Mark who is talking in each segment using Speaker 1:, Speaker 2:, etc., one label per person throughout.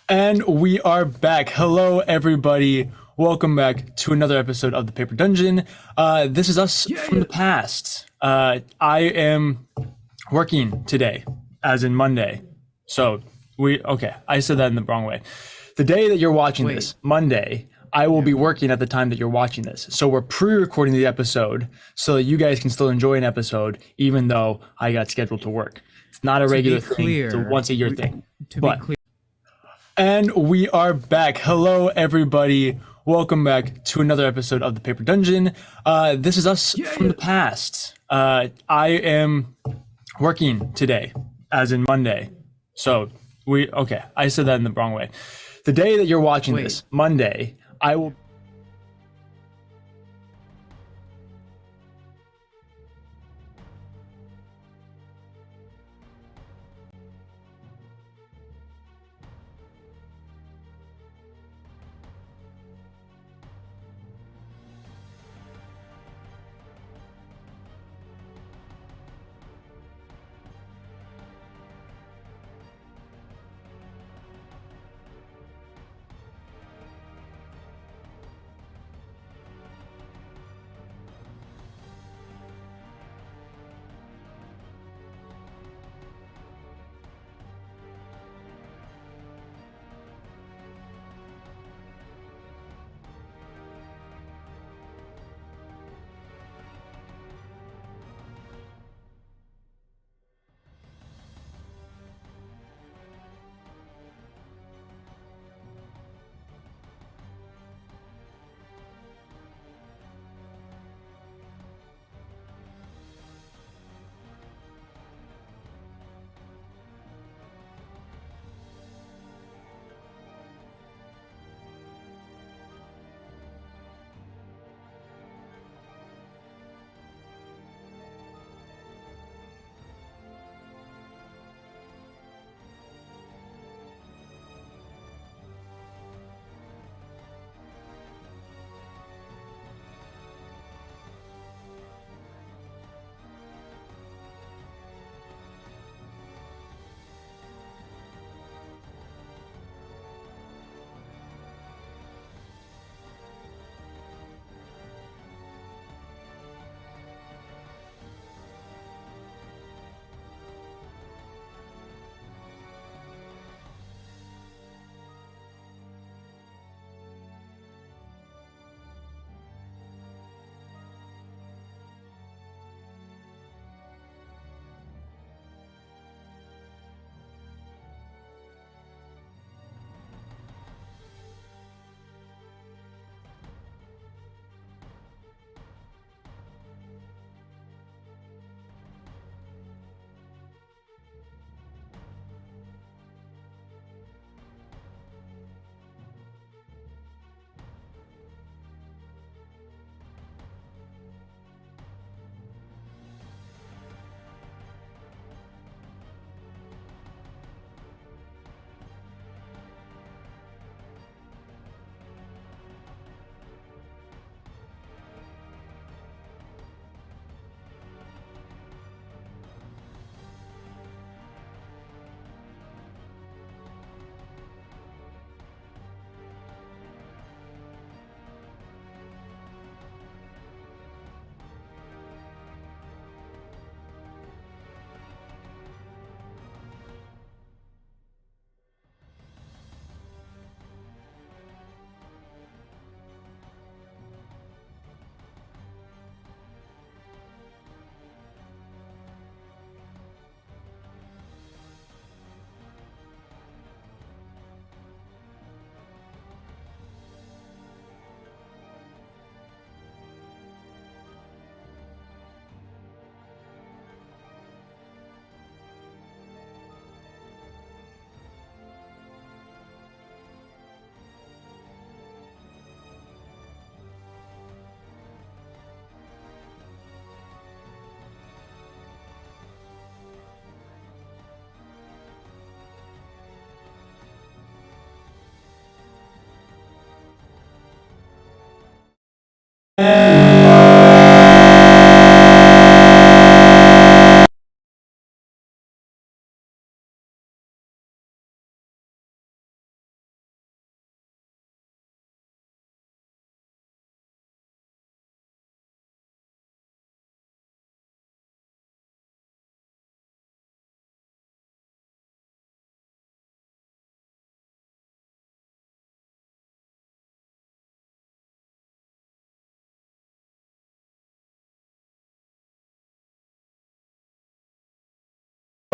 Speaker 1: And we are back. Hello, everybody. Welcome back to another episode of the Paper Dungeon. This is us from the past. I am working today, as in Monday. I said that in the wrong way. The day that you're watching this, Monday, I will be working at the time that you're watching this. So we're pre-recording the episode so that you guys can still enjoy an episode, even though I got scheduled to work. It's not a regular thing. It's a once-a-year thing. And we are back. Hello, everybody. Welcome back to another episode of the Paper Dungeon. This is us from the past. I am working today, as in Monday. I said that in the wrong way. The day that you're watching this, Monday, I will...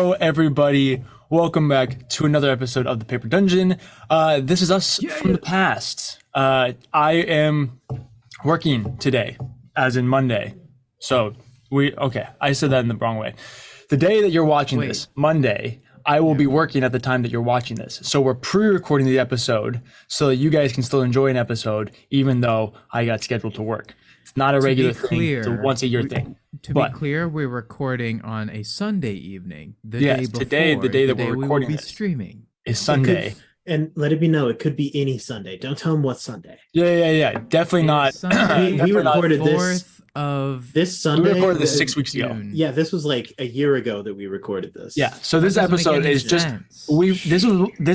Speaker 1: Hello, everybody. Welcome back to another episode of the Paper Dungeon. This is us from the past. I am working today, as in Monday. So I said that in the wrong way. The day that you're watching this, Monday, I will be working at the time that you're watching this. So we're pre-recording the episode so that you guys can still enjoy an episode, even though I got scheduled to work. It's not a regular thing. It's a once-a-year thing.
Speaker 2: To be clear, we're recording on a Sunday evening. The day that we're recording
Speaker 1: we
Speaker 2: will be streaming
Speaker 1: is Sunday.
Speaker 3: And let it be known, it could be any Sunday. Don't tell them what Sunday.
Speaker 1: Yeah. Definitely not.
Speaker 3: We recorded
Speaker 1: this Sunday. We recorded this 6 weeks ago.
Speaker 3: Yeah, this was like a year ago that we recorded this.
Speaker 1: Yeah. So this episode is this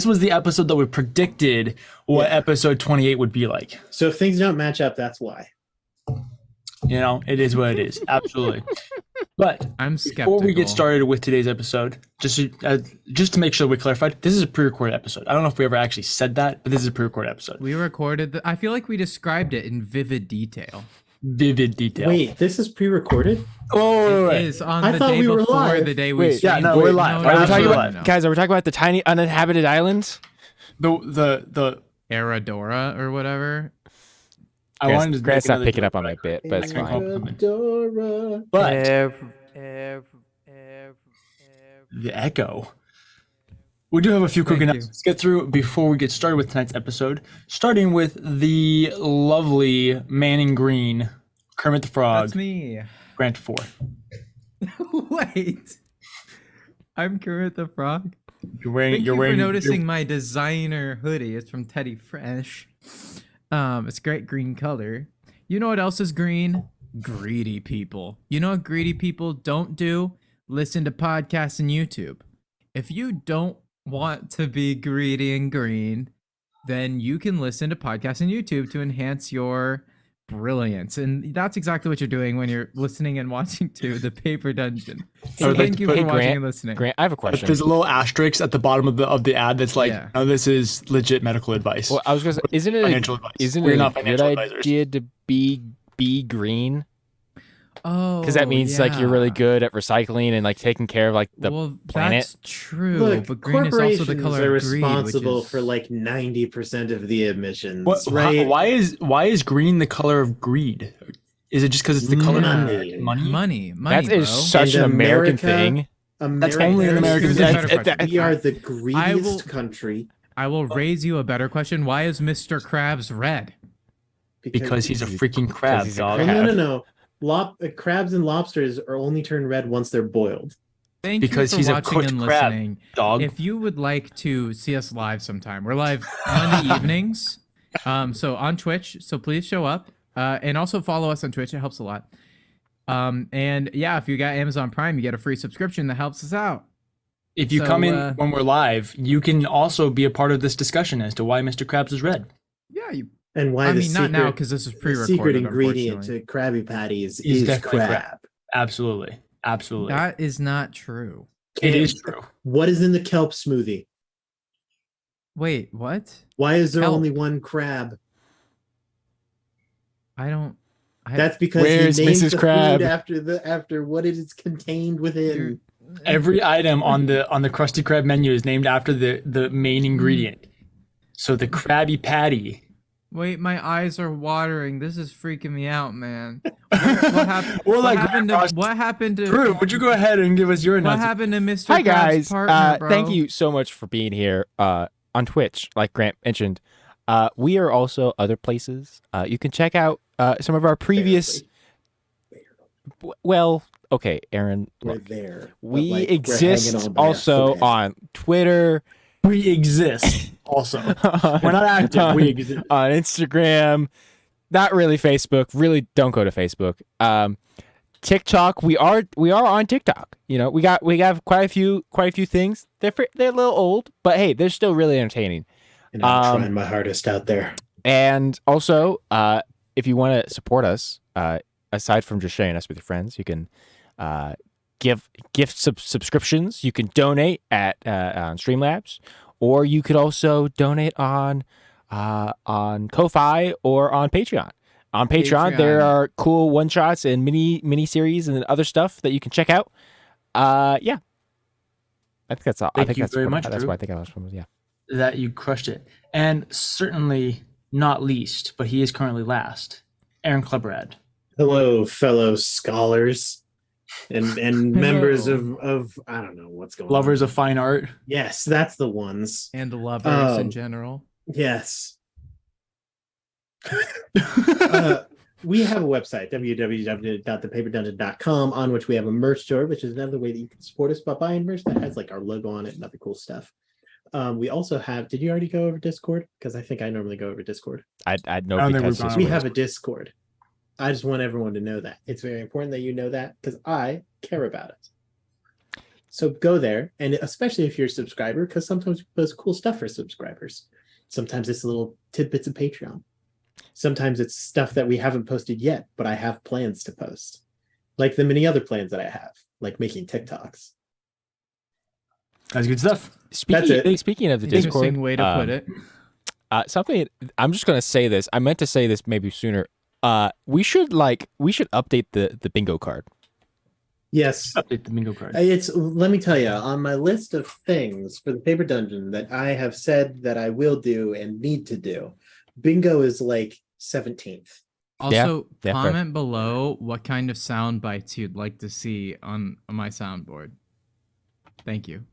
Speaker 1: was the episode that we predicted what episode 28 would be like.
Speaker 3: So if things don't match up, that's why.
Speaker 1: You know, it is what it is. Absolutely. But
Speaker 2: I'm skeptical.
Speaker 1: Before we get started with today's episode, just to make sure we clarified, this is a pre-recorded episode. I don't know if we ever actually said that, but this is a pre-recorded episode.
Speaker 2: We recorded I feel like we described it in vivid detail.
Speaker 3: Wait, this is pre-recorded?
Speaker 1: Oh,
Speaker 2: it is on the day before
Speaker 3: live.
Speaker 2: The day we streamed.
Speaker 1: Yeah, no, we're live.
Speaker 4: Are we talking about, guys, are we talking about the tiny uninhabited islands?
Speaker 1: The
Speaker 2: Aradora or whatever.
Speaker 1: I wanted to
Speaker 4: Grant's not picking up on my bit, but it's fine.
Speaker 1: But the echo. We do have a few quick announcements to get through before we get started with tonight's episode. Starting with the lovely man in green, Kermit the Frog.
Speaker 2: That's me.
Speaker 1: Grant 4.
Speaker 2: Wait. I'm Kermit the Frog.
Speaker 1: Thank
Speaker 2: you for noticing my designer hoodie. It's from Teddy Fresh. It's great green color. You know what else is green? Greedy people. You know what greedy people don't do? Listen to podcasts and YouTube. If you don't want to be greedy and green, then you can listen to podcasts and YouTube to enhance your brilliance. And that's exactly what you're doing when you're listening and watching to the Paper Dungeon. So thank you for watching and listening.
Speaker 4: Grant, I have a question.
Speaker 1: There's a little asterisk at the bottom of the ad that's like, no, this is legit medical advice.
Speaker 4: Well, I was gonna say, isn't it a good idea to be green? Oh, because that means like you're really good at recycling and like taking care of like the planet.
Speaker 2: That's true.
Speaker 3: Look,
Speaker 2: but green is also the color of greed,
Speaker 3: responsible for like 90% of the emissions.
Speaker 1: Right? Why is green the color of greed? Is it just because it's the color of money?
Speaker 4: That is such an American thing.
Speaker 1: That's only an American thing.
Speaker 3: We are the greediest country.
Speaker 2: I will raise you a better question. Why is Mr. Krabs red?
Speaker 1: Because he's a freaking crab, dog.
Speaker 3: No. Crabs and lobsters are only turned red once they're boiled.
Speaker 2: Thank you for watching and listening. Dog. If you would like to see us live sometime, we're live Monday evenings. So on Twitch. So please show up. And also follow us on Twitch. It helps a lot. And yeah, if you got Amazon Prime, you get a free subscription that helps us out.
Speaker 1: If you come in when we're live, you can also be a part of this discussion as to why Mr. Krabs is red.
Speaker 2: Yeah,
Speaker 3: and why
Speaker 2: not now because this is pre-recorded.
Speaker 3: The secret ingredient to Krabby Patties is crab.
Speaker 1: Absolutely.
Speaker 2: That is not true.
Speaker 1: It is true.
Speaker 3: What is in the kelp smoothie?
Speaker 2: Wait, what?
Speaker 3: Why is there only one crab? That's because
Speaker 4: Where's
Speaker 3: he named
Speaker 4: Mrs.
Speaker 3: the
Speaker 4: Crab?
Speaker 3: food after what it is contained within.
Speaker 1: Every item on the Krusty Krab menu is named after the main ingredient. So the Krabby Patty.
Speaker 2: Wait, my eyes are watering. This is freaking me out, man. What happened to
Speaker 1: Drew, would you go ahead and give us your announcement?
Speaker 2: What happened to Mr.
Speaker 4: Hi,
Speaker 2: Krabs'
Speaker 4: guys.
Speaker 2: partner, bro?
Speaker 4: Thank you so much for being here on Twitch, like Grant mentioned. We are also other places. You can check out some of our previous... Well, okay, Aaron.
Speaker 3: We're there.
Speaker 4: We exist also on Twitter.
Speaker 1: We exist also. We're not active. We exist.
Speaker 4: On Instagram. Not really Facebook. Really don't go to Facebook. TikTok. We are on TikTok. You know, we have quite a few things. They're a little old, but hey, they're still really entertaining.
Speaker 3: And I'm trying my hardest out there.
Speaker 4: And also, if you want to support us, aside from just sharing us with your friends, you can give subscriptions. You can donate on Streamlabs, or you could also donate on Ko-Fi or on Patreon. On Patreon, there are cool one-shots and mini series and other stuff that you can check out. Yeah. I think that's all. I
Speaker 1: Thank
Speaker 4: think
Speaker 1: you
Speaker 4: that's
Speaker 1: very
Speaker 4: what-
Speaker 1: much,
Speaker 4: That's
Speaker 1: Drew.
Speaker 4: why I think I was from. Yeah.
Speaker 1: That you crushed it. And certainly not least, but he is currently last, Aaron Klebrad.
Speaker 3: Hello, fellow scholars and members of I don't know what's going
Speaker 1: Lovers
Speaker 3: on.
Speaker 1: of fine art.
Speaker 3: Yes, that's the ones.
Speaker 2: And lovers in
Speaker 3: Um,
Speaker 2: general.
Speaker 3: Yes. We have a website, www.thepaperdungeon.com, on which we have a merch store, which is another way that you can support us by buying merch that has like our logo on it and other cool stuff. We also have, did you already go over Discord? Because I think I normally go over Discord.
Speaker 4: I
Speaker 1: I
Speaker 4: know
Speaker 1: don't think
Speaker 4: because
Speaker 1: we've gone
Speaker 3: We
Speaker 1: over
Speaker 3: have a Discord. I just want everyone to know that. It's very important that you know that because I care about it. So go there, and especially if you're a subscriber, because sometimes we post cool stuff for subscribers. Sometimes it's little tidbits of Patreon. Sometimes it's stuff that we haven't posted yet, but I have plans to post. Like the many other plans that I have, like making TikToks.
Speaker 1: That's good stuff.
Speaker 3: That's it.
Speaker 4: Speaking of the
Speaker 2: Interesting
Speaker 4: Discord,
Speaker 2: way to put it.
Speaker 4: something I'm just gonna say this. I meant to say this maybe sooner. We should update the bingo card.
Speaker 3: Yes.
Speaker 1: Update the bingo card.
Speaker 3: Let me tell you, on my list of things for the paper dungeon that I have said that I will do and need to do, bingo is like 17th.
Speaker 2: Also,
Speaker 4: yeah,
Speaker 2: comment below what kind of sound bites you'd like to see on my soundboard. Thank you.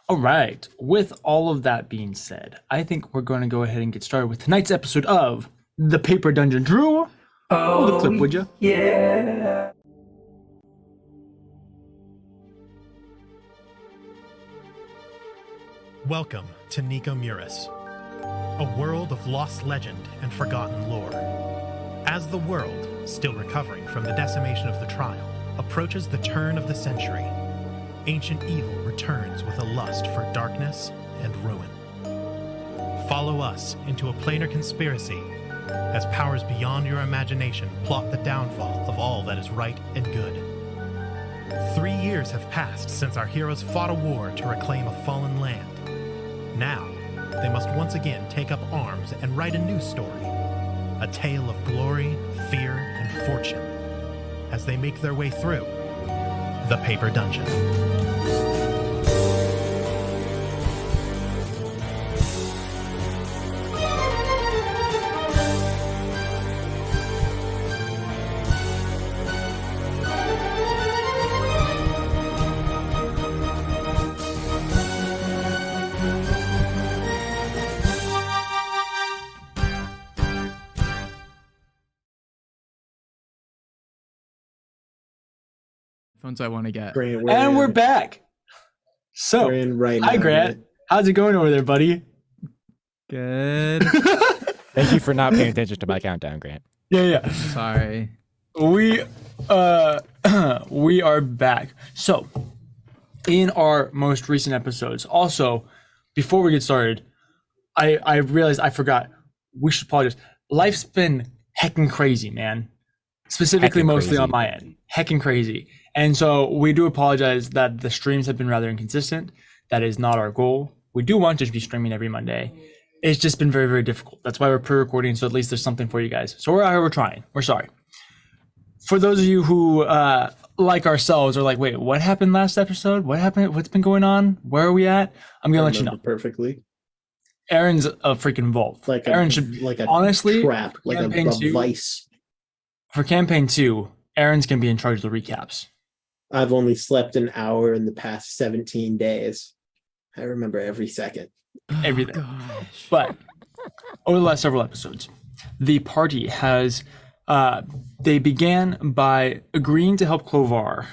Speaker 1: All right. With all of that being said, I think we're going to go ahead and get started with tonight's episode of The Paper Dungeon. Drew, roll the clip, would you?
Speaker 5: Yeah.
Speaker 6: Welcome to Nico Muris, a world of lost legend and forgotten lore. As the world, still recovering from the decimation of the trial, approaches the turn of the century, ancient evil returns with a lust for darkness and ruin. Follow us into a planar conspiracy as powers beyond your imagination plot the downfall of all that is right and good. 3 years have passed since our heroes fought a war to reclaim a fallen land. Now, they must once again take up arms and write a new story, a tale of glory, fear, and fortune, as they make their way through the Paper Dungeon.
Speaker 2: Phones I want to get.
Speaker 3: Grant,
Speaker 1: And we're back. So,
Speaker 3: We're in right
Speaker 1: hi,
Speaker 3: now.
Speaker 1: Grant. How's it going over there, buddy?
Speaker 2: Good.
Speaker 4: Thank you for not paying attention to my countdown, Grant.
Speaker 1: Yeah.
Speaker 2: Sorry.
Speaker 1: We we are back. So, in our most recent episodes, also, before we get started, I realized I forgot. We should apologize. Life's been heckin' crazy, man. Specifically,
Speaker 4: Heckin'
Speaker 1: mostly
Speaker 4: crazy.
Speaker 1: on my end. Heckin' crazy. And so we do apologize that the streams have been rather inconsistent. That is not our goal. We do want to be streaming every Monday. It's just been very, very difficult. That's why we're pre-recording, so at least there's something for you guys. So we're out here, we're trying. We're sorry. For those of you who, like ourselves, are like, wait, what happened last episode? What happened? What's been going on? Where are we at? I'm going to let you know.
Speaker 3: Perfectly.
Speaker 1: Aaron's a freaking vault.
Speaker 3: Like
Speaker 1: Aaron
Speaker 3: a,
Speaker 1: should,
Speaker 3: like a
Speaker 1: honestly,
Speaker 3: trap, like a
Speaker 1: campaign two-
Speaker 3: vice.
Speaker 1: For campaign 2, Aaron's going to be in charge of the recaps.
Speaker 3: I've only slept an hour in the past 17 days. I remember every second.
Speaker 1: Everything.
Speaker 2: Oh, gosh.
Speaker 1: But over the last several episodes, the party has they began by agreeing to help Clovar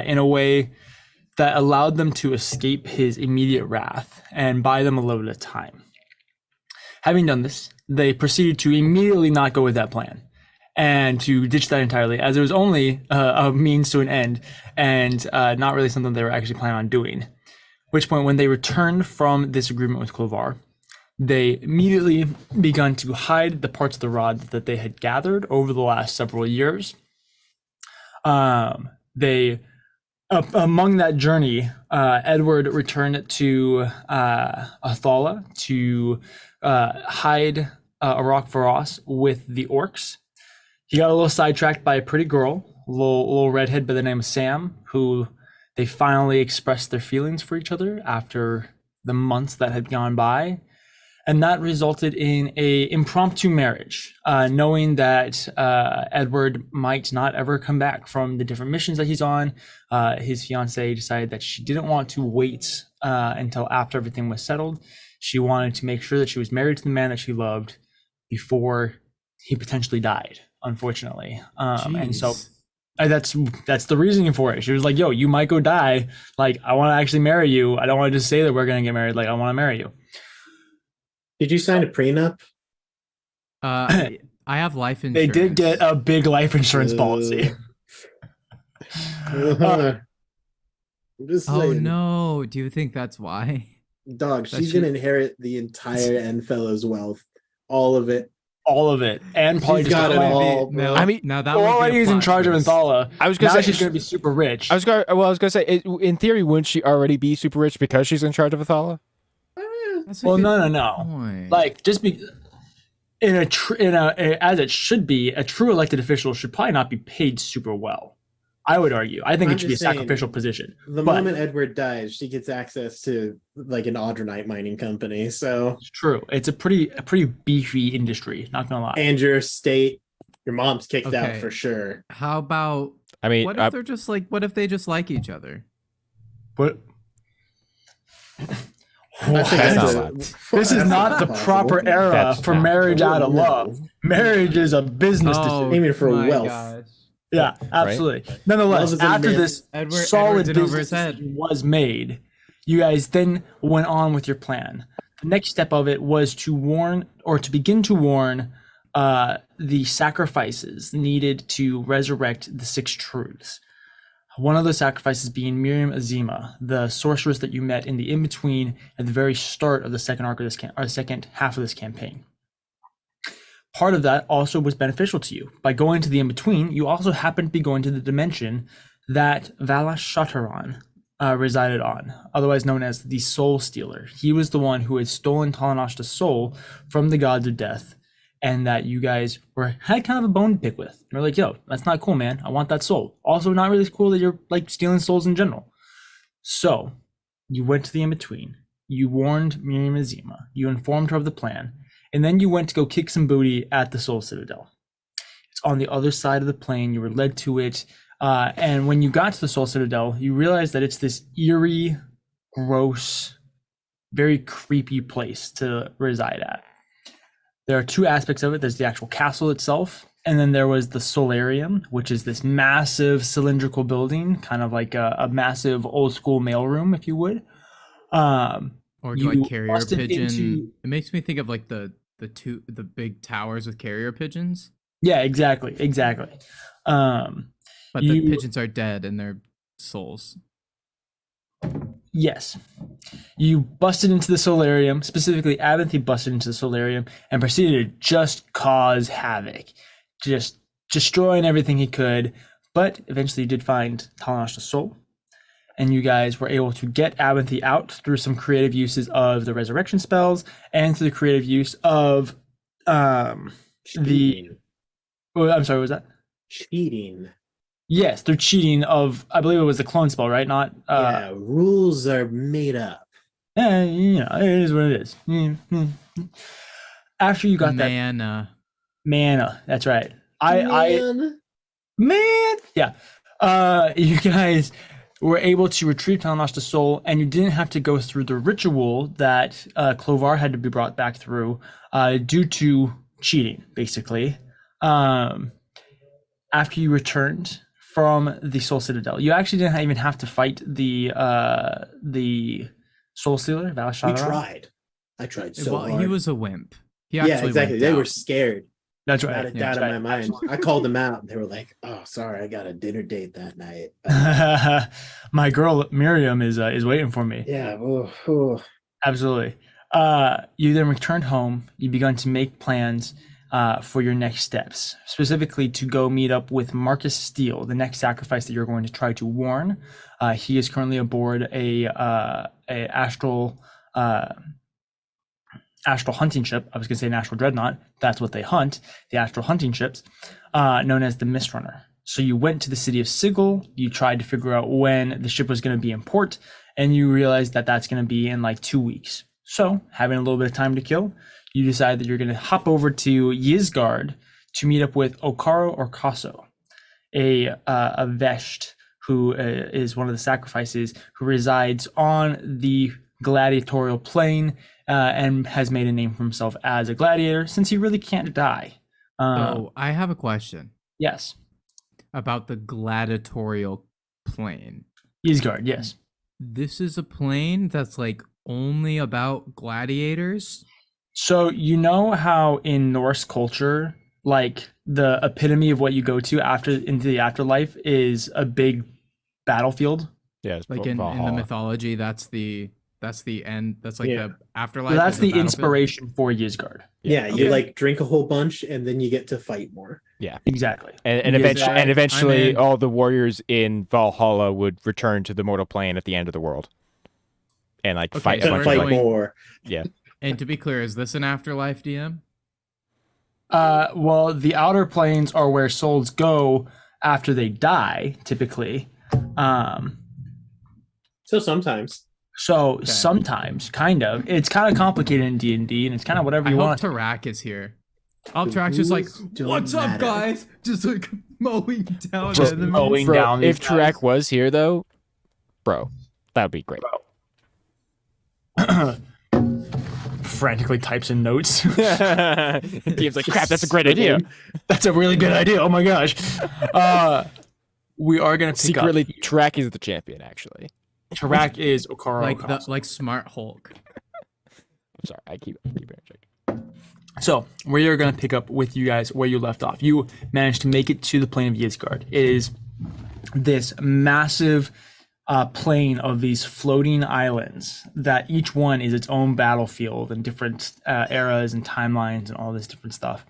Speaker 1: in a way that allowed them to escape his immediate wrath and buy them a little bit of time. Having done this, they proceeded to immediately not go with that plan and to ditch that entirely, as it was only a means to an end and not really something they were actually planning on doing. At which point, when they returned from this agreement with Clovar, they immediately begun to hide the parts of the rod that they had gathered over the last several years. Among that journey, Edward returned to Athala to hide Arak Faros with the orcs. He got a little sidetracked by a pretty girl, a little redhead by the name of Sam, who They finally expressed their feelings for each other after the months that had gone by. And that resulted in a impromptu marriage, knowing that Edward might not ever come back from the different missions that he's on. His fiancée decided that she didn't want to wait until after everything was settled. She wanted to make sure that she was married to the man that she loved before he potentially died, unfortunately. And so that's the reasoning for it. She was like, yo, you might go die. Like, I want to actually marry you. I don't want to just say that we're going to get married. Like, I want to marry you.
Speaker 3: Did you sign a prenup?
Speaker 2: I have life insurance.
Speaker 1: They did get a big life insurance policy.
Speaker 3: I'm just
Speaker 2: Oh
Speaker 3: saying,
Speaker 2: no! Do you think that's why?
Speaker 3: dog,
Speaker 2: That
Speaker 3: she's
Speaker 2: she-
Speaker 3: gonna inherit the entire Endfellow's wealth, all of it.
Speaker 1: All of it. And probably
Speaker 3: She's
Speaker 1: just
Speaker 3: got it
Speaker 1: a
Speaker 3: all, bro.
Speaker 2: No,
Speaker 4: I mean,
Speaker 2: now that would be a
Speaker 1: already he's in
Speaker 2: plot
Speaker 1: charge of
Speaker 2: twist.
Speaker 1: Enthala.
Speaker 4: I was gonna
Speaker 1: Now
Speaker 4: say
Speaker 1: she's going to be super rich.
Speaker 4: I was gonna say, in theory, wouldn't she already be super rich because she's in charge of Athala?
Speaker 2: That's a
Speaker 1: Well,
Speaker 2: good
Speaker 1: no.
Speaker 2: point.
Speaker 1: Like, just be as it should be, a true elected official should probably not be paid super well. I would argue. I think
Speaker 3: I'm
Speaker 1: it should be a
Speaker 3: just saying,
Speaker 1: sacrificial position.
Speaker 3: The
Speaker 1: But
Speaker 3: moment Edward dies, she gets access to like an Audronite mining company. So,
Speaker 1: it's true. It's a pretty beefy industry. Not gonna lie.
Speaker 3: and your estate, your mom's kicked out
Speaker 2: Okay.
Speaker 3: for sure.
Speaker 2: How about
Speaker 4: I mean,
Speaker 2: what if they're just like? What if they just like each other?
Speaker 1: But
Speaker 3: I think
Speaker 4: That's not
Speaker 3: a-
Speaker 4: allowed.
Speaker 1: this is not the
Speaker 3: possible.
Speaker 1: proper era
Speaker 4: That's
Speaker 1: for
Speaker 4: not-
Speaker 1: marriage out of
Speaker 3: No.
Speaker 1: love. Marriage is a business decision.
Speaker 3: Aiming for
Speaker 2: my
Speaker 3: wealth.
Speaker 2: gosh.
Speaker 1: Yeah, absolutely. Nonetheless,
Speaker 3: Love is a
Speaker 1: after
Speaker 3: myth.
Speaker 1: this
Speaker 2: Edward's
Speaker 1: solid
Speaker 2: in over
Speaker 1: business
Speaker 2: his head.
Speaker 1: decision was made, you guys then went on with your plan. The next step of it was to begin to warn the sacrifices needed to resurrect the six truths. One of the sacrifices being Miriam Azima, the sorceress that you met in the in-between at the very start of the second arc of this or the second half of this campaign. Part of that also was beneficial to you. By going to the in-between, you also happened to be going to the dimension that Valash Shataran resided on, otherwise known as the Soul Stealer. He was the one who had stolen Talanashta's soul from the gods of death, and that you guys had kind of a bone to pick with. You're like, yo, that's not cool, man. I want that soul. Also, not really cool that you're like stealing souls in general. So, you went to the in-between. You warned Miriam Azima. You informed her of the plan. And then you went to go kick some booty at the Soul Citadel. It's on the other side of the plane. You were led to it. And when you got to the Soul Citadel, you realized that it's this eerie, gross, very creepy place to reside at. There are two aspects of it. There's the actual castle itself, and then there was the solarium, which is this massive cylindrical building, kind of like a massive old school mailroom, if you would.
Speaker 2: Or do I
Speaker 1: You
Speaker 2: carrier
Speaker 1: busted
Speaker 2: pigeon?
Speaker 1: into-
Speaker 2: It makes me think of like the big towers with carrier pigeons.
Speaker 1: Yeah, exactly.
Speaker 2: But the
Speaker 1: You-
Speaker 2: pigeons are dead and they're souls.
Speaker 1: Yes. You busted into the solarium, specifically Abinthy busted into the solarium and proceeded to just cause havoc, just destroying everything he could. But eventually you did find Talanashta's soul, and you guys were able to get Abinthy out through some creative uses of the resurrection spells and through the creative use of
Speaker 3: Cheating.
Speaker 1: I'm sorry, what was that?
Speaker 3: Cheating.
Speaker 1: Yes, through cheating of, I believe it was the clone spell, right? Not
Speaker 3: Yeah, rules are made up.
Speaker 1: you know, it is what it is. After you got that mana, that's right. Man, yeah. You guys were able to retrieve Talanashta's soul, and you didn't have to go through the ritual that Clovar had to be brought back through due to cheating, basically. After you returned from the Soul Citadel, you actually didn't even have to fight the Soul Stealer, Valash
Speaker 3: We
Speaker 1: Shataran.
Speaker 3: tried. I tried so
Speaker 2: Well,
Speaker 3: hard.
Speaker 2: he was a wimp. He
Speaker 3: Yeah,
Speaker 2: actually
Speaker 3: exactly.
Speaker 2: wimped
Speaker 3: They
Speaker 2: out.
Speaker 3: were scared.
Speaker 1: That's
Speaker 3: Without
Speaker 1: right.
Speaker 3: a
Speaker 1: Yeah,
Speaker 3: doubt
Speaker 1: that's
Speaker 3: in my mind. I called them out. And they were like, "Oh, sorry, I got a dinner date that night."
Speaker 1: My girl Miriam is waiting for me.
Speaker 3: Yeah. Oh.
Speaker 1: Absolutely. You then returned home. You begun to make plans for your next steps, specifically to go meet up with Marcus Steele, the next sacrifice that you're going to try to warn. He is currently aboard a astral hunting ship. I was going to say an astral dreadnought. That's what they hunt. The astral hunting ships, known as the Mistrunner. So you went to the city of Sigil. You tried to figure out when the ship was going to be in port, and you realized that that's going to be in like 2 weeks. So, having a little bit of time to kill, you decide that you're going to hop over to Yizgard to meet up with Okaro or Kaso, a Vesht who is one of the sacrifices who resides on the gladiatorial plane and has made a name for himself as a gladiator since he really can't die.
Speaker 2: So I have a question
Speaker 1: Yes.
Speaker 2: about the gladiatorial plane.
Speaker 1: Yizgard, yes.
Speaker 2: This is a plane that's like only about gladiators?
Speaker 1: So you know how in Norse culture, like the epitome of what you go to after into the afterlife is a big battlefield?
Speaker 4: Yeah, it's
Speaker 2: Like in the
Speaker 4: Valhalla.
Speaker 2: mythology, that's the end. That's like
Speaker 3: Yeah.
Speaker 2: the afterlife.
Speaker 1: So that's
Speaker 2: is
Speaker 1: the
Speaker 2: battlefield?
Speaker 1: inspiration for Yizgard.
Speaker 3: Yeah, you
Speaker 2: Okay.
Speaker 3: like drink a whole bunch and then you get to fight more.
Speaker 1: Exactly.
Speaker 4: And
Speaker 1: Yes,
Speaker 4: eventually,
Speaker 2: in.
Speaker 4: all the warriors in Valhalla would return to the mortal plane at the end of the world, and like
Speaker 2: Okay,
Speaker 4: fight
Speaker 2: so
Speaker 4: a
Speaker 2: we're
Speaker 4: bunch
Speaker 3: fight
Speaker 4: of like,
Speaker 3: more.
Speaker 4: yeah.
Speaker 2: And to be clear, is this an afterlife DM?
Speaker 1: Well, the outer planes are where souls go after they die, typically.
Speaker 3: So sometimes.
Speaker 1: So sometimes, kind of, it's kind of complicated in D&D, and it's kind of whatever
Speaker 2: I
Speaker 1: you
Speaker 2: hope
Speaker 1: want.
Speaker 2: Tarak is here. Tarak's just like,
Speaker 3: rules don't
Speaker 2: what's up,
Speaker 3: matter."
Speaker 2: guys? Just like mowing down
Speaker 1: Just
Speaker 2: enemies.
Speaker 1: mowing
Speaker 4: Bro,
Speaker 1: down these
Speaker 4: if Tarak was here though, bro, that would be great.
Speaker 1: Frantically types in notes.
Speaker 4: Game's like, crap, that's a great idea.
Speaker 1: That's a really good idea. Oh my gosh. We are gonna pick
Speaker 4: Secretly,
Speaker 1: up.
Speaker 4: Tarak is the champion. Actually,
Speaker 1: Tarak is Okaro.
Speaker 2: like Smart Hulk.
Speaker 4: I'm sorry, I keep interjecting.
Speaker 1: So we are going to pick up with you guys where you left off. You managed to make it to the plane of Yizgard. It is this massive plain of these floating islands that each one is its own battlefield and different eras and timelines and all this different stuff.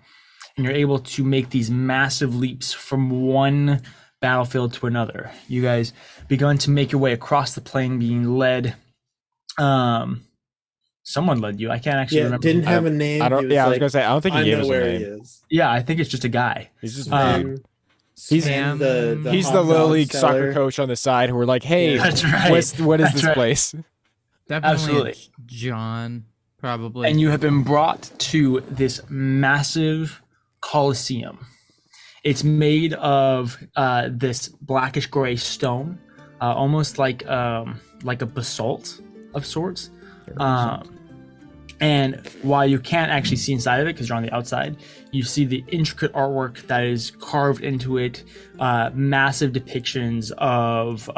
Speaker 1: And you're able to make these massive leaps from one battlefield to another. You guys begun to make your way across the plain, being led. Someone led you. I can't actually
Speaker 3: Yeah,
Speaker 1: remember.
Speaker 3: didn't have a name.
Speaker 4: I
Speaker 3: He
Speaker 4: don't.
Speaker 3: was
Speaker 4: Yeah, I was
Speaker 3: like,
Speaker 4: gonna say I don't think he
Speaker 3: I
Speaker 4: gave
Speaker 3: know
Speaker 4: us a
Speaker 3: where he
Speaker 4: name.
Speaker 3: is.
Speaker 1: Yeah, I think it's just a guy.
Speaker 4: He's just
Speaker 3: Sven,
Speaker 4: he's
Speaker 3: Sven, the
Speaker 4: he's
Speaker 3: hot
Speaker 4: the
Speaker 3: dog
Speaker 4: little league
Speaker 3: seller.
Speaker 4: soccer coach on the side who were like, hey,
Speaker 3: Yeah.
Speaker 1: That's right.
Speaker 4: what is
Speaker 1: That's
Speaker 4: this
Speaker 1: right.
Speaker 4: place?
Speaker 2: Definitely
Speaker 1: Absolutely.
Speaker 2: John, probably.
Speaker 1: And you have been brought to this massive coliseum. It's made of this blackish gray stone, almost like a basalt of sorts. And while you can't actually see inside of it because you're on the outside, you see the intricate artwork that is carved into it, massive depictions of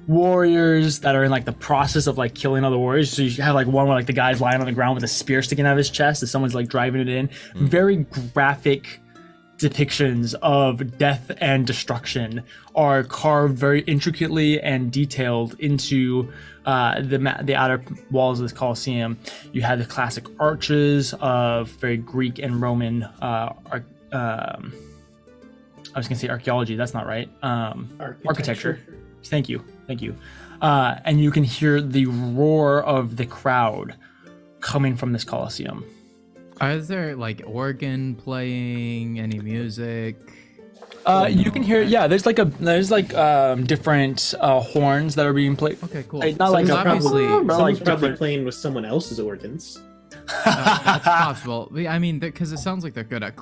Speaker 1: warriors that are in like the process of like killing other warriors. So you have like one where like the guy's lying on the ground with a spear sticking out of his chest as someone's like driving it in. Very graphic depictions of death and destruction are carved very intricately and detailed into the outer walls of this Colosseum. You have the classic arches of very Greek and Roman I was gonna say archaeology, that's not right. Architecture. Thank you. And you can hear the roar of the crowd coming from this Colosseum.
Speaker 2: Is there like organ playing, any music?
Speaker 1: You can hear, yeah. There's different horns that are being played.
Speaker 2: Okay, cool.
Speaker 1: Not like
Speaker 2: So
Speaker 1: a
Speaker 2: obviously,
Speaker 1: but like
Speaker 3: Someone's probably
Speaker 1: different.
Speaker 3: playing with someone else's organs.
Speaker 2: that's possible. I mean, because it sounds like they're good at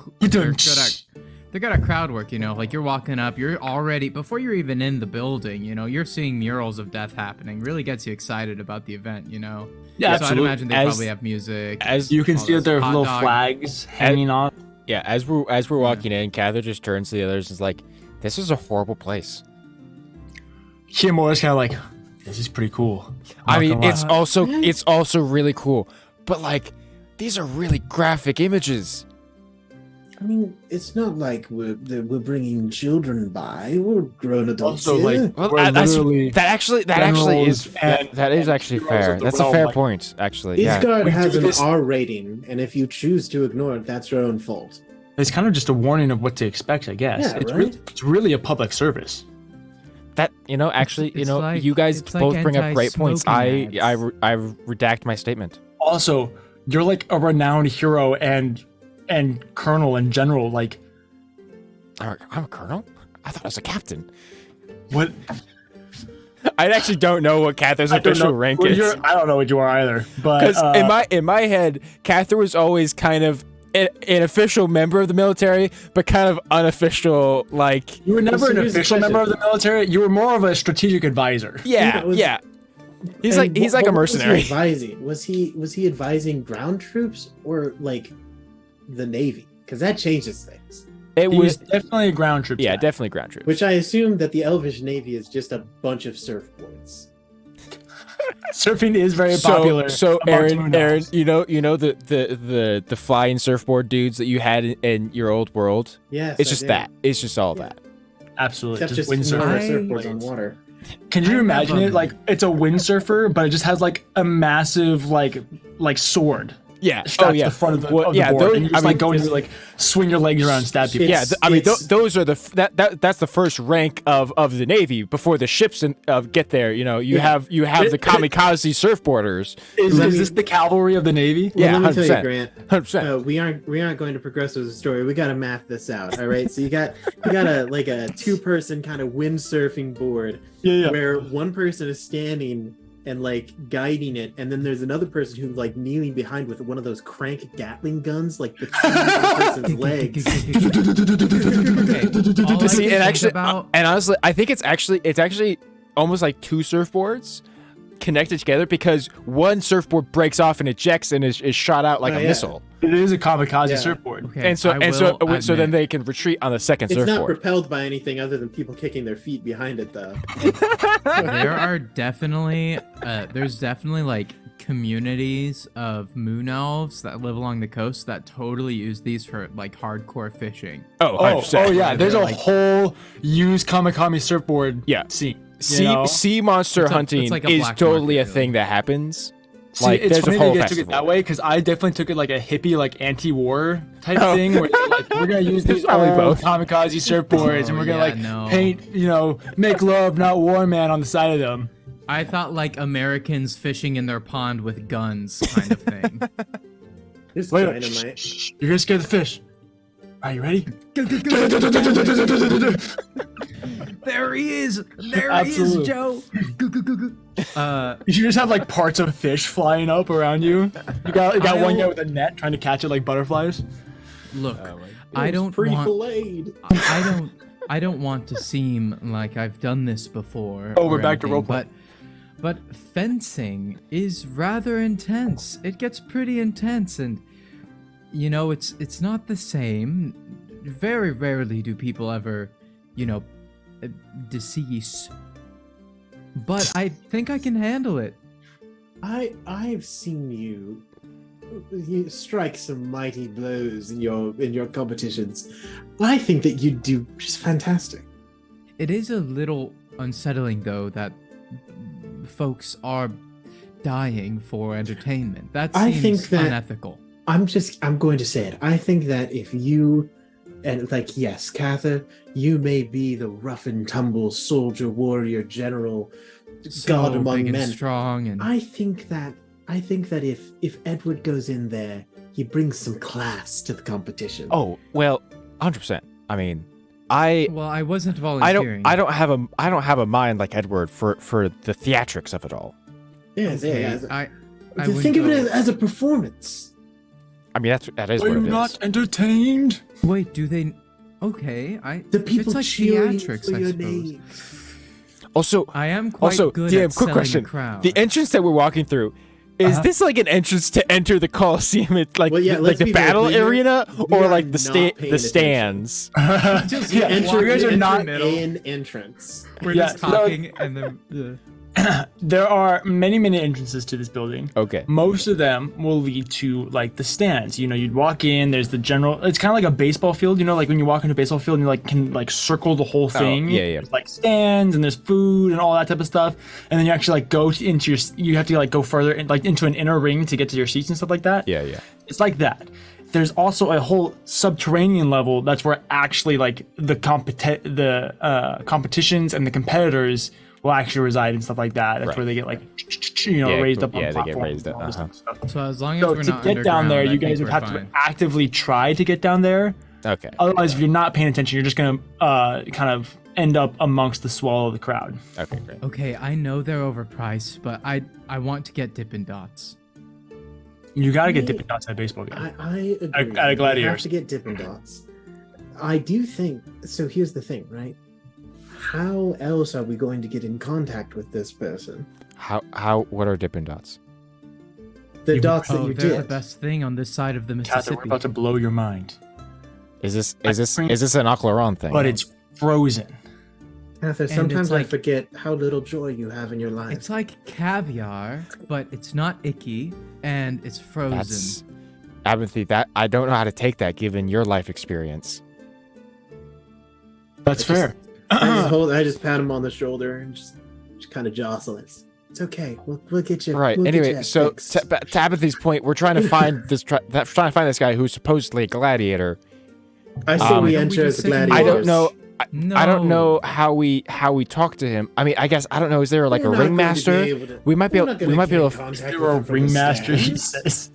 Speaker 2: crowd work. You know, like you're walking up, you're already before you're even in the building. You know, you're seeing murals of death happening. Really gets you excited about the event. You know.
Speaker 1: Yeah,
Speaker 2: So I'd
Speaker 1: absolutely.
Speaker 2: imagine they probably have music.
Speaker 4: As
Speaker 1: You can
Speaker 2: all
Speaker 1: see that
Speaker 2: this
Speaker 1: there are
Speaker 2: hot
Speaker 1: little
Speaker 2: dog.
Speaker 1: flags hanging on.
Speaker 4: yeah, as we're walking in, Cather just turns to the others and is like, "This is a horrible place."
Speaker 1: Kimura's kind of like, this is pretty cool.
Speaker 4: I mean,
Speaker 1: Not gonna lie.
Speaker 4: it's also really cool, but like, these are really graphic images.
Speaker 3: I mean, it's not like we're bringing children by. We're grown adults
Speaker 1: Also,
Speaker 3: here.
Speaker 1: like,
Speaker 4: Well,
Speaker 1: we're
Speaker 4: that's,
Speaker 1: literally
Speaker 4: that actually
Speaker 1: generals
Speaker 4: is
Speaker 1: and-
Speaker 4: that is
Speaker 1: and
Speaker 4: actually
Speaker 1: heroes
Speaker 4: fair.
Speaker 1: of the
Speaker 4: That's a
Speaker 1: realm,
Speaker 4: fair
Speaker 1: like-
Speaker 4: point, actually. Yeah.
Speaker 3: Isgard
Speaker 1: We
Speaker 3: has
Speaker 1: do
Speaker 3: an
Speaker 1: this-
Speaker 3: R rating, and if you choose to ignore it, that's your own fault.
Speaker 1: it's kind of just a warning of what to expect, I guess.
Speaker 3: Yeah,
Speaker 1: it's,
Speaker 3: right?
Speaker 1: it's really a public service.
Speaker 4: That actually,
Speaker 2: It's like-
Speaker 4: you guys
Speaker 2: it's like
Speaker 4: both bring up great points. I
Speaker 2: anti-smoking
Speaker 4: I redact my statement.
Speaker 1: Also, you're like a renowned hero and colonel and general. Like,
Speaker 4: I'm a colonel? I thought I was a captain.
Speaker 1: What?
Speaker 4: I actually don't know what Catherine's official rank is.
Speaker 1: I don't know what you are either. But
Speaker 4: Because in my head, Catherine was always kind of an official member of the military, but kind of unofficial, like...
Speaker 1: you were never an
Speaker 3: Here's the
Speaker 1: official member of
Speaker 3: question.
Speaker 1: the military. You were more of a strategic advisor.
Speaker 4: Yeah,
Speaker 3: Yeah,
Speaker 4: He's
Speaker 3: And
Speaker 4: like a
Speaker 3: what
Speaker 4: mercenary.
Speaker 3: Was he advising ground troops or like the Navy? Because that changes things.
Speaker 4: It
Speaker 1: He was
Speaker 4: was...
Speaker 1: definitely a ground troops
Speaker 4: Yeah,
Speaker 1: guy.
Speaker 4: definitely ground troops.
Speaker 3: Which I assume that the Elvish Navy is just a bunch of surfboards.
Speaker 1: Surfing is very popular.
Speaker 4: So
Speaker 1: amongst
Speaker 4: Aaron,
Speaker 1: Moonelves.
Speaker 4: you know the flying surfboard dudes that you had in your old world?
Speaker 3: Yes,
Speaker 4: It's
Speaker 3: I
Speaker 4: just
Speaker 3: do.
Speaker 4: that. It's just all
Speaker 3: Yeah.
Speaker 4: that.
Speaker 1: Absolutely,
Speaker 3: Except just
Speaker 1: windsurfer.
Speaker 3: more
Speaker 2: I-
Speaker 3: surfboards on water.
Speaker 1: Can you
Speaker 2: I
Speaker 1: imagine
Speaker 2: have,
Speaker 1: it? Like it's a windsurfer, but it just has like a massive like sword
Speaker 4: Yeah.
Speaker 1: strapped to the front of the,
Speaker 4: Well,
Speaker 1: of the
Speaker 4: yeah,
Speaker 1: board,
Speaker 4: those-
Speaker 1: and you just
Speaker 4: I
Speaker 1: like
Speaker 4: mean,
Speaker 1: go and you like swing your legs around and stab people.
Speaker 4: Yeah,
Speaker 3: It's-
Speaker 4: I mean,
Speaker 3: it's-
Speaker 4: those are that's the first rank of the Navy before the ships get there. You know, you
Speaker 3: Yeah.
Speaker 4: have the kamikaze surfboarders.
Speaker 1: Is this the cavalry of the Navy?
Speaker 4: Yeah,
Speaker 3: Well, let me tell
Speaker 4: 100%.
Speaker 3: you, Grant.
Speaker 4: 100%.
Speaker 3: We aren't going to progress with the story. We got to math this out. All right. So you got a 2-person kind of windsurfing board
Speaker 1: Yeah.
Speaker 3: where one person is standing and like guiding it, and then there's another person who's like kneeling behind with one of those crank Gatling guns, like between the person's legs.
Speaker 2: Okay, all I
Speaker 4: See,
Speaker 2: can
Speaker 4: and
Speaker 2: think
Speaker 4: actually,
Speaker 2: about-
Speaker 4: and honestly, I think it's actually almost like 2 surfboards connected together because one surfboard breaks off and ejects and is shot out like
Speaker 3: Oh,
Speaker 4: a
Speaker 3: yeah.
Speaker 4: missile,
Speaker 1: It is a kamikaze
Speaker 3: Yeah.
Speaker 1: surfboard.
Speaker 2: Okay,
Speaker 4: and so
Speaker 2: I
Speaker 4: so
Speaker 2: will
Speaker 4: then
Speaker 2: admit-
Speaker 4: they can retreat on the second
Speaker 3: It's not
Speaker 4: surfboard.
Speaker 3: propelled by anything other than people kicking their feet behind it, though.
Speaker 2: there are definitely there's definitely like communities of moon elves that live along the coast that totally use these for like hardcore fishing.
Speaker 4: Oh,
Speaker 1: Oh,
Speaker 4: 100%.
Speaker 1: yeah. There's a
Speaker 2: Like-
Speaker 1: whole used kamikaze surfboard
Speaker 4: Yeah.
Speaker 1: scene.
Speaker 4: Sea monster
Speaker 2: It's
Speaker 4: hunting
Speaker 2: like a
Speaker 4: is
Speaker 2: black
Speaker 4: totally
Speaker 2: market,
Speaker 4: a thing
Speaker 2: really.
Speaker 4: that happens.
Speaker 1: See,
Speaker 4: Like,
Speaker 1: it's
Speaker 4: there's a
Speaker 1: funny
Speaker 4: whole
Speaker 1: they guys took it
Speaker 4: festival.
Speaker 1: that way because I definitely took it like a hippie, like anti-war type
Speaker 4: Oh.
Speaker 1: thing, where they're like, we're gonna use these
Speaker 4: Probably
Speaker 1: old
Speaker 4: both.
Speaker 1: kamikaze surfboards, and
Speaker 2: Oh,
Speaker 1: we're gonna
Speaker 2: yeah,
Speaker 1: like
Speaker 2: no.
Speaker 1: paint, make love, not war, man, on the side of them.
Speaker 2: I thought like Americans fishing in their pond with guns kind of thing.
Speaker 3: There's
Speaker 1: Wait,
Speaker 3: dynamite.
Speaker 1: shh, you're gonna scare the fish. Are you ready?
Speaker 2: There he is. There
Speaker 1: Absolutely.
Speaker 2: he is, Joe.
Speaker 1: You should just have like parts of fish flying up around you. You got one guy with a net trying to catch it like butterflies.
Speaker 2: Look,
Speaker 3: It
Speaker 2: I
Speaker 3: was
Speaker 2: don't
Speaker 3: pre-filleted.
Speaker 2: I don't want to seem like I've done this before.
Speaker 1: Oh, we're
Speaker 2: or
Speaker 1: back to
Speaker 2: anything,
Speaker 1: roleplay.
Speaker 2: but fencing is rather intense. It gets pretty intense, and it's not the same. Very rarely do people ever, decease. But I think I can handle it.
Speaker 3: I've seen you strike some mighty blows in your competitions. I think that you do just fantastic.
Speaker 2: It is a little unsettling, though, that folks are dying for entertainment. That
Speaker 3: I
Speaker 2: seems
Speaker 3: think that-
Speaker 2: unethical.
Speaker 3: I'm going to say it. I think that if you and like yes, Cather, you may be the rough and tumble soldier, warrior, general, god
Speaker 2: So
Speaker 3: among
Speaker 2: big
Speaker 3: men.
Speaker 2: and strong, and
Speaker 3: I think that if Edward goes in there, he brings some class to the competition.
Speaker 4: Oh, well, 100%. I mean, I
Speaker 2: well, I wasn't
Speaker 4: I
Speaker 2: volunteering.
Speaker 4: don't have a mind like Edward for the theatrics of it all.
Speaker 3: yes,
Speaker 2: Okay,
Speaker 3: yes.
Speaker 2: I
Speaker 3: Think of
Speaker 2: wouldn't
Speaker 3: it as a performance.
Speaker 4: I mean, that is
Speaker 1: Are
Speaker 4: what
Speaker 1: you
Speaker 4: it is.
Speaker 1: not entertained?
Speaker 2: Wait, do they? Okay,
Speaker 3: The people
Speaker 2: it's like
Speaker 3: cheering
Speaker 2: theatrics,
Speaker 3: for
Speaker 2: I
Speaker 3: your
Speaker 2: suppose.
Speaker 3: name.
Speaker 4: Also,
Speaker 2: I am quite good
Speaker 4: DM,
Speaker 2: at
Speaker 4: quick
Speaker 2: selling
Speaker 4: question:
Speaker 2: the crowd.
Speaker 4: the entrance that we're walking through. Is
Speaker 2: Uh-huh.
Speaker 4: this like an entrance to enter the Coliseum? It's like
Speaker 3: Well, yeah,
Speaker 4: like
Speaker 3: let's
Speaker 4: the
Speaker 3: be very
Speaker 4: battle
Speaker 3: clear.
Speaker 4: arena,
Speaker 3: We
Speaker 4: or
Speaker 3: are
Speaker 4: like
Speaker 3: not
Speaker 4: the
Speaker 3: paying
Speaker 4: stands?
Speaker 2: Just
Speaker 1: Yeah,
Speaker 2: walk
Speaker 3: Enter,
Speaker 1: you guys are
Speaker 3: enter
Speaker 1: not
Speaker 3: an entrance.
Speaker 2: We're
Speaker 1: Yeah,
Speaker 2: just
Speaker 1: so-
Speaker 2: talking, and then
Speaker 1: There are many entrances to this building.
Speaker 4: Okay.
Speaker 1: Most of them will lead to like the stands. You'd walk in. There's the general. It's kind of like a baseball field. Like when you walk into a baseball field, and you like can like circle the whole thing.
Speaker 4: yeah, yeah.
Speaker 1: There's like stands and there's food and all that type of stuff. And then you actually like go into your. You have to like go further in, like into an inner ring to get to your seats and stuff like that.
Speaker 4: Yeah, yeah.
Speaker 1: It's like that. There's also a whole subterranean level that's where actually like the competitions and the competitors will actually reside and stuff like that. That's
Speaker 4: Right,
Speaker 1: where they get like
Speaker 4: Yeah,
Speaker 1: raised up on
Speaker 4: yeah, they get
Speaker 1: platforms
Speaker 4: raised
Speaker 1: and
Speaker 4: up,
Speaker 1: all this stuff.
Speaker 2: so as long as
Speaker 1: So
Speaker 2: we're
Speaker 1: to
Speaker 2: not
Speaker 1: get down
Speaker 2: underground,
Speaker 1: there,
Speaker 2: I
Speaker 1: you
Speaker 2: think
Speaker 1: guys would
Speaker 2: we're
Speaker 1: have
Speaker 2: fine.
Speaker 1: to actively try to get down there.
Speaker 4: Okay.
Speaker 1: Otherwise, if you're not paying attention, you're just gonna kind of end up amongst the swallow of the crowd.
Speaker 4: Okay, great.
Speaker 2: Okay, I know they're overpriced, but I want to get Dippin' Dots.
Speaker 1: You gotta get Dippin' Dots at a baseball game.
Speaker 3: I agree.
Speaker 1: At a
Speaker 3: You
Speaker 1: Gladiator.
Speaker 3: have to get Dippin' Dots. I do think so. Here's the thing, right? How else are we going to get in contact with this person?
Speaker 4: What are Dippin' Dots?
Speaker 3: The dots that
Speaker 2: Oh,
Speaker 3: you
Speaker 2: they're the
Speaker 3: did.
Speaker 2: best thing on this side of the
Speaker 1: Catherine, we're
Speaker 2: Mississippi.
Speaker 1: about to blow your mind.
Speaker 4: Is this an Oclaron thing?
Speaker 1: But it's frozen.
Speaker 3: Catherine,
Speaker 2: And
Speaker 3: sometimes
Speaker 2: it's
Speaker 3: I
Speaker 2: like-
Speaker 3: forget how little joy you have in your life.
Speaker 2: It's like caviar, but it's not icky, and it's frozen.
Speaker 4: That's Abinthy, that I don't know how to take that given your life experience.
Speaker 1: That's fair.
Speaker 3: I just pat him on the shoulder and just kind of jostle it. It's okay. We'll get you.
Speaker 4: Right.
Speaker 3: We'll get
Speaker 4: Anyway,
Speaker 3: you
Speaker 4: so
Speaker 3: fixed.
Speaker 4: to Abinthy's point, we're trying to find this guy who's supposedly a gladiator.
Speaker 3: I say we
Speaker 2: Don't we
Speaker 3: enter as
Speaker 2: just say
Speaker 3: gladiators.
Speaker 4: I don't know.
Speaker 2: No.
Speaker 4: I don't know how we talk to him. I mean, I guess I don't know. Is there like
Speaker 3: We're
Speaker 4: a
Speaker 3: not going to be
Speaker 4: angmaster?
Speaker 3: able to-
Speaker 4: We might be
Speaker 3: we're
Speaker 4: able.
Speaker 3: not
Speaker 4: We
Speaker 3: gonna
Speaker 4: might be
Speaker 3: get
Speaker 4: able.
Speaker 3: in
Speaker 4: To,
Speaker 3: contact
Speaker 1: You're
Speaker 3: with
Speaker 1: a
Speaker 3: him from the
Speaker 1: ringmaster, he
Speaker 3: stands.
Speaker 1: says.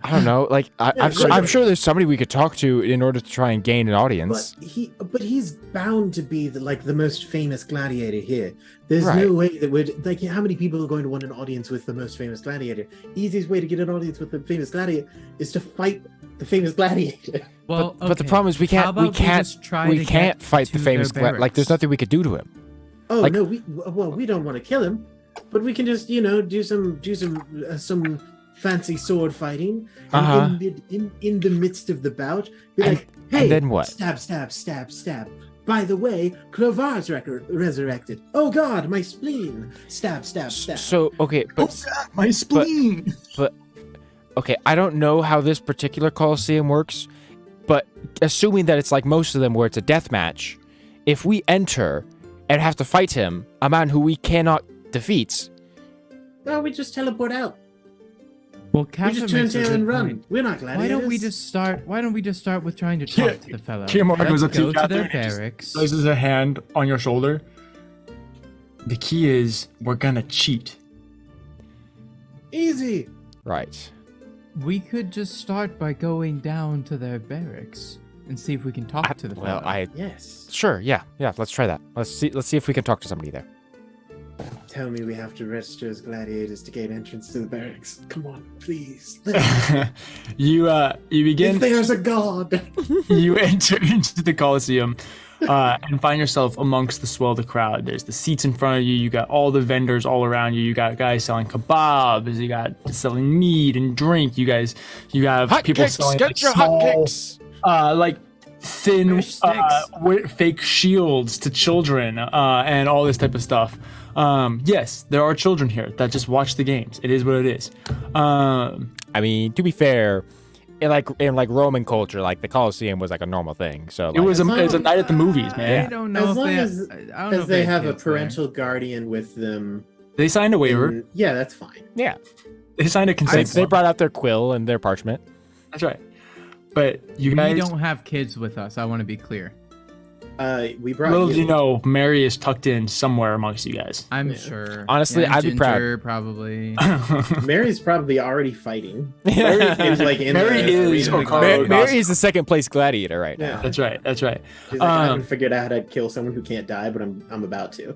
Speaker 4: I don't know. Like I'm
Speaker 3: right.
Speaker 4: sure there's somebody we could talk to in order to try and gain an audience.
Speaker 3: But he's bound to be the most famous gladiator here. There's
Speaker 4: Right.
Speaker 3: no way that would like how many people are going to want an audience with the most famous gladiator? Easiest way to get an audience with the famous gladiator is to fight the famous gladiator.
Speaker 2: Well,
Speaker 4: But the
Speaker 2: okay.
Speaker 4: problem is we
Speaker 2: How
Speaker 4: can't
Speaker 2: about
Speaker 4: just
Speaker 2: try
Speaker 4: we
Speaker 2: to
Speaker 4: can't
Speaker 2: get
Speaker 4: fight the
Speaker 2: to
Speaker 4: famous
Speaker 2: their
Speaker 4: like there's
Speaker 2: barracks?
Speaker 4: nothing we could do to him.
Speaker 3: Oh
Speaker 4: Like-
Speaker 3: no, we don't want to kill him, but we can just do some fancy sword fighting and
Speaker 4: Uh-huh.
Speaker 3: in the midst of the bout be
Speaker 4: And-
Speaker 3: like, hey,
Speaker 4: and then what?
Speaker 3: Stab, stab, stab, stab. By the way, Clovar's resurrected. Oh God, my spleen. Stab, stab, stab.
Speaker 4: So okay, but
Speaker 1: My spleen.
Speaker 4: okay, I don't know how this particular Coliseum works, but assuming that it's like most of them where it's a death match, if we enter and have to fight him, a man who we cannot defeat,
Speaker 3: No, we just teleport out.
Speaker 2: Well,
Speaker 3: We
Speaker 2: Catherine
Speaker 3: just turn
Speaker 2: makes a
Speaker 3: tail
Speaker 2: good
Speaker 3: and run.
Speaker 2: point.
Speaker 3: We're not gladiators.
Speaker 2: Why don't we just start with trying to talk to the fellow?
Speaker 1: Kiamar goes
Speaker 2: Let's
Speaker 1: up to
Speaker 2: go to
Speaker 1: Catherine
Speaker 2: their
Speaker 1: and just
Speaker 2: barracks.
Speaker 1: places a hand on your shoulder. The key is we're gonna cheat.
Speaker 3: Easy.
Speaker 4: right?
Speaker 2: We could just start by going down to their barracks and see if we can talk to the fellow.
Speaker 4: Well,
Speaker 3: Yes.
Speaker 4: sure, yeah, let's try that. Let's see if we can talk to somebody there.
Speaker 3: Tell me we have to register as gladiators to gain entrance to the barracks. Come on, please.
Speaker 1: You begin.
Speaker 3: If there's a god.
Speaker 1: You enter into the Coliseum and find yourself amongst the swell of the crowd. There's the seats in front of you. You got all the vendors all around you. You got guys selling kebabs. You got selling meat and drink. You have people selling like, small, like thin
Speaker 2: Fish sticks.
Speaker 1: fake shields to children and all this type of stuff. Yes, there are children here that just watch the games. It is what it is.
Speaker 4: I mean, to be fair, in like Roman culture, like the Colosseum was like a normal thing. So like,
Speaker 1: It was a night at the movies,
Speaker 2: I
Speaker 1: man.
Speaker 2: don't know
Speaker 3: As
Speaker 2: if
Speaker 3: long
Speaker 2: they
Speaker 3: as,
Speaker 2: I don't know
Speaker 3: as
Speaker 2: if
Speaker 3: they
Speaker 2: had
Speaker 3: have a
Speaker 2: kids there.
Speaker 3: parental guardian with them.
Speaker 1: They signed a waiver.
Speaker 3: then- yeah, that's fine.
Speaker 4: yeah,
Speaker 1: They signed a consent
Speaker 4: they
Speaker 1: form.
Speaker 4: brought out their quill and their parchment.
Speaker 1: That's right. But you
Speaker 2: We
Speaker 1: guys,
Speaker 2: don't have kids with us. I want to be clear.
Speaker 3: We brought
Speaker 1: little
Speaker 3: you.
Speaker 1: do you know, Mary is tucked in somewhere amongst you guys.
Speaker 2: I'm
Speaker 3: Yeah.
Speaker 2: sure.
Speaker 4: Honestly,
Speaker 2: Yeah,
Speaker 4: I'd be proud.
Speaker 2: Ginger, probably.
Speaker 3: Mary's probably already fighting.
Speaker 1: Mary,
Speaker 3: In
Speaker 1: Mary
Speaker 3: the
Speaker 1: is
Speaker 3: arena.
Speaker 1: Okaro.
Speaker 4: Mary is the second place gladiator right now.
Speaker 3: Yeah.
Speaker 1: That's right. That's right.
Speaker 3: She's like, I
Speaker 1: Um,
Speaker 3: haven't figured out how to kill someone who can't die, but I'm about to.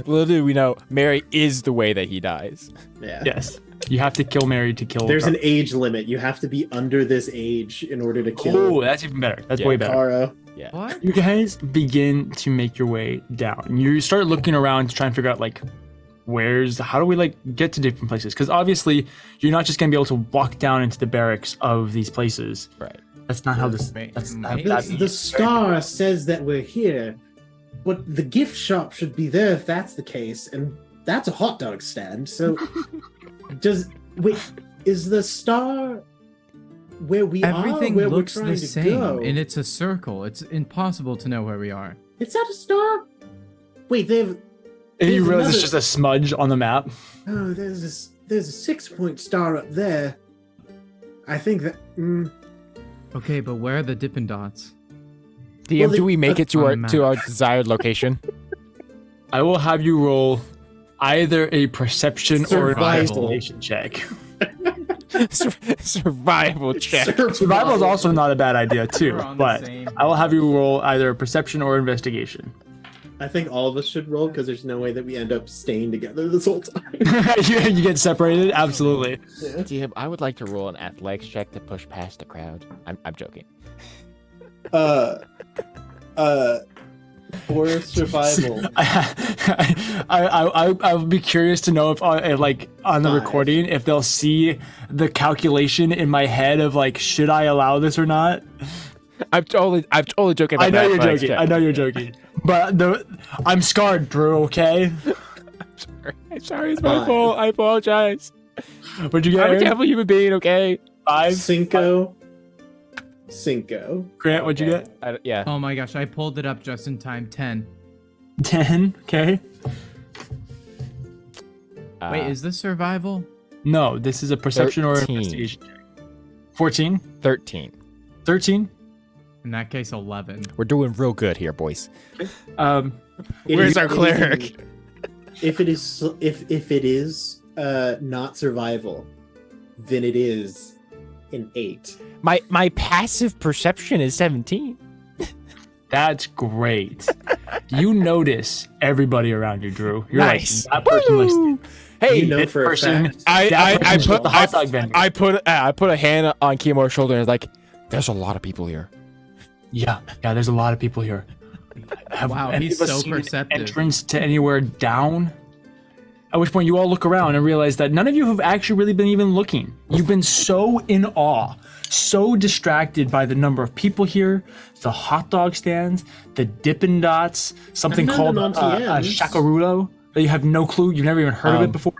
Speaker 4: Little do we know, Mary is the way that he dies.
Speaker 3: Yeah.
Speaker 1: Yes. You have to kill Mary to kill.
Speaker 3: There's
Speaker 1: Okaro.
Speaker 3: an age limit. You have to be under this age in order to
Speaker 1: Oh,
Speaker 3: kill
Speaker 1: that's even better. That's
Speaker 4: Yeah.
Speaker 1: way better.
Speaker 3: Karo.
Speaker 4: Yeah.
Speaker 2: What?
Speaker 1: You guys begin to make your way down. You start looking around to try and figure out like how do we like get to different places? Because obviously you're not just gonna be able to walk down into the barracks of these places.
Speaker 4: Right.
Speaker 1: That's not how this.
Speaker 2: Right.
Speaker 1: That's
Speaker 2: Right.
Speaker 1: not.
Speaker 3: The star says that we're here, but the gift shop should be there if that's the case, and that's a hot dog stand. So, is the star where we
Speaker 2: Everything
Speaker 3: are? Where
Speaker 2: looks
Speaker 3: we're
Speaker 2: the
Speaker 3: trying to
Speaker 2: same,
Speaker 3: go?
Speaker 2: and it's a circle. It's impossible to know where we are.
Speaker 3: Is that a star? Wait, they've.
Speaker 1: And you
Speaker 3: There's
Speaker 1: realize it's
Speaker 3: another-
Speaker 1: just a smudge on the map.
Speaker 3: Oh, there's a 6-point star up there. I think that.
Speaker 2: Okay, but where are the Dippin' Dots?
Speaker 4: DM,
Speaker 3: Well,
Speaker 4: do we make it to
Speaker 2: on
Speaker 4: our
Speaker 2: map.
Speaker 4: desired location?
Speaker 1: I will have you roll either a perception or an
Speaker 3: Survival.
Speaker 1: investigation check.
Speaker 4: Survival check.
Speaker 1: Survival is also not a bad idea too,
Speaker 2: We're on the
Speaker 1: but
Speaker 2: same
Speaker 1: I will have you roll either perception or investigation.
Speaker 3: I think all of us should roll because there's no way that we end up staying together this whole time.
Speaker 1: You get separated? Absolutely.
Speaker 4: DM, I would like to roll an athletics check to push past the crowd. I'm joking.
Speaker 3: For survival.
Speaker 1: I would be curious to know if like on the
Speaker 3: 5.
Speaker 1: recording if they'll see the calculation in my head of like should I allow this or not.
Speaker 4: I'm totally joking. About
Speaker 1: I know
Speaker 4: that
Speaker 1: you're
Speaker 4: athletics
Speaker 1: joking.
Speaker 4: check.
Speaker 1: I know you're joking. But I'm scarred, Drew. Okay.
Speaker 4: I'm sorry. It's my fault. I apologize.
Speaker 1: What'd you get?
Speaker 4: I'm a
Speaker 1: Aaron?
Speaker 4: careful human being. Okay.
Speaker 1: 5.
Speaker 3: Cinco.
Speaker 1: Grant, what'd you get?
Speaker 4: Yeah.
Speaker 2: Oh my gosh, I pulled it up just in time. 10.
Speaker 1: 10. Okay.
Speaker 2: Wait, is this survival?
Speaker 1: No, this is a perception or
Speaker 4: 13.
Speaker 1: investigation check. 14.
Speaker 4: 13.
Speaker 1: 13.
Speaker 2: In that case, 11.
Speaker 4: We're doing real good here, boys. Where's our cleric?
Speaker 3: If it is not survival, then it is an 8.
Speaker 4: My passive perception is 17.
Speaker 1: That's great. You notice everybody around you, Drew. You're
Speaker 4: Nice.
Speaker 1: like, that person looks
Speaker 4: Woo! Hey,
Speaker 3: You know
Speaker 1: that
Speaker 3: for a
Speaker 1: person.
Speaker 3: fact.
Speaker 4: I put
Speaker 1: the hot dog vendor.
Speaker 4: I put a hand on Kimo's shoulder and was like, "There's a lot of people here."
Speaker 1: Yeah, there's a lot of people here.
Speaker 2: Wow,
Speaker 1: any
Speaker 2: he's
Speaker 1: of us
Speaker 2: so
Speaker 1: seen an
Speaker 2: perceptive.
Speaker 1: entrance to anywhere down? At which point you all look around and realize that none of you have actually really been even looking. You've been so in awe, so distracted by the number of people here, the hot dog stands, the Dippin' Dots, something
Speaker 3: And
Speaker 1: called
Speaker 3: then on TMs.
Speaker 1: shakaruro that you have no clue. You've never even heard of it before.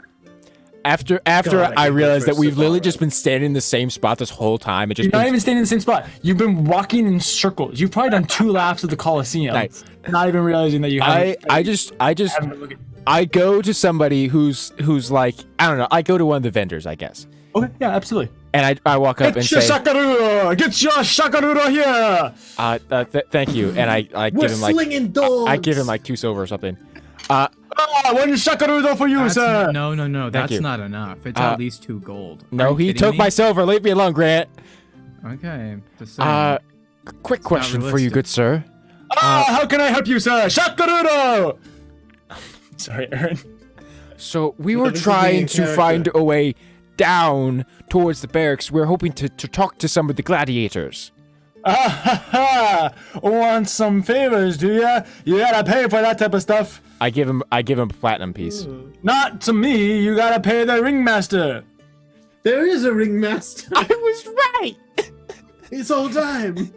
Speaker 4: After
Speaker 3: God,
Speaker 4: I
Speaker 3: I
Speaker 4: realized
Speaker 3: get
Speaker 4: that we've
Speaker 3: first
Speaker 4: literally
Speaker 3: of all,
Speaker 4: just been standing in the same spot this whole time. It just
Speaker 1: You're not even standing in the same spot. You've been walking in circles. You've probably done 2 laps of the Coliseum.
Speaker 4: Nice.
Speaker 1: Not even realizing that you haven't.
Speaker 4: I just
Speaker 1: haven't been looking.
Speaker 4: I go to somebody who's like, I don't know. I go to one of the vendors, I guess,
Speaker 1: Okay, yeah, absolutely.
Speaker 4: and I walk up and
Speaker 1: Get your
Speaker 4: say,
Speaker 1: shakaruro! Get your shakaruro here!
Speaker 4: "Thank you," and I
Speaker 3: We're
Speaker 4: give him like
Speaker 3: slinging dogs.
Speaker 4: I give him like 2 silver or something.
Speaker 1: One shakaruro for you,
Speaker 2: That's,
Speaker 1: sir!
Speaker 2: no, that's
Speaker 4: you.
Speaker 2: not enough. It's
Speaker 4: Uh,
Speaker 2: at least 2 gold. Are
Speaker 4: No,
Speaker 2: you
Speaker 4: he
Speaker 2: kidding
Speaker 4: took
Speaker 2: me?
Speaker 4: my silver. Leave me alone, Grant.
Speaker 2: Okay, just saying.
Speaker 4: Quick question for you,
Speaker 2: realistic.
Speaker 4: good sir.
Speaker 1: How can I help you, sir? Shakaruro! Sorry, Aaron.
Speaker 4: So we
Speaker 3: No,
Speaker 4: were
Speaker 3: this is
Speaker 4: trying
Speaker 3: being
Speaker 4: to
Speaker 3: character.
Speaker 4: find a way down towards the barracks. We're hoping to talk to some of the gladiators.
Speaker 1: Want some favors, do ya? You gotta pay for that type of stuff.
Speaker 4: I give him a platinum piece.
Speaker 1: Not to me, you gotta pay the ringmaster.
Speaker 3: There is a ringmaster
Speaker 4: I was right.
Speaker 3: this whole time.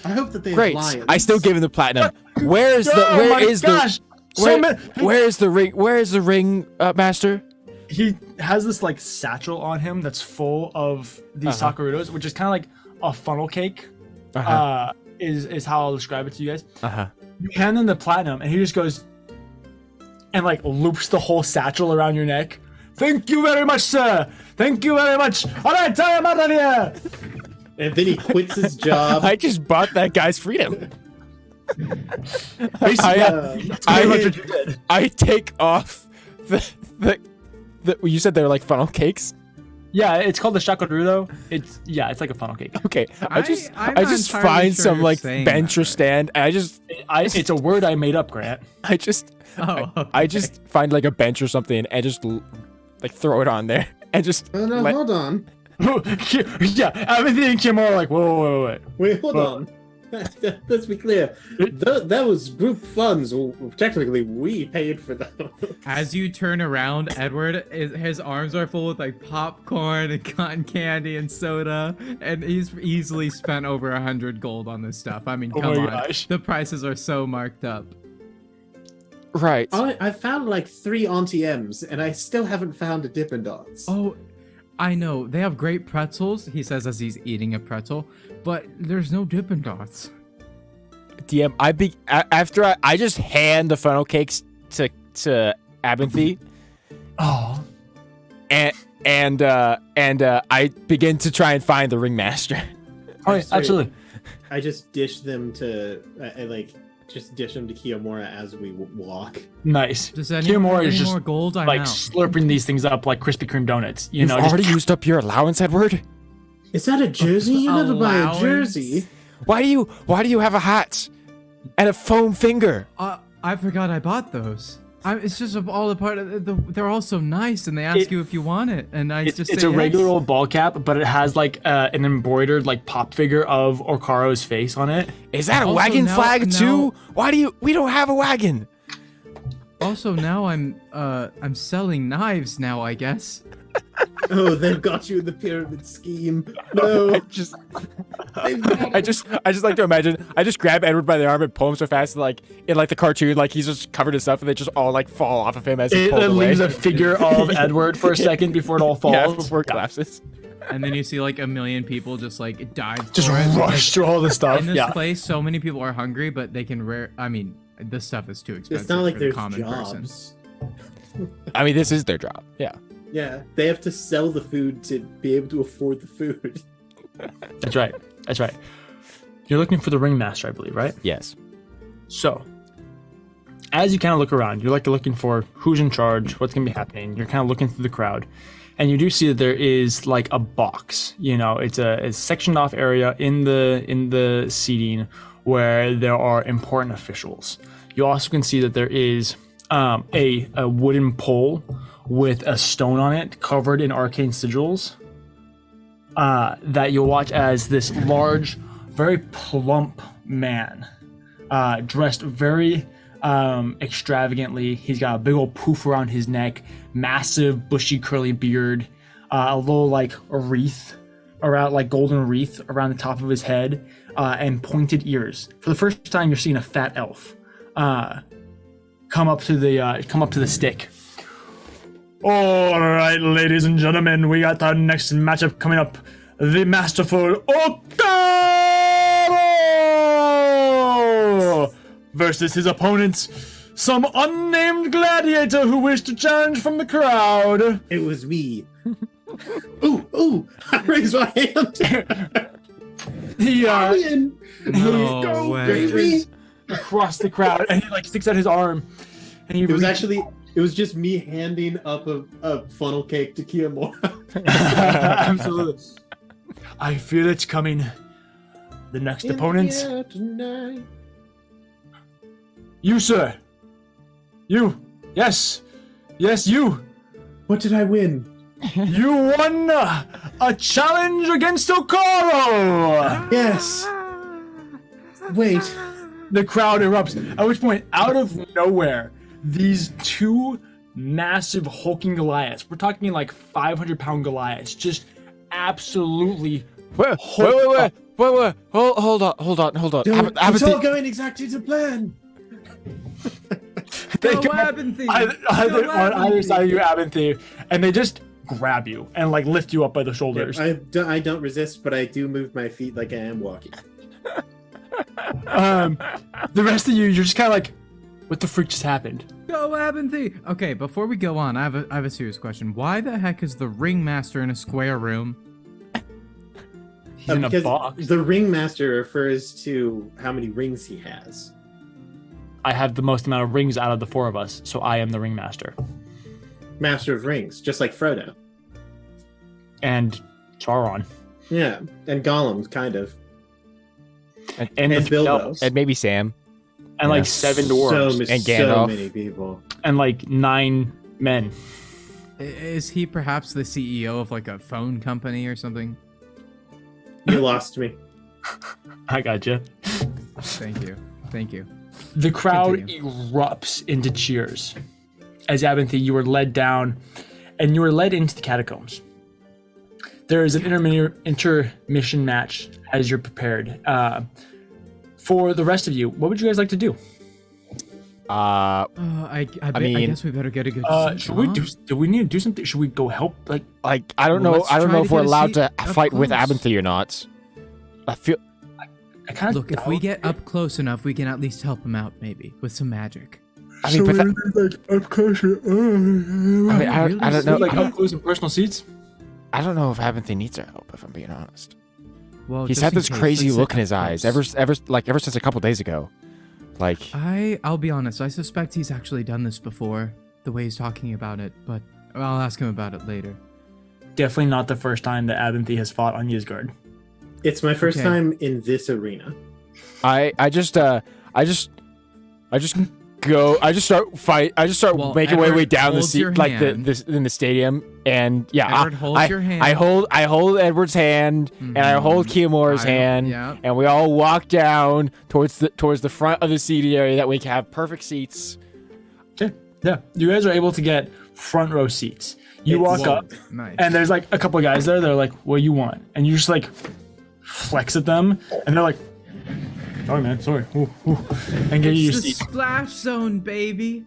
Speaker 3: I hope that they
Speaker 4: Great.
Speaker 3: have lions.
Speaker 4: I still give him the platinum. Where's the
Speaker 1: Oh my gosh! So many-
Speaker 4: where is the ring? Where is the ring, master?
Speaker 1: He has this like satchel on him that's full of these sakarudos, which is kind of like a funnel cake. Is how I'll describe it to you guys. You hand him the platinum, and he just goes and like loops the whole satchel around your neck. Thank you very much, sir. Thank you very much. All right, I'm out of here.
Speaker 3: And then he quits his job.
Speaker 4: I just bought that guy's freedom.
Speaker 1: Basically, that's pretty much what you did.
Speaker 4: I take off the you said they were like funnel cakes.
Speaker 1: Yeah, it's called the shakaruro. It's like a funnel cake.
Speaker 4: Okay, I
Speaker 2: I'm
Speaker 4: just
Speaker 2: not entirely
Speaker 4: find
Speaker 2: sure
Speaker 4: some
Speaker 2: you're
Speaker 4: like
Speaker 2: saying
Speaker 4: bench
Speaker 2: that
Speaker 4: or
Speaker 2: right.
Speaker 4: stand, and
Speaker 1: It's a word I made up, Grant.
Speaker 4: I just
Speaker 2: Oh,
Speaker 4: just find like a bench or something and just like throw it on there and just
Speaker 3: Oh no,
Speaker 4: let-
Speaker 3: hold on.
Speaker 1: Yeah, everything and Kim are like, whoa.
Speaker 3: Wait, hold
Speaker 1: Well-
Speaker 3: on. Let's be clear. That was group funds. Well, technically, we paid for them.
Speaker 2: As you turn around, Edward, his arms are full with like popcorn and cotton candy and soda, and he's easily spent over 100 gold on this stuff. I mean,
Speaker 1: Oh
Speaker 2: come
Speaker 1: my
Speaker 2: on,
Speaker 1: gosh.
Speaker 2: the prices are so marked up.
Speaker 4: right.
Speaker 3: I found like 3 Auntie M's, and I still haven't found a Dippin' Dots.
Speaker 2: Oh, I know they have great pretzels. He says as he's eating a pretzel, but there's no Dippin' Dots.
Speaker 4: DM, after I just hand the funnel cakes to Abinthy,
Speaker 1: Oh,
Speaker 4: and I begin to try and find the ringmaster.
Speaker 1: oh yeah, absolutely.
Speaker 3: I just dish them to I like just dish them to Kiyomura as we walk.
Speaker 1: Nice.
Speaker 2: Does anyone
Speaker 1: Kiyomura
Speaker 2: have
Speaker 1: is
Speaker 2: any
Speaker 1: just
Speaker 2: more gold? I'm
Speaker 1: like
Speaker 2: out.
Speaker 1: slurping these things up like Krispy Kreme donuts. You
Speaker 4: You've
Speaker 1: know,
Speaker 4: already
Speaker 1: just
Speaker 4: used up your allowance, Edward.
Speaker 3: Is that a jersey? You never buy a
Speaker 2: Allowance?
Speaker 3: jersey.
Speaker 4: Why do you have a hat and a foam finger?
Speaker 2: I forgot I bought those. It's just all a part of they're all so nice, and they ask you if you want it, and I just
Speaker 1: it's
Speaker 2: say
Speaker 1: a
Speaker 2: yes.
Speaker 1: regular old ball cap, but it has like an embroidered like pop figure of Okaro's face on it.
Speaker 4: Is that a
Speaker 2: Also,
Speaker 4: wagon
Speaker 2: now-
Speaker 4: flag
Speaker 2: now-
Speaker 4: too? We don't have a wagon.
Speaker 2: Also, now I'm selling knives now, I guess.
Speaker 3: Oh, they've got you in the pyramid scheme. No.
Speaker 4: I just like to imagine. I just grab Edward by the arm and pull him so fast, like in like the cartoon, like he's just covered in stuff, and they just all like fall off of him as he
Speaker 1: It
Speaker 4: pulls away.
Speaker 1: leaves a figure of Edward for a second before it all falls.
Speaker 4: Yeah, before it collapses.
Speaker 2: And then you see like a million people just like dive
Speaker 1: Just
Speaker 2: for it.
Speaker 1: rush through all the stuff.
Speaker 2: In this
Speaker 1: Yeah.
Speaker 2: place, so many people are hungry, but they can I mean, this stuff is too expensive
Speaker 3: It's not like
Speaker 2: for the
Speaker 3: there's
Speaker 2: common person.
Speaker 3: jobs.
Speaker 4: I mean, this is their job. Yeah.
Speaker 3: Yeah, they have to sell the food to be able to afford the food.
Speaker 1: That's right. That's right. You're looking for the ringmaster, I believe, right?
Speaker 4: Yes.
Speaker 1: So, as you kind of look around, you're like looking for who's in charge, what's going to be happening. You're kind of looking through the crowd, and you do see that there is like a box. You know, it's a sectioned off area in the seating where there are important officials. You also can see that there is a wooden pole with a stone on it covered in arcane sigils that you'll watch as this large, very plump man dressed very extravagantly. He's got a big old poof around his neck, massive bushy curly beard, a little like a wreath around, like golden wreath around the top of his head, and pointed ears. For the first time, you're seeing a fat elf come up to the stick. All right, ladies and gentlemen, we got our next matchup coming up. The masterful Okaro versus his opponent, some unnamed gladiator who wished to challenge from the crowd.
Speaker 3: It was me. Ooh, I raised my hand.
Speaker 1: He
Speaker 3: Ian,
Speaker 2: No
Speaker 3: go,
Speaker 2: way.
Speaker 3: baby.
Speaker 1: across the crowd, and he like sticks out his arm, and he
Speaker 3: It was just me handing up a funnel cake to Kiyomura.
Speaker 1: absolutely. I feel it's coming. The next opponent, you, sir. You. Yes, you.
Speaker 3: What did I win?
Speaker 1: You won a challenge against Okaro.
Speaker 3: Yes. Wait.
Speaker 1: The crowd erupts. At which point, out of nowhere, these two massive hulking Goliaths, we're talking like 500-pound Goliaths, just absolutely
Speaker 4: Wait. Hold on.
Speaker 3: It's all going exactly to plan.
Speaker 1: they
Speaker 2: Go
Speaker 1: come up
Speaker 2: Abinthy!
Speaker 1: either
Speaker 2: Go
Speaker 1: on either
Speaker 2: Abinthy!
Speaker 1: side of you, Abinthy, and they just grab you and like lift you up by the shoulders.
Speaker 3: I don't resist, but I do move my feet like I am walking.
Speaker 1: The rest of you're just kind of like, what the freak just happened?
Speaker 2: Go Abinthy! Okay, before we go on, I have a serious question. Why the heck is the ringmaster in a square room?
Speaker 1: He's in a
Speaker 3: Because
Speaker 1: box.
Speaker 3: the ringmaster refers to how many rings he has.
Speaker 1: I have the most amount of rings out of the four of us, so I am the ringmaster.
Speaker 3: Master of rings, just like Frodo.
Speaker 1: And Sauron.
Speaker 3: Yeah, and Gollum, kind of.
Speaker 1: And
Speaker 3: And
Speaker 1: the three
Speaker 3: Bilbo.
Speaker 1: elves.
Speaker 4: And maybe Sam.
Speaker 1: And like 7 dwarves.
Speaker 4: And
Speaker 3: So
Speaker 4: Gandalf.
Speaker 3: many people.
Speaker 1: And like 9 men.
Speaker 2: Is he perhaps the CEO of like a phone company or something?
Speaker 3: You lost me.
Speaker 1: I got you.
Speaker 2: Thank you.
Speaker 1: The crowd
Speaker 2: Continue.
Speaker 1: erupts into cheers as Abinthy, you were led down and you were led into the catacombs. There is an intermission match as you're prepared. For the rest of you, what would you guys like to do?
Speaker 2: I
Speaker 4: mean,
Speaker 2: guess we better get a good
Speaker 1: Should we do we need to do something? Should we go help? Like,
Speaker 4: I don't
Speaker 2: Well,
Speaker 4: know.
Speaker 2: let's
Speaker 4: I don't
Speaker 2: try
Speaker 4: know
Speaker 2: to
Speaker 4: if we're
Speaker 2: get a
Speaker 4: allowed
Speaker 2: seat
Speaker 4: to
Speaker 2: up
Speaker 4: fight with
Speaker 2: close.
Speaker 4: Abinthy or not. I feel.
Speaker 1: I kind of
Speaker 2: Look, if we get up close enough, we can at least help him out, maybe with some magic.
Speaker 4: I mean, but
Speaker 1: like up close.
Speaker 4: I don't know.
Speaker 1: Like
Speaker 4: I
Speaker 1: up
Speaker 4: don't,
Speaker 1: close and personal seats.
Speaker 4: I don't know if Abinthy needs our help. If I'm being honest,
Speaker 2: Well,
Speaker 4: he's
Speaker 2: just
Speaker 4: had
Speaker 2: in
Speaker 4: this
Speaker 2: case,
Speaker 4: crazy
Speaker 2: let's
Speaker 4: look
Speaker 2: sit
Speaker 4: in his
Speaker 2: up
Speaker 4: eyes
Speaker 2: close.
Speaker 4: ever since a couple days ago. Like,
Speaker 2: I'll be honest. I suspect he's actually done this before, the way he's talking about it. But I'll ask him about it later.
Speaker 1: Definitely not the first time that Abinthy has fought on Ysgard.
Speaker 3: It's my first
Speaker 2: Okay.
Speaker 3: time in this arena.
Speaker 4: I just start
Speaker 2: Well,
Speaker 4: making my way
Speaker 2: Edward
Speaker 4: down the
Speaker 2: holds your
Speaker 4: seat, like
Speaker 2: hand.
Speaker 4: in the stadium, and yeah,
Speaker 2: Edward holds your hand.
Speaker 4: I hold Edward's hand, and I hold Keemor's hand,
Speaker 2: Yeah.
Speaker 4: and we all walk down towards the front of the seating area that we can have perfect seats.
Speaker 1: Okay. Yeah. You guys are able to get front row seats. You walk up,
Speaker 2: Nice.
Speaker 1: and there's like a couple of guys there. They're like, "What do you want?" And you just like flex at them, and they're like, "Sorry, man. Sorry." Ooh, ooh. And give you your
Speaker 2: It's the
Speaker 1: seat.
Speaker 2: splash zone, baby.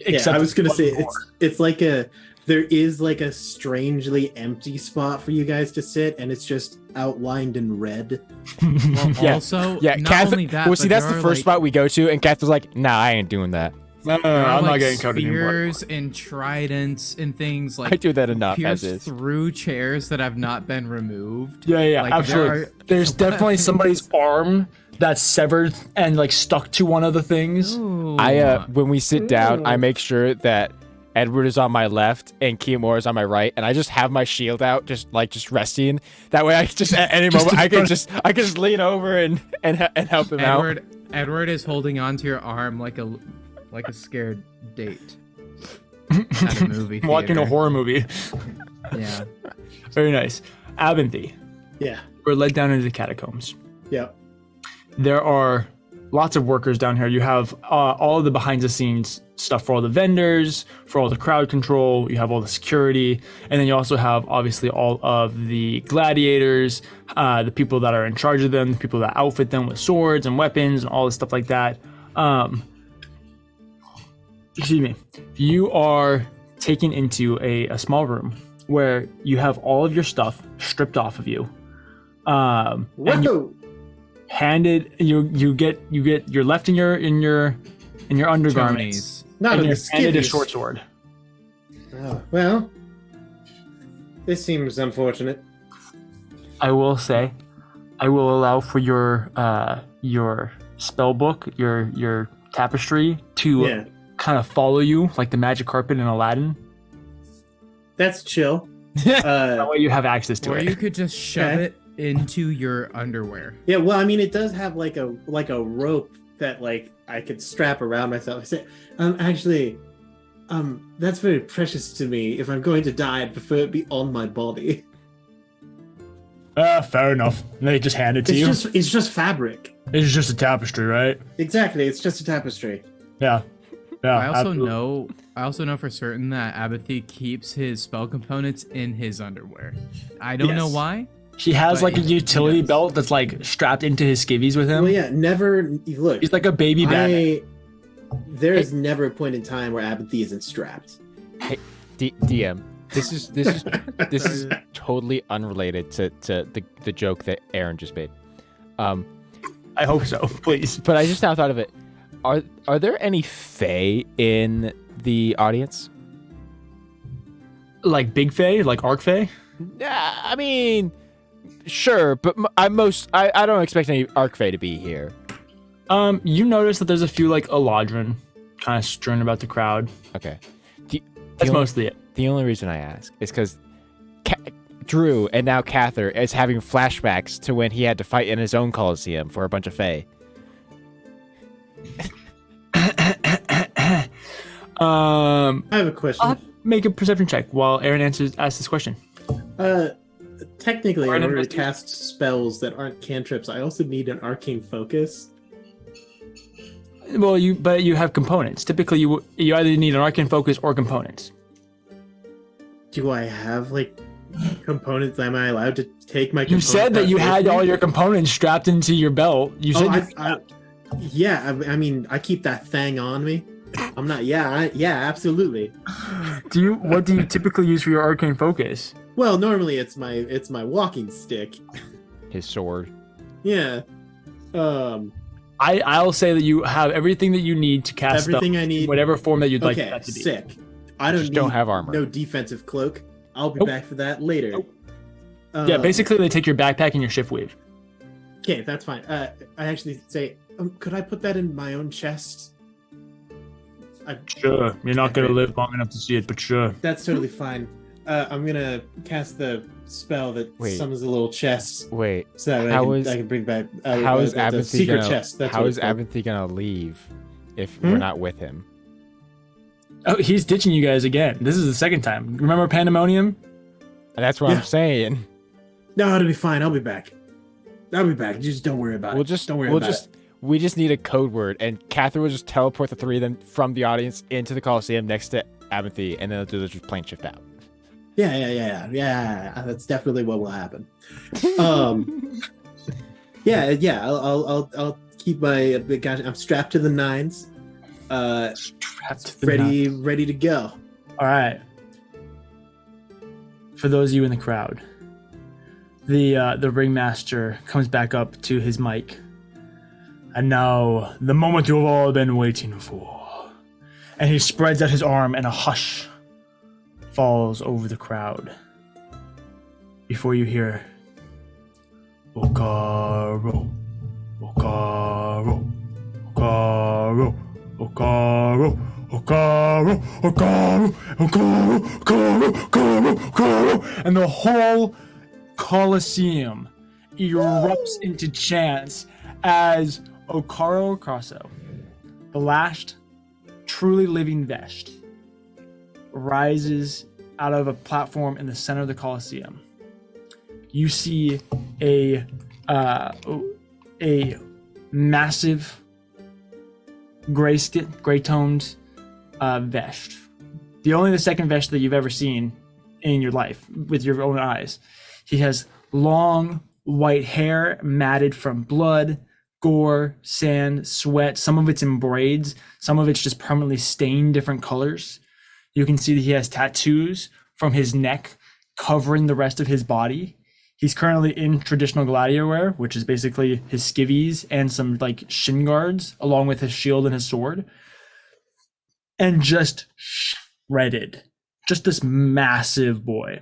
Speaker 3: Yeah, I was gonna say
Speaker 1: one more.
Speaker 3: it's like there is like a strangely empty spot for you guys to sit, and it's just outlined in red.
Speaker 2: Well,
Speaker 4: Yeah.
Speaker 2: also,
Speaker 4: Yeah,
Speaker 2: not
Speaker 4: Kath.
Speaker 2: only that,
Speaker 4: Well, see,
Speaker 2: but
Speaker 4: that's
Speaker 2: there
Speaker 4: the
Speaker 2: are,
Speaker 4: first
Speaker 2: like,
Speaker 4: spot we go to, and Kath was like, "Nah, I ain't doing that.
Speaker 1: No,
Speaker 2: there are,
Speaker 1: I'm not
Speaker 2: like,
Speaker 1: getting covered in blood.
Speaker 2: spears and tridents and things like
Speaker 4: I do that enough
Speaker 2: pierce
Speaker 4: as is."
Speaker 2: through chairs that have not been removed.
Speaker 1: Yeah,
Speaker 2: Like,
Speaker 1: absolutely. There's definitely somebody's arm that's severed and like stuck to one of the things.
Speaker 2: Ooh.
Speaker 4: When we sit down, I make sure that Edward is on my left and Keemor is on my right, and I just have my shield out, just resting. That way, I just at any moment I can just lean over and help him out.
Speaker 2: Edward is holding onto your arm like a scared date at a movie theater.
Speaker 1: Watching a horror movie.
Speaker 2: Yeah.
Speaker 1: Very nice. Abinthy.
Speaker 3: Yeah.
Speaker 1: We're led down into the catacombs.
Speaker 3: Yeah.
Speaker 1: There are lots of workers down here. You have all of the behind the scenes stuff for all the vendors, for all the crowd control. You have all the security, and then you also have obviously all of the gladiators, the people that are in charge of them, the people that outfit them with swords and weapons and all this stuff like that. Excuse me. You are taken into a small room where you have all of your stuff stripped off of you. And
Speaker 3: Whoa!
Speaker 1: handed you're left in your undergarments.
Speaker 2: Chonies.
Speaker 3: Not
Speaker 1: And
Speaker 3: in
Speaker 1: you're
Speaker 3: the
Speaker 1: handed a
Speaker 3: skivvies.
Speaker 1: short sword.
Speaker 3: Oh, well, this seems unfortunate.
Speaker 1: I will say, I will allow for your spell book, your tapestry to
Speaker 3: Yeah,
Speaker 1: kind of follow you like the magic carpet in Aladdin.
Speaker 3: that's chill.
Speaker 1: That way you have access to
Speaker 2: Or
Speaker 1: it.
Speaker 2: you could just shove
Speaker 3: Okay.
Speaker 2: it into your underwear.
Speaker 3: Yeah, well, I mean, it does have like a rope that like I could strap around myself. I said, actually, that's very precious to me. If I'm going to die, I'd prefer it be on my body.
Speaker 1: Fair enough. They just hand it to you.
Speaker 3: It's just fabric.
Speaker 1: It's just a tapestry, right?
Speaker 3: Exactly, it's just a tapestry.
Speaker 1: Yeah. Yeah.
Speaker 2: I also
Speaker 1: absolutely.
Speaker 2: know for certain that Abinthy keeps his spell components in his underwear. I don't know
Speaker 3: Yes.
Speaker 2: why.
Speaker 1: He has
Speaker 2: but
Speaker 1: like a
Speaker 2: he
Speaker 1: utility
Speaker 2: does.
Speaker 1: belt that's like strapped into his skivvies with him.
Speaker 3: Well, yeah, never look.
Speaker 1: He's like a baby Batman.
Speaker 3: There is never a point in time where Abinthy isn't strapped.
Speaker 4: DM. This is totally unrelated to the joke that Aaron just made.
Speaker 1: I hope so. Please.
Speaker 4: But I just now thought of it. Are there any Fae in the audience?
Speaker 1: Like Big Fae, like Arc Fae.
Speaker 4: Yeah, I mean, sure, but I don't expect any Arc Fae to be here.
Speaker 1: You notice that there's a few like Eladrin kind of strewn about the crowd.
Speaker 4: Okay.
Speaker 1: That's mostly it.
Speaker 4: The only reason I ask is because Drew and now Cather is having flashbacks to when he had to fight in his own Coliseum for a bunch of Fae.
Speaker 3: I have a question.
Speaker 1: I'll make a perception check while Aaron asks this question.
Speaker 3: Technically,
Speaker 1: Or
Speaker 3: in
Speaker 1: an
Speaker 3: order to
Speaker 1: investigation.
Speaker 3: cast spells that aren't cantrips, I also need an arcane focus.
Speaker 1: Well, you have components. Typically, you either need an arcane focus or components.
Speaker 3: Do I have like components? Am I allowed to take my?
Speaker 1: You said that you had all your components strapped into your belt. You said
Speaker 3: I mean, I keep that thing on me. I'm not. Yeah, absolutely.
Speaker 1: What do you typically use for your arcane focus?
Speaker 3: Well, normally it's my walking stick.
Speaker 4: His sword.
Speaker 3: Yeah.
Speaker 1: I'll say that you have everything that you need to cast
Speaker 3: Everything
Speaker 1: spells
Speaker 3: I need.
Speaker 1: in whatever form that you'd like
Speaker 3: Okay,
Speaker 1: that to be.
Speaker 3: sick. I
Speaker 4: Just don't have armor.
Speaker 3: No defensive cloak. I'll be
Speaker 1: Nope.
Speaker 3: back for that later.
Speaker 1: Nope. Yeah, basically they take your backpack and your shift weave.
Speaker 3: Okay, that's fine. I actually say Could I put that in my own chest?
Speaker 1: Sure, you're not gonna live long enough to see it, but sure.
Speaker 3: That's totally fine. I'm gonna cast the spell that summons a little chest.
Speaker 4: Wait,
Speaker 3: So that I can bring back.
Speaker 4: how is
Speaker 3: the
Speaker 4: Abinthy
Speaker 3: secret
Speaker 4: gonna?
Speaker 3: chest? That's
Speaker 4: How
Speaker 3: what
Speaker 4: is
Speaker 3: it's called.
Speaker 4: Abinthy gonna leave if we're not with him?
Speaker 1: Oh, he's ditching you guys again. This is the second time. Remember Pandemonium?
Speaker 4: That's what
Speaker 3: Yeah.
Speaker 4: I'm saying.
Speaker 3: No, it'll be fine. I'll be back. I'll be back. Just don't worry about it. Don't worry about it.
Speaker 4: We just need a code word, and Catherine will just teleport the three of them from the audience into the Coliseum next to Abinthy, and then they'll do the plane shift out.
Speaker 3: Yeah. That's definitely what will happen. Yeah. I'll keep my. Gosh, I'm strapped to the nines. Ready to go.
Speaker 1: All right. For those of you in the crowd, the ringmaster comes back up to his mic. And now, the moment you've all been waiting for. And he spreads out his arm, and a hush falls over the crowd. Before you hear, Okaro, Okaro, Okaro, Okaro, Okaro, Okaro, Okaro, Okaro, Okaro, Okaro, and the whole Colosseum erupts into chants as Okaro Okraso, the last truly living Vesht, rises out of a platform in the center of the Colosseum. You see a massive gray-toned Vesht. The second Vesht that you've ever seen in your life with your own eyes. He has long white hair matted from blood, gore, sand, sweat. Some of it's in braids. Some of it's just permanently stained different colors. You can see that he has tattoos from his neck covering the rest of his body. He's currently in traditional gladiator wear, which is basically his skivvies and some like shin guards, along with his shield and his sword. And just shredded. Just this massive boy.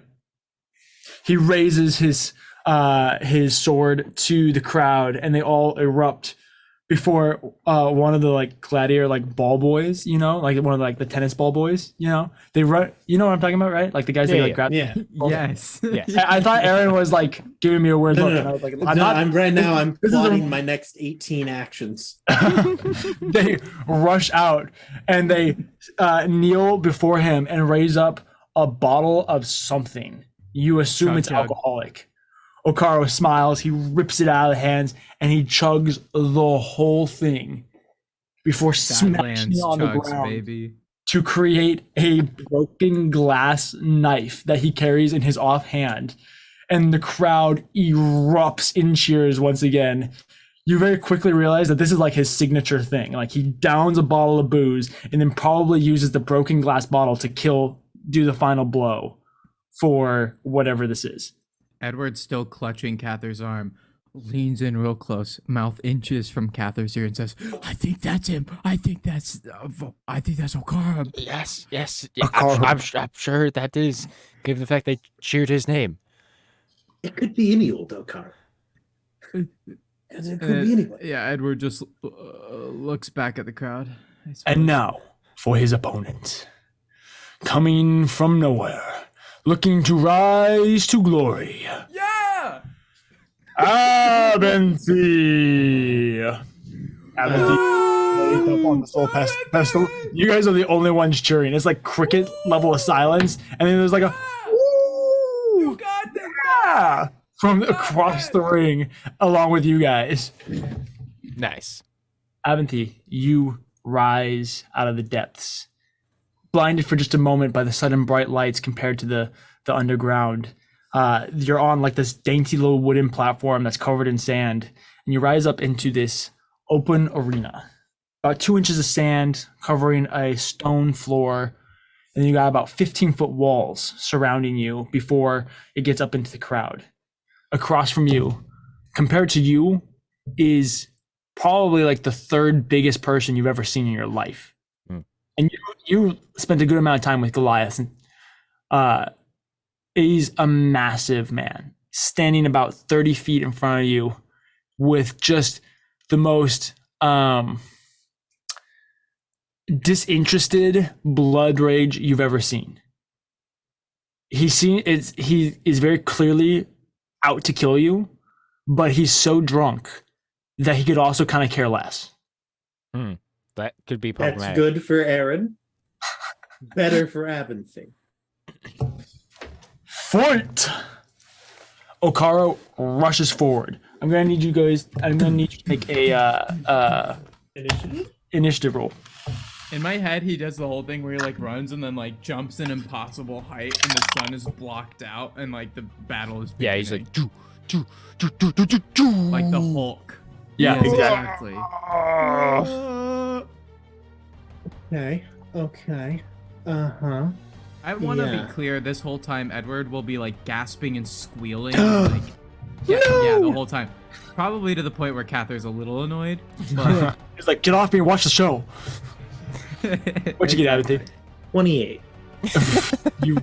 Speaker 1: He raises his sword to the crowd, and they all erupt before one of the like gladiator like ball boys, like one of the tennis ball boys, they run. You know what I'm talking about, right? Like the guys that grab.
Speaker 3: Yeah.
Speaker 2: Yes.
Speaker 1: I thought Aaron was like giving me a weird look.
Speaker 3: No.
Speaker 1: And I was like,
Speaker 3: I'm plotting my next 18 actions.
Speaker 1: They rush out and they kneel before him and raise up a bottle of something. You assume it's alcoholic. Okaro smiles, he rips it out of the hands, and he chugs the whole thing before smashing on the ground
Speaker 2: baby.
Speaker 1: to create a broken glass knife that he carries in his offhand. And the crowd erupts in cheers once again. You very quickly realize that this is like his signature thing. Like he downs a bottle of booze and then probably uses the broken glass bottle to do the final blow for whatever this is.
Speaker 2: Edward's still clutching Cather's arm, leans in real close, mouth inches from Cather's ear, and says, "I think that's him. I think that's Okara."
Speaker 4: Yes.
Speaker 1: Okaro.
Speaker 4: I'm sure that is, given the fact they cheered his name.
Speaker 3: It could be any old Okara. It could be anyone.
Speaker 2: Yeah, Edward just looks back at the crowd.
Speaker 1: And now for his opponent. Coming from nowhere, looking to rise to glory.
Speaker 2: Yeah!
Speaker 1: Abinthy up on the soul pestle. You guys are the only ones cheering. It's like cricket level of silence, and then there's like a
Speaker 2: You got this!
Speaker 1: "Ah!" from across the ring, along with you guys.
Speaker 4: Nice.
Speaker 1: Abinthy, you rise out of the depths, blinded for just a moment by the sudden bright lights compared to the underground. You're on like this dainty little wooden platform that's covered in sand, and you rise up into this open arena. About 2 inches of sand covering a stone floor, and then you got about 15-foot walls surrounding you before it gets up into the crowd. Across from you, compared to you, is probably like the third biggest person you've ever seen in your life. And you spent a good amount of time with Goliath. And, he's a massive man, standing about 30 feet in front of you with just the most disinterested blood rage you've ever seen. He is very clearly out to kill you, but he's so drunk that he could also kind of care less.
Speaker 4: That could be problematic.
Speaker 3: That's good for Aaron. Better for Abinthy.
Speaker 1: Fight! Okaro rushes forward. I'm gonna need you to make a initiative roll.
Speaker 2: In my head, he does the whole thing where he like runs and then like jumps an impossible height, and the sun is blocked out, and like the battle is beginning.
Speaker 4: Yeah, he's like,
Speaker 2: like the Hulk.
Speaker 1: Yeah,
Speaker 2: exactly.
Speaker 3: Okay. Uh-huh.
Speaker 2: I want to
Speaker 3: Yeah.
Speaker 2: be clear. This whole time, Edward will be like gasping and squealing, like yeah, the whole time. Probably to the point where Cather's a little annoyed. But
Speaker 1: He's like, get off me and watch the show. What'd you get out of it?
Speaker 3: 28.
Speaker 1: You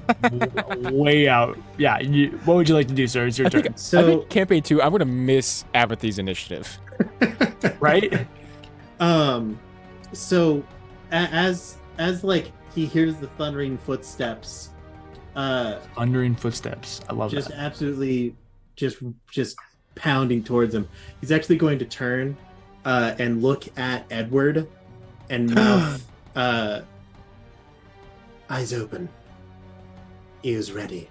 Speaker 1: way out. Yeah. What would you like to do, sir? It's your turn.
Speaker 4: I
Speaker 3: So,
Speaker 4: think campaign 2, I'm gonna miss Abinthy's initiative.
Speaker 1: Right?
Speaker 3: so as like he hears the thundering footsteps,
Speaker 1: Thundering footsteps. I love
Speaker 3: just
Speaker 1: that.
Speaker 3: absolutely just pounding towards him. He's actually going to turn and look at Edward and mouth eyes open, ears ready.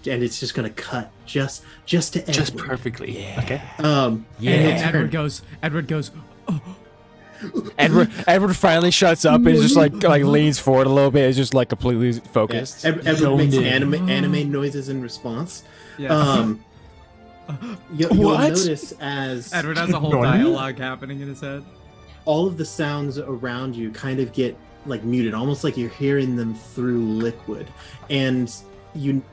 Speaker 3: And it's just gonna cut just to Edward.
Speaker 1: Just perfectly.
Speaker 4: Yeah.
Speaker 1: Okay.
Speaker 2: and
Speaker 4: Yeah.
Speaker 2: Edward goes. Oh,
Speaker 4: Edward finally shuts up and just like leans forward a little bit. Is just like completely focused.
Speaker 3: Edward makes anime noises in response.
Speaker 2: yeah.
Speaker 3: You'll notice as
Speaker 2: Edward has a whole dialogue happening in his head.
Speaker 3: all of the sounds around you kind of get like muted, almost like you're hearing them through liquid, and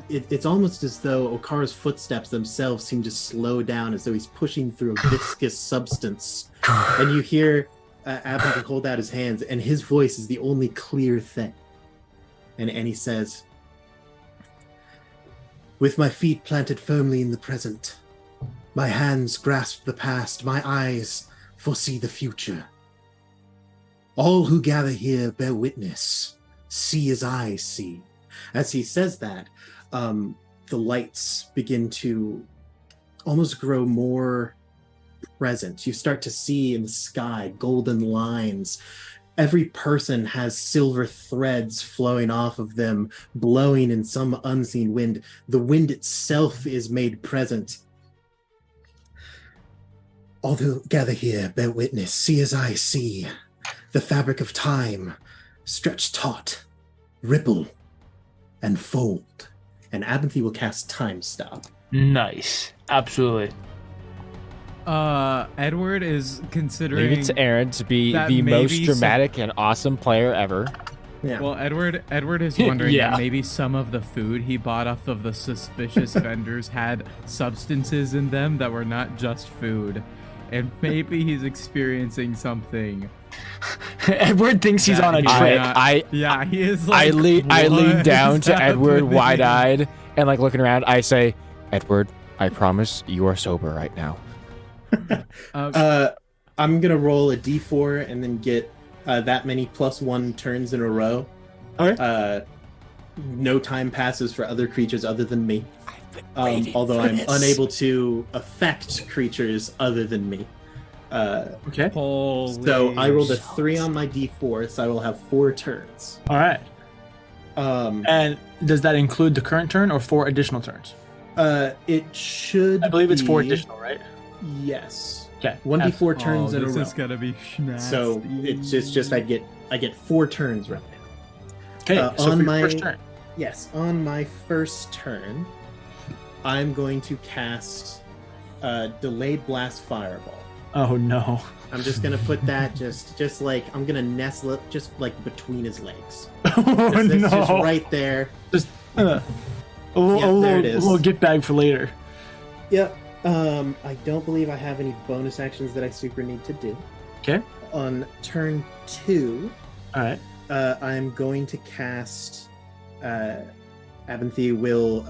Speaker 3: it's almost as though Okara's footsteps themselves seem to slow down, as though he's pushing through a viscous substance. And you hear Abinthy hold out his hands, and his voice is the only clear thing. And he says, "With my feet planted firmly in the present, my hands grasp the past, my eyes foresee the future. All who gather here bear witness, see as I see." As he says that, the lights begin to almost grow more present. You start to see in the sky golden lines. Every person has silver threads flowing off of them, blowing in some unseen wind. The wind itself is made present. "All who gather here bear witness, see as I see. The fabric of time stretch taut, ripple, and fold." And Abinthy will cast Time Stop.
Speaker 1: Nice. Absolutely.
Speaker 2: Edward is considering.
Speaker 4: Leave it to Aaron to be
Speaker 2: that
Speaker 4: the most
Speaker 2: maybe
Speaker 4: dramatic and awesome player ever.
Speaker 3: Yeah.
Speaker 2: Well, Edward is wondering
Speaker 1: Yeah.
Speaker 2: that maybe some of the food he bought off of the suspicious vendors had substances in them that were not just food, and maybe he's experiencing something.
Speaker 1: Edward thinks he's on a
Speaker 2: that
Speaker 1: trip.
Speaker 2: Yeah, he is. Like,
Speaker 4: I lean
Speaker 2: "What
Speaker 4: down
Speaker 2: is
Speaker 4: to Edward,
Speaker 2: happening?"
Speaker 4: wide-eyed, and like looking around. I say, "Edward, I promise you are sober right now."
Speaker 3: I'm gonna roll a d4 and then get that many +1 turns in a row.
Speaker 1: Okay.
Speaker 3: No time passes for other creatures other than me. Although I'm unable to affect creatures other than me.
Speaker 1: Okay.
Speaker 2: Holy
Speaker 3: So I rolled a 3 on my d4, so I will have 4 turns.
Speaker 1: All right.
Speaker 3: Um,
Speaker 1: And does that include the current turn or 4 additional turns?
Speaker 3: it should.
Speaker 1: I believe it's 4
Speaker 3: be-
Speaker 1: additional, right?
Speaker 3: Yes.
Speaker 1: Okay.
Speaker 3: 1d4 turns in a
Speaker 2: this
Speaker 3: row.
Speaker 2: is gonna be nasty.
Speaker 3: So it's just I get 4 turns right now.
Speaker 1: Okay. So
Speaker 3: on
Speaker 1: for your
Speaker 3: my-
Speaker 1: first turn.
Speaker 3: Yes, on my first turn, I'm going to cast Delayed Blast Fireball.
Speaker 1: Oh no.
Speaker 3: I'm just gonna put that just like I'm gonna nestle it just like between his legs.
Speaker 1: Oh
Speaker 3: It's
Speaker 1: no.
Speaker 3: just right there.
Speaker 1: Just a little,
Speaker 3: there it is.
Speaker 1: little gift bag for later.
Speaker 3: Yep. I don't believe I have any bonus actions that I super need to do.
Speaker 1: Okay.
Speaker 3: On turn 2,
Speaker 1: All right.
Speaker 3: I'm going to cast Abinthy will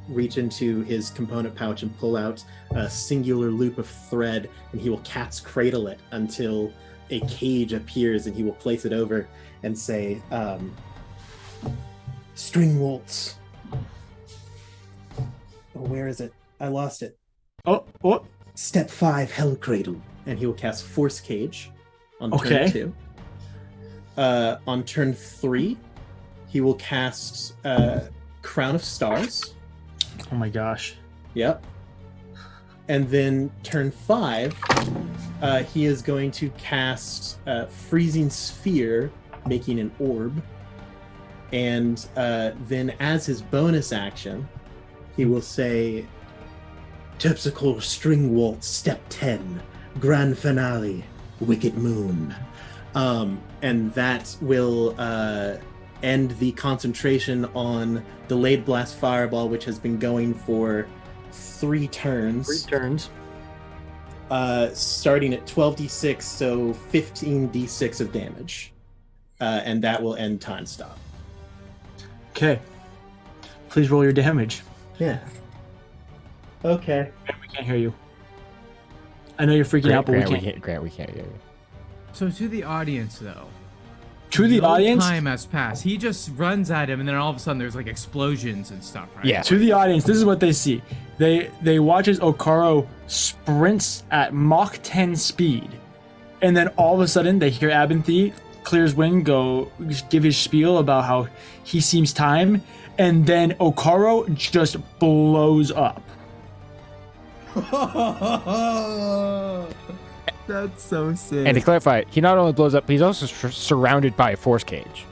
Speaker 3: reach into his component pouch and pull out a singular loop of thread, and he will cat's cradle it until a cage appears, and he will place it over and say, string waltz. Oh, where is it? I lost it.
Speaker 1: Oh, what?
Speaker 3: Step 5, hell cradle. And he will cast force cage on
Speaker 1: Okay.
Speaker 3: turn 2. On turn 3, he will cast Crown of Stars.
Speaker 1: Oh my gosh.
Speaker 3: Yep. And then turn 5, he is going to cast Freezing Sphere, making an orb. And then as his bonus action, he will say, Terpsichore String Waltz, Step 10, Grand Finale, Wicked Moon. And that will end the concentration on Delayed Blast Fireball, which has been going for 3 turns.
Speaker 1: 3 turns.
Speaker 3: Starting at 12d6, so 15d6 of damage. And that will end time stop.
Speaker 1: Okay. Please roll your damage.
Speaker 3: Yeah. Okay.
Speaker 1: We can't hear you. I know you're freaking out, but we can't.
Speaker 4: Grant, we can't hear you.
Speaker 2: So to the audience, though.
Speaker 1: To the
Speaker 2: no
Speaker 1: audience?
Speaker 2: time has passed. He just runs at him, and then all of a sudden there's like explosions and stuff, right?
Speaker 4: Yeah.
Speaker 1: To the audience, this is what they see. They watch as Okaro sprints at Mach 10 speed, and then all of a sudden they hear Abinthy clear his wind, go give his spiel about how he seems time, and then Okaro just blows up.
Speaker 2: That's so sick.
Speaker 4: And to clarify, he not only blows up, he's also surrounded by a force cage.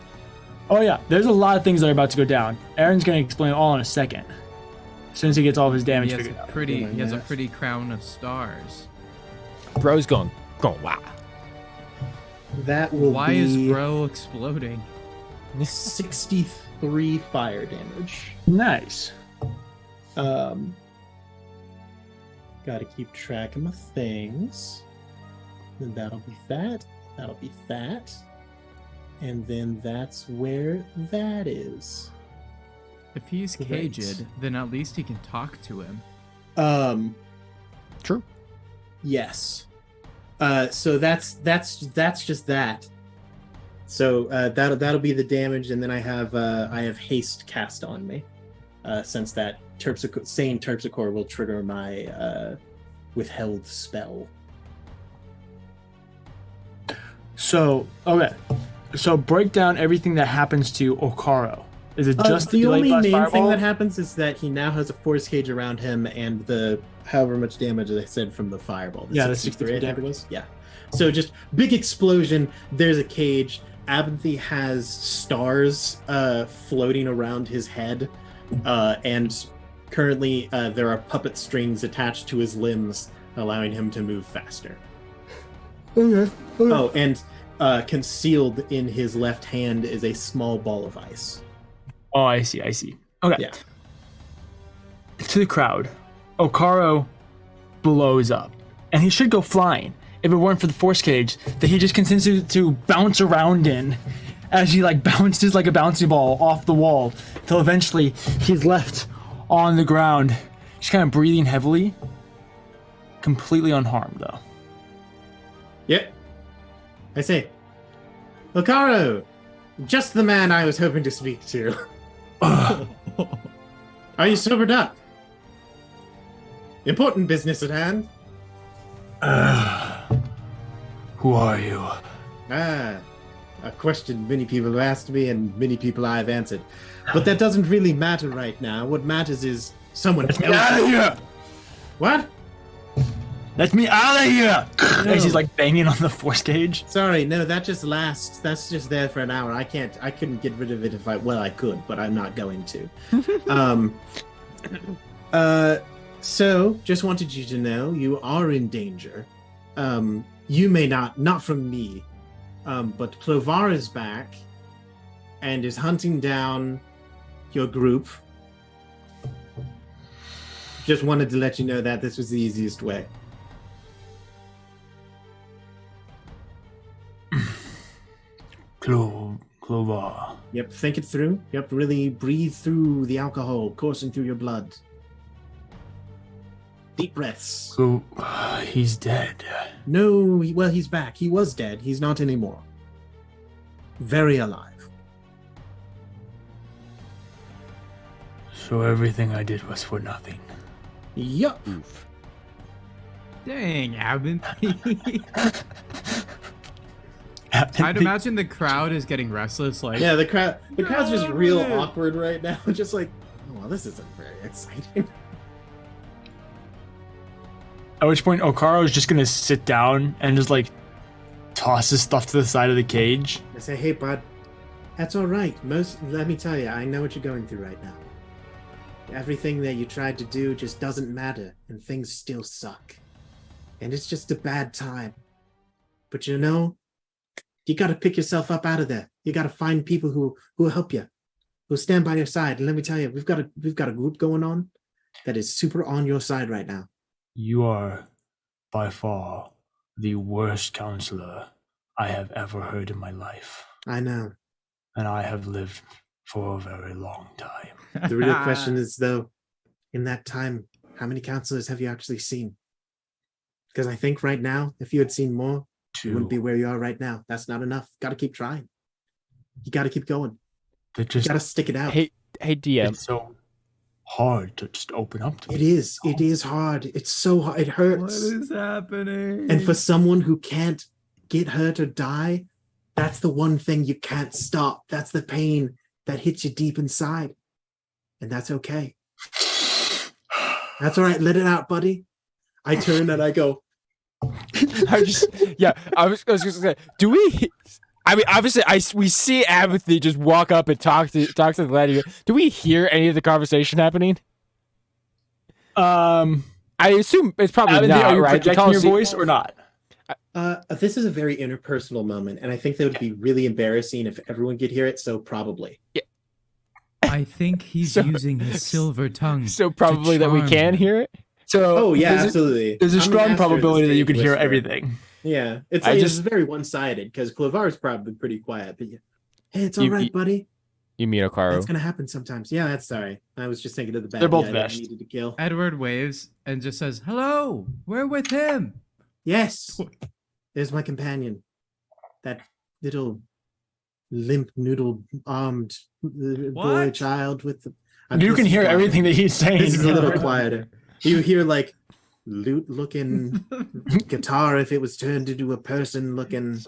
Speaker 1: Oh yeah, there's a lot of things that are about to go down. Aaron's gonna explain all in a second, as soon as he gets all of his damage
Speaker 2: he has
Speaker 1: figured out.
Speaker 2: he has a pretty crown of stars.
Speaker 4: Bro's going wow.
Speaker 3: That will
Speaker 2: Why
Speaker 3: be
Speaker 2: is Bro exploding?
Speaker 3: 63 fire damage.
Speaker 1: Nice.
Speaker 3: Gotta keep track of my things. Then that'll be that. That'll be that. And then that's where that is.
Speaker 2: If he's
Speaker 3: Great.
Speaker 2: caged, then at least he can talk to him.
Speaker 4: True.
Speaker 3: Yes. So that's just that. So that'll be the damage, and then I have haste cast on me, since that sane Terpsichore will trigger my withheld spell.
Speaker 1: So okay, so break down everything that happens to Okaro. Is it just
Speaker 3: the
Speaker 1: delayed
Speaker 3: only
Speaker 1: blast
Speaker 3: main thing
Speaker 1: fireball?
Speaker 3: that happens is that he now has a force cage around him, and the however much damage I said from the fireball.
Speaker 1: Yeah, the
Speaker 3: 63 I
Speaker 1: 63
Speaker 3: think it was. Yeah. So just big explosion. There's a cage. Abinthy has stars floating around his head, and currently there are puppet strings attached to his limbs, allowing him to move faster.
Speaker 1: Okay.
Speaker 3: Oh, and concealed in his left hand is a small ball of ice.
Speaker 1: Oh, I see. Okay.
Speaker 3: Yeah.
Speaker 1: To the crowd, Okaro blows up, and he should go flying if it weren't for the force cage that he just continues to bounce around in, as he like bounces like a bouncy ball off the wall, till eventually he's left on the ground, just kind of breathing heavily, completely unharmed though.
Speaker 3: Yep. I say, Okaro, just the man I was hoping to speak to. Are you sobered up? Important business at hand.
Speaker 1: Who are you?
Speaker 3: A question many people have asked me and many people I have answered. But that doesn't really matter right now. What matters is someone
Speaker 1: Get me out of here!
Speaker 3: What?
Speaker 1: Let me out of here!
Speaker 3: No.
Speaker 1: As he's like banging on the force cage.
Speaker 3: Sorry, no, that just lasts. That's just there for an hour. I couldn't get rid of it if I could, but I'm not going to. So just wanted you to know you are in danger. You may not from me, but Plovar is back and is hunting down your group. Just wanted to let you know that this was the easiest way.
Speaker 1: Clovar.
Speaker 3: Yep, think it through. Yep, really breathe through the alcohol coursing through your blood. Deep breaths.
Speaker 1: So, he's dead.
Speaker 3: No, well, he's back. He was dead. He's not anymore. Very alive.
Speaker 1: So everything I did was for nothing.
Speaker 3: Yup.
Speaker 2: Dang, haven't I'd imagine the crowd is getting restless. Like,
Speaker 3: Yeah, the crowd's just
Speaker 2: No,
Speaker 3: real
Speaker 2: man.
Speaker 3: awkward right now. Just like, oh, well, this isn't very exciting.
Speaker 1: At which point, Okaro is just gonna sit down and just like toss his stuff to the side of the cage.
Speaker 3: I say, hey, bud, that's all right. Let me tell you, I know what you're going through right now. Everything that you tried to do just doesn't matter, and things still suck. And it's just a bad time. But you know, you got to pick yourself up out of there. You got to find people who will help you, who stand by your side. And let me tell you, we've got a group going on that is super on your side right now.
Speaker 1: You are by far the worst counselor I have ever heard in my life.
Speaker 3: I know.
Speaker 1: And I have lived for a very long time.
Speaker 3: The real question is, though, in that time, how many counselors have you actually seen? Because I think right now, if you had seen more, you wouldn't be where you are right now. That's not enough. Got to keep trying. You got to keep going.
Speaker 1: They
Speaker 3: You
Speaker 1: just
Speaker 3: got to stick it out.
Speaker 4: Hey, DM.
Speaker 1: it's so hard to just open up to
Speaker 3: It
Speaker 1: me.
Speaker 3: is. It is hard. It's so hard. It
Speaker 2: what
Speaker 3: hurts.
Speaker 2: is happening?
Speaker 3: And for someone who can't get hurt or die, that's the one thing you can't stop. That's the pain that hits you deep inside. And that's okay. That's all right. Let it out, buddy. I turn and I go,
Speaker 4: I was just gonna say, do we? I mean, obviously, we see Apathy just walk up and talk to the gladiator. Do we hear any of the conversation happening?
Speaker 1: Um,
Speaker 4: I assume it's probably
Speaker 1: Abindy,
Speaker 4: not.
Speaker 1: are you
Speaker 4: Right?
Speaker 1: projecting your voice or not?
Speaker 3: this is a very interpersonal moment, and I think that would be really embarrassing if everyone could hear it, so probably.
Speaker 2: I think he's
Speaker 4: So-
Speaker 2: using his silver tongue.
Speaker 4: So probably that we
Speaker 2: charm
Speaker 4: can
Speaker 2: them.
Speaker 4: hear it.
Speaker 1: So
Speaker 3: Oh, yeah,
Speaker 1: there's a-
Speaker 3: absolutely.
Speaker 1: There's a
Speaker 3: I'm the
Speaker 1: strong
Speaker 3: master of the
Speaker 1: probability that you
Speaker 3: stage
Speaker 1: could hear
Speaker 3: whisperer.
Speaker 1: everything.
Speaker 3: Yeah, it's
Speaker 4: I
Speaker 3: like,
Speaker 4: just-
Speaker 3: it's very one-sided, because Clavar's probably pretty quiet, but hey, it's all
Speaker 4: You-
Speaker 3: right,
Speaker 4: you-
Speaker 3: buddy.
Speaker 4: You mean Okaro?
Speaker 3: That's gonna happen sometimes. Yeah, that's sorry. I was just thinking of the bad
Speaker 1: They're both
Speaker 3: guy that I
Speaker 1: veshed.
Speaker 3: needed to kill.
Speaker 2: Edward waves and just says, "Hello, we're with him."
Speaker 3: Yes, there's my companion. That little limp noodle armed boy
Speaker 2: What?
Speaker 3: child with the.
Speaker 1: You
Speaker 3: this
Speaker 1: can
Speaker 3: is
Speaker 1: hear
Speaker 3: quiet.
Speaker 1: everything that he's saying.
Speaker 3: This is a little quieter. You hear like lute looking guitar if it was turned into a person looking.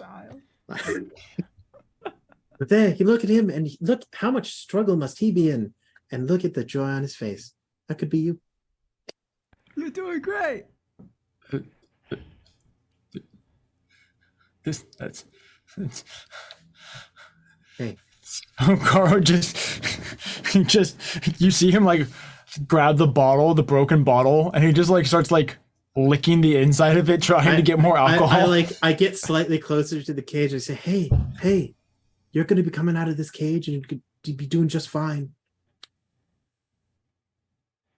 Speaker 3: But there, you look at him and look how much struggle must he be in, and look at the joy on his face. That could be you.
Speaker 2: You're doing great.
Speaker 1: That's
Speaker 3: Hey.
Speaker 1: Okaro just you see him like grab the bottle, the broken bottle, and he just like starts like licking the inside of it, trying to get more alcohol.
Speaker 3: I get slightly closer to the cage. I say, hey, you're going to be coming out of this cage and you'd be doing just fine.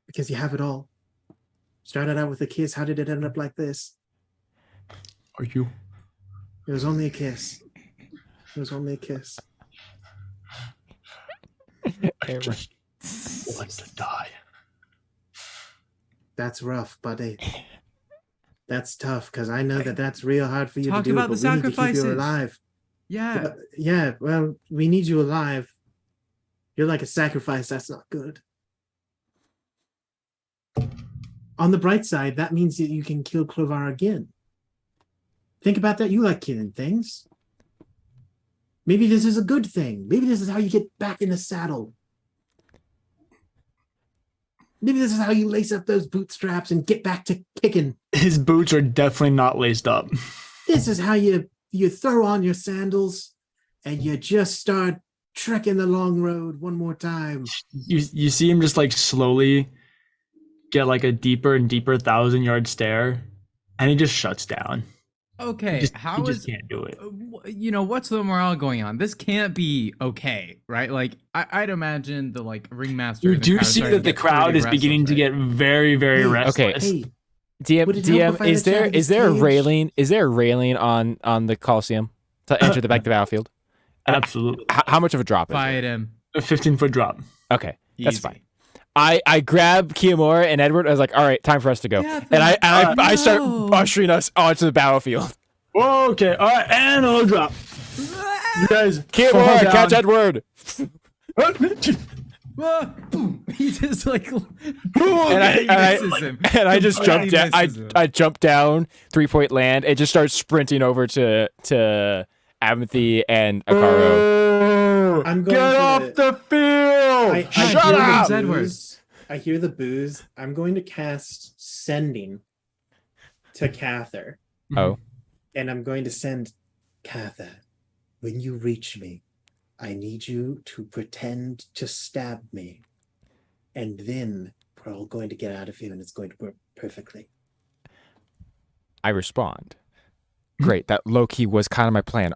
Speaker 3: Because you have it all. Started out with a kiss. How did it end up like this?
Speaker 1: Are you?
Speaker 3: It was only a kiss. It was only a kiss.
Speaker 1: I just want to die.
Speaker 3: That's rough, buddy. That's tough because I know that that's real hard for you
Speaker 2: Talk
Speaker 3: to do.
Speaker 2: about
Speaker 3: But
Speaker 2: the
Speaker 3: we need to keep
Speaker 2: sacrifices.
Speaker 3: you alive.
Speaker 2: Yeah.
Speaker 3: Yeah, well, we need you alive. You're like a sacrifice. That's not good. On the bright side, that means that you can kill Clovar again. Think about that. You like killing things. Maybe this is a good thing. Maybe this is how you get back in the saddle. Maybe this is how you lace up those bootstraps and get back to kicking.
Speaker 1: His boots are definitely not laced up.
Speaker 3: This is how you throw on your sandals and you just start trekking the long road one more time.
Speaker 1: You see him just like slowly get like a deeper and deeper 1,000-yard stare, and he just shuts down.
Speaker 2: Okay.
Speaker 1: He
Speaker 2: How
Speaker 1: just
Speaker 2: is
Speaker 1: can't do it.
Speaker 2: what's the morale going on? This can't be okay, right? Like I'd imagine the like ringmaster.
Speaker 1: You
Speaker 2: and the
Speaker 1: do
Speaker 2: crowd
Speaker 1: see
Speaker 2: starting
Speaker 1: that the
Speaker 2: to get
Speaker 1: crowd
Speaker 2: pretty
Speaker 1: is beginning to
Speaker 2: restless,
Speaker 1: get very, very
Speaker 3: Hey,
Speaker 1: restless.
Speaker 3: Hey,
Speaker 4: DM,
Speaker 3: Would it help if I
Speaker 4: is
Speaker 3: let you out
Speaker 4: there
Speaker 3: of this
Speaker 4: a
Speaker 3: cage?
Speaker 4: railing? Is there a railing on the Coliseum to enter the back of the battlefield?
Speaker 1: Absolutely.
Speaker 4: How much of a drop is it?
Speaker 2: Fight him.
Speaker 1: A 15-foot drop.
Speaker 4: Okay, that's
Speaker 2: Easy.
Speaker 4: fine. I grab Kiyomura and Edward. I was like, all right, time for us to go.
Speaker 2: Yeah,
Speaker 4: And I start
Speaker 2: no.
Speaker 4: ushering us onto the battlefield.
Speaker 1: Whoa, okay. All right, and a low drop. You guys fall
Speaker 4: Kiyomura,
Speaker 1: down.
Speaker 4: catch Edward.
Speaker 2: Ah, boom. He just like
Speaker 4: And I
Speaker 2: misses him.
Speaker 4: and I just
Speaker 2: Completely
Speaker 4: jumped down.
Speaker 2: misses him.
Speaker 4: I jumped down 3-point land and just started sprinting over to Abinthy and Akaro.
Speaker 3: I'm going
Speaker 1: Get
Speaker 3: to
Speaker 1: off the field!
Speaker 3: I
Speaker 2: Shut
Speaker 3: hear the
Speaker 2: up! Edward.
Speaker 3: booze. I hear the booze. I'm going to cast sending to Cather.
Speaker 4: Oh,
Speaker 3: And I'm going to send Cather. When you reach me, I need you to pretend to stab me. And then we're all going to get out of here and it's going to work perfectly.
Speaker 4: I respond. Great, that low key was kind of my plan.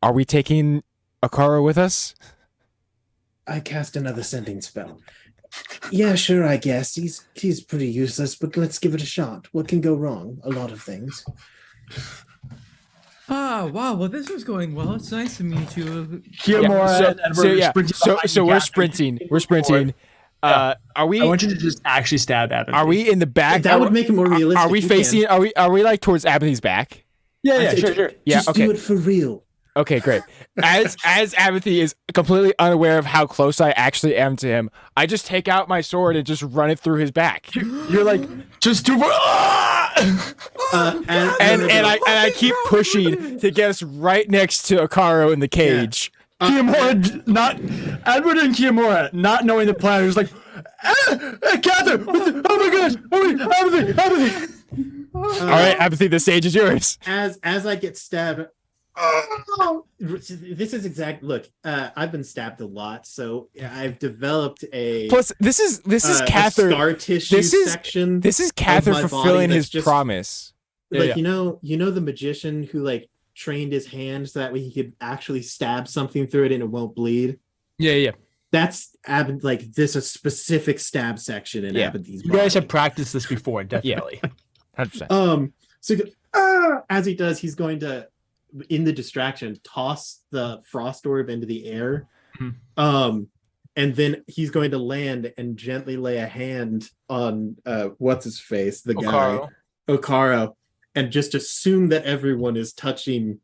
Speaker 4: Are we taking Akaro with us?
Speaker 3: I cast another sending spell. Yeah, sure, I guess. He's pretty useless, but let's give it a shot. What can go wrong? A lot of things.
Speaker 2: Ah, wow. Well, this was going well. It's nice to meet you.
Speaker 1: Kiyomura and Edward are sprinting behind
Speaker 4: so
Speaker 1: you,
Speaker 4: we're
Speaker 1: Cather.
Speaker 4: sprinting. We're sprinting. Are we?
Speaker 1: I want you to just actually stab Abinthy.
Speaker 4: Are we in the back?
Speaker 3: That would make it more realistic.
Speaker 4: Are we
Speaker 3: You
Speaker 4: facing?
Speaker 3: can.
Speaker 4: Are we like towards Abinthy's back?
Speaker 1: Yeah, sure.
Speaker 4: Yeah,
Speaker 3: Just
Speaker 4: okay.
Speaker 3: do it for real.
Speaker 4: Okay, great. As Abinthy is completely unaware of how close I actually am to him, I just take out my sword and just run it through his back.
Speaker 1: You're like, just do
Speaker 4: And I keep pushing to get us right next to Akaro in the cage.
Speaker 1: Kiyomura, not Edward and Kiyomura, not knowing the plan, is like, Cather! Oh my gosh! Abinthy!
Speaker 4: All right, Abinthy, the stage is yours.
Speaker 3: As I get stabbed. This is exact. Look, I've been stabbed a lot, so I've developed a
Speaker 4: Plus, this is
Speaker 3: a
Speaker 4: Cather.
Speaker 3: scar tissue section.
Speaker 4: This is Cather
Speaker 3: my body
Speaker 4: fulfilling
Speaker 3: that's
Speaker 4: his
Speaker 3: just-
Speaker 4: promise.
Speaker 3: Like you know the magician who like trained his hand so that way he could actually stab something through it and it won't bleed.
Speaker 1: Yeah.
Speaker 3: That's like this a specific stab section in Abinthy's
Speaker 1: You guys
Speaker 3: body.
Speaker 1: have practiced this before, definitely.
Speaker 4: 100%.
Speaker 3: So as he does, he's going to, in the distraction, toss the frost orb into the air.
Speaker 1: Mhm.
Speaker 3: And then he's going to land and gently lay a hand on what's his face, the guy Okaro, and just assume that everyone is touching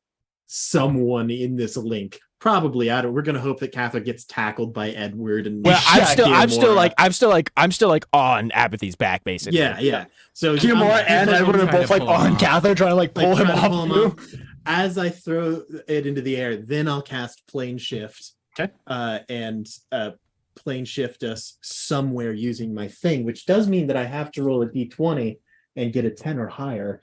Speaker 3: someone in this link. Probably, we're gonna hope that Cather gets tackled by Edward and
Speaker 4: Well, I'm still
Speaker 3: Kiyomura.
Speaker 4: like on Abinthy's back, basically.
Speaker 3: Yeah. So
Speaker 1: Kiyomura and Edward are both like on Cather trying to like pull him off.
Speaker 3: As I throw it into the air, then I'll cast plane shift.
Speaker 1: Okay.
Speaker 3: And plane shift us somewhere using my thing, which does mean that I have to roll a d20 and get a 10 or higher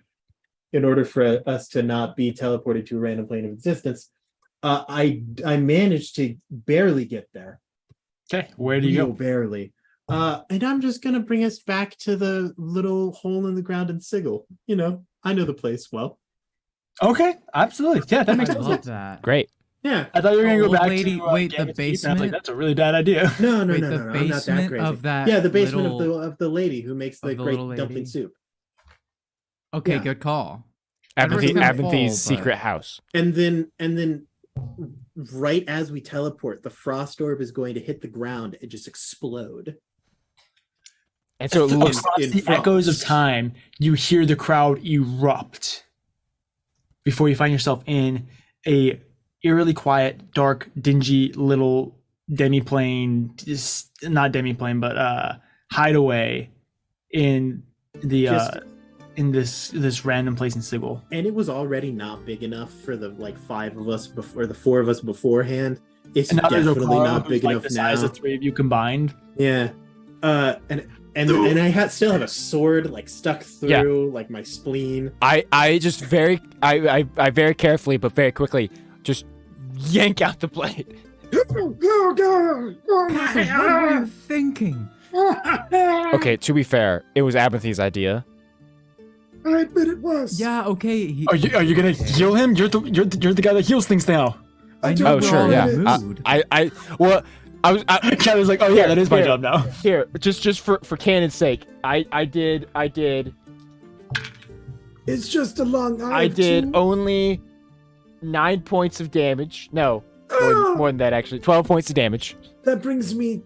Speaker 3: in order for us to not be teleported to a random plane of existence. I managed to barely get there.
Speaker 1: Okay, where do you go?
Speaker 3: Barely. And I'm just gonna bring us back to the little hole in the ground in Sigil. You know, I know the place well.
Speaker 1: Okay, absolutely. Yeah, that
Speaker 2: I
Speaker 1: makes
Speaker 2: love
Speaker 1: sense.
Speaker 2: that.
Speaker 4: Great.
Speaker 3: Yeah.
Speaker 1: I thought you were gonna go
Speaker 2: Old
Speaker 1: back
Speaker 2: lady-
Speaker 1: to
Speaker 2: wait, the
Speaker 1: Gambit's Keep, and I was like,
Speaker 2: basement?
Speaker 1: that's a really bad idea.
Speaker 3: No.
Speaker 2: Wait, the
Speaker 3: I'm not that
Speaker 2: basement
Speaker 3: crazy.
Speaker 2: of that.
Speaker 3: Yeah, the basement
Speaker 2: little...
Speaker 3: of the lady who makes the
Speaker 2: of the
Speaker 3: great
Speaker 2: little
Speaker 3: dumpling
Speaker 2: lady?
Speaker 3: soup.
Speaker 2: Okay,
Speaker 3: Yeah.
Speaker 2: good call. Edward's gonna
Speaker 4: Abinthy's
Speaker 2: fall, but-
Speaker 4: secret house.
Speaker 3: And then right as we teleport, the frost orb is going to hit the ground and just explode.
Speaker 4: And so it looks
Speaker 1: Across
Speaker 3: in
Speaker 1: the
Speaker 3: frost.
Speaker 1: echoes of time, you hear the crowd erupt before you find yourself in a eerily quiet, dark, dingy little demiplane, not demiplane, but hideaway in the
Speaker 3: Just-
Speaker 1: in this random place in Sigil.
Speaker 3: And it was already not big enough for the like five of us before, the four of us beforehand. It's
Speaker 1: And now there's a
Speaker 3: definitely
Speaker 1: car
Speaker 3: not
Speaker 1: who's
Speaker 3: big
Speaker 1: like
Speaker 3: enough
Speaker 1: the
Speaker 3: now.
Speaker 1: size of three of you combined.
Speaker 3: Yeah. And I still have a sword like stuck through like my spleen.
Speaker 4: I just very carefully but very quickly just yank out the blade.
Speaker 2: Cather, what were you thinking?
Speaker 4: Okay, to be fair, it was Abinthy's idea.
Speaker 3: I admit it was.
Speaker 2: Yeah, okay.
Speaker 1: Are you gonna heal him? You're the guy that heals things now.
Speaker 2: I know
Speaker 4: Oh
Speaker 2: we're
Speaker 4: sure,
Speaker 2: all
Speaker 4: yeah.
Speaker 2: in a mood.
Speaker 1: Cat was like, oh yeah, that is my
Speaker 4: Here.
Speaker 1: job now.
Speaker 4: Here, just for canon's sake, I did
Speaker 3: It's just a long
Speaker 4: only 9 points of damage. No, more than that, actually. 12 points of damage.
Speaker 3: That brings me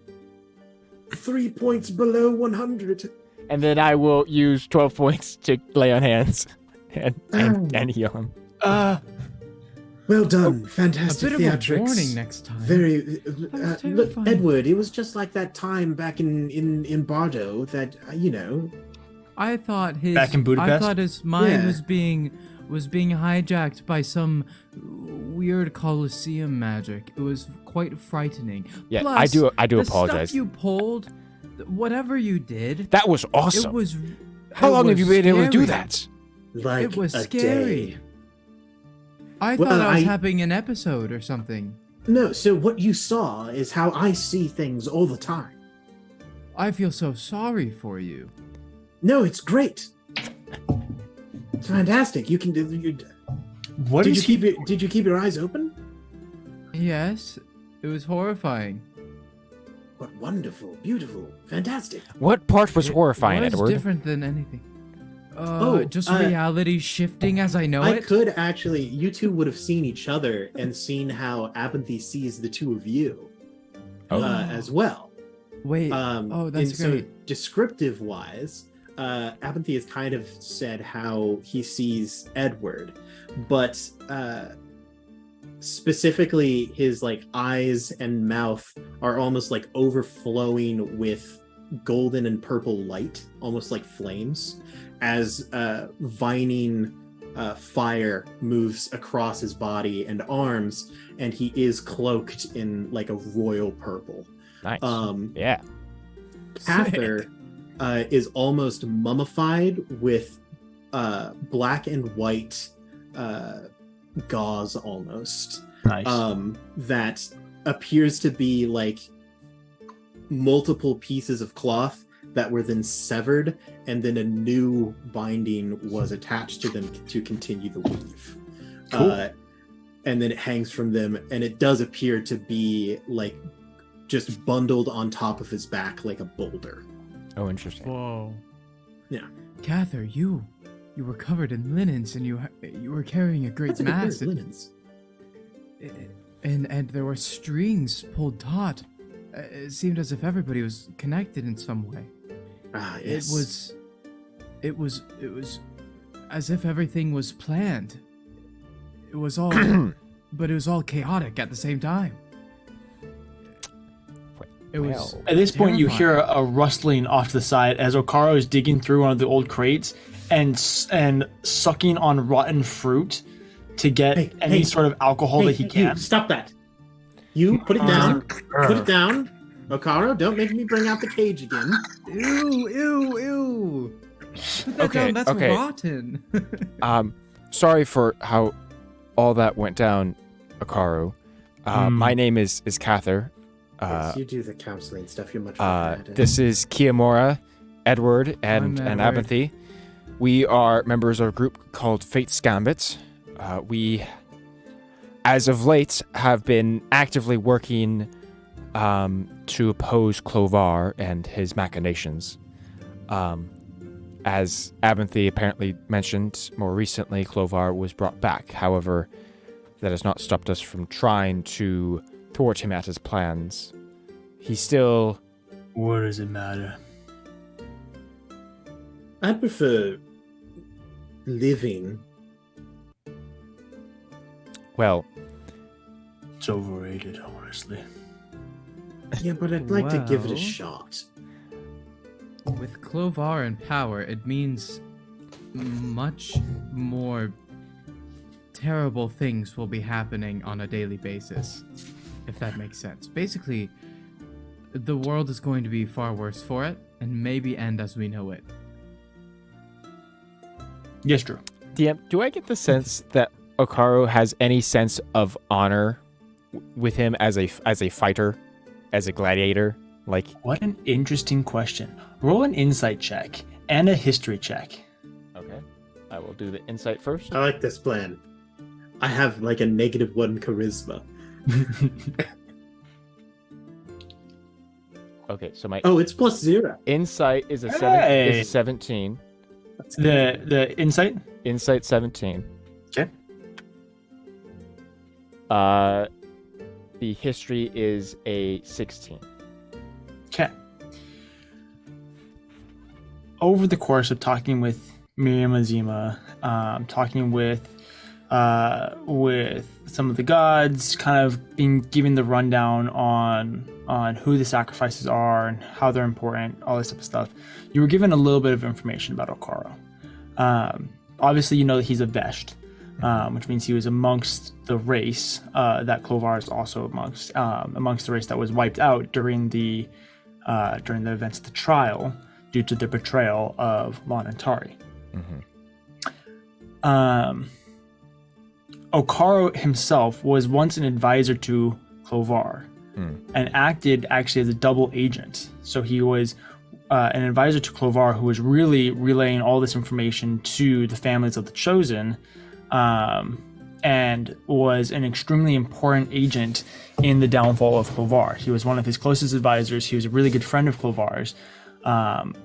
Speaker 3: 3 points below 100.
Speaker 4: And then I will use 12 points to lay on hands and heal him.
Speaker 3: Well done.
Speaker 2: A
Speaker 3: Fantastic
Speaker 2: bit of a
Speaker 3: theatrics.
Speaker 2: warning next time.
Speaker 3: Very.
Speaker 2: was
Speaker 3: Look,
Speaker 2: terrifying.
Speaker 3: Edward, it was just like that time back in Bardo that,
Speaker 2: I thought his
Speaker 1: Back in Budapest?
Speaker 2: I thought his mind
Speaker 3: Yeah.
Speaker 2: was being hijacked by some weird Colosseum magic. It was quite frightening.
Speaker 4: Yeah,
Speaker 2: Plus,
Speaker 4: I do
Speaker 2: the
Speaker 4: apologize.
Speaker 2: Stuff you pulled, whatever you did,
Speaker 4: That was awesome.
Speaker 2: it was.
Speaker 4: How
Speaker 2: it
Speaker 4: long have
Speaker 2: was
Speaker 4: you been able to do
Speaker 2: scary.
Speaker 4: that?
Speaker 3: like
Speaker 2: It was
Speaker 3: a
Speaker 2: scary.
Speaker 3: day.
Speaker 2: I
Speaker 3: Well,
Speaker 2: thought I was
Speaker 3: I-
Speaker 2: having an episode or something.
Speaker 3: No, so what you saw is how I see things all the time.
Speaker 2: I feel so sorry for you.
Speaker 3: No, it's great. It's fantastic. You can do.
Speaker 1: What
Speaker 3: Did
Speaker 1: is
Speaker 3: you
Speaker 1: he?
Speaker 3: Did you keep your eyes open?
Speaker 2: Yes, it was horrifying.
Speaker 3: What wonderful, beautiful, fantastic.
Speaker 4: What part was horrifying,
Speaker 2: It was
Speaker 4: Edward?
Speaker 2: different than anything.
Speaker 3: Oh,
Speaker 2: Just
Speaker 3: uh,
Speaker 2: reality shifting as I know
Speaker 3: I
Speaker 2: it.
Speaker 3: could actually. You two would have seen each other and seen how Abinthy sees the two of you
Speaker 4: Oh.
Speaker 3: as well.
Speaker 2: Wait.
Speaker 3: Oh,
Speaker 2: that's
Speaker 3: and
Speaker 2: great.
Speaker 3: So descriptive wise, Abinthy has kind of said how he sees Edward, but specifically his like eyes and mouth are almost like overflowing with golden and purple light, almost like flames, as vining fire moves across his body and arms, and he is cloaked in like a royal purple.
Speaker 4: Nice.
Speaker 3: Um,
Speaker 4: Yeah.
Speaker 3: Cather is almost mummified with black and white gauze almost.
Speaker 1: Nice.
Speaker 3: That appears to be like multiple pieces of cloth that were then severed, and then a new binding was attached to them to continue the weave.
Speaker 1: Cool.
Speaker 3: And then it hangs from them, and it does appear to be like just bundled on top of his back like a boulder.
Speaker 4: Oh, interesting.
Speaker 2: Whoa.
Speaker 3: Yeah.
Speaker 2: Cather, you were covered in linens and you were carrying a great
Speaker 3: That's a good
Speaker 2: mass.
Speaker 3: word, linens.
Speaker 2: And there were strings pulled taut. It seemed as if everybody was connected in some way.
Speaker 3: Ah, yes.
Speaker 2: It was as if everything was planned. It was all but it was all chaotic at the same time. It was
Speaker 4: Well.
Speaker 1: At this point, you
Speaker 2: terrifying.
Speaker 1: hear a rustling off to the side as Okaro is digging through one of the old crates and sucking on rotten fruit to get
Speaker 3: Hey,
Speaker 1: any
Speaker 3: hey.
Speaker 1: sort of alcohol that he
Speaker 3: you,
Speaker 1: can.
Speaker 3: stop that. You put it down. Put it down. Okaro, don't make me bring out the cage again.
Speaker 2: Ew. Put that
Speaker 4: Okay,
Speaker 2: down, that's
Speaker 4: okay.
Speaker 2: rotten.
Speaker 4: Sorry for how all that went down, Akaru. My name is Cather.
Speaker 3: Yes, you do the counseling stuff. You're much better at it.
Speaker 4: This is Kiyomura, Edward, and
Speaker 2: I'm Edward.
Speaker 4: Abinthy. We are members of a group called Fate's Gambit. We, as of late, have been actively working to oppose Clovar and his machinations. As Abinthy apparently mentioned more recently, Clovar was brought back. However, that has not stopped us from trying to thwart him at his plans. He still...
Speaker 1: What does it matter?
Speaker 3: I prefer living.
Speaker 4: Well,
Speaker 1: It's overrated, honestly.
Speaker 3: Yeah, but I'd like to give it a
Speaker 2: Well-
Speaker 3: shot.
Speaker 2: With Clovar in power, it means much more terrible things will be happening on a daily basis, if that makes sense. Basically, the world is going to be far worse for it, and maybe end as we know it.
Speaker 1: Yes, Drew.
Speaker 4: DM, do I get the sense that Okaro has any sense of honor with him as a fighter, as a gladiator? Like,
Speaker 1: What an interesting question. Roll an insight check and a history check.
Speaker 4: okay, I will do the insight first.
Speaker 3: I like this plan. I have like a -1 charisma.
Speaker 4: Okay, so my
Speaker 3: Oh, it's +0.
Speaker 4: insight is a
Speaker 1: Hey!
Speaker 4: 17.
Speaker 1: The insight?
Speaker 4: Insight 17.
Speaker 1: Okay.
Speaker 4: The history is a 16.
Speaker 1: Okay. Over the course of talking with Miriam Azima, talking with some of the gods, kind of being given the rundown on who the sacrifices are and how they're important, all this type of stuff, you were given a little bit of information about Okaro. Obviously, you know that he's a Vesht, which means he was amongst the race that Clovar is also amongst the race that was wiped out during the events of the trial due to the betrayal of Lon and Tari. Okaro himself was once an advisor to Clovar and acted actually as a double agent. So he was an advisor to Clovar who was really relaying all this information to the families of the Chosen, and was an extremely important agent in the downfall of Clovar. He was one of his closest advisors. He was a really good friend of Clovar's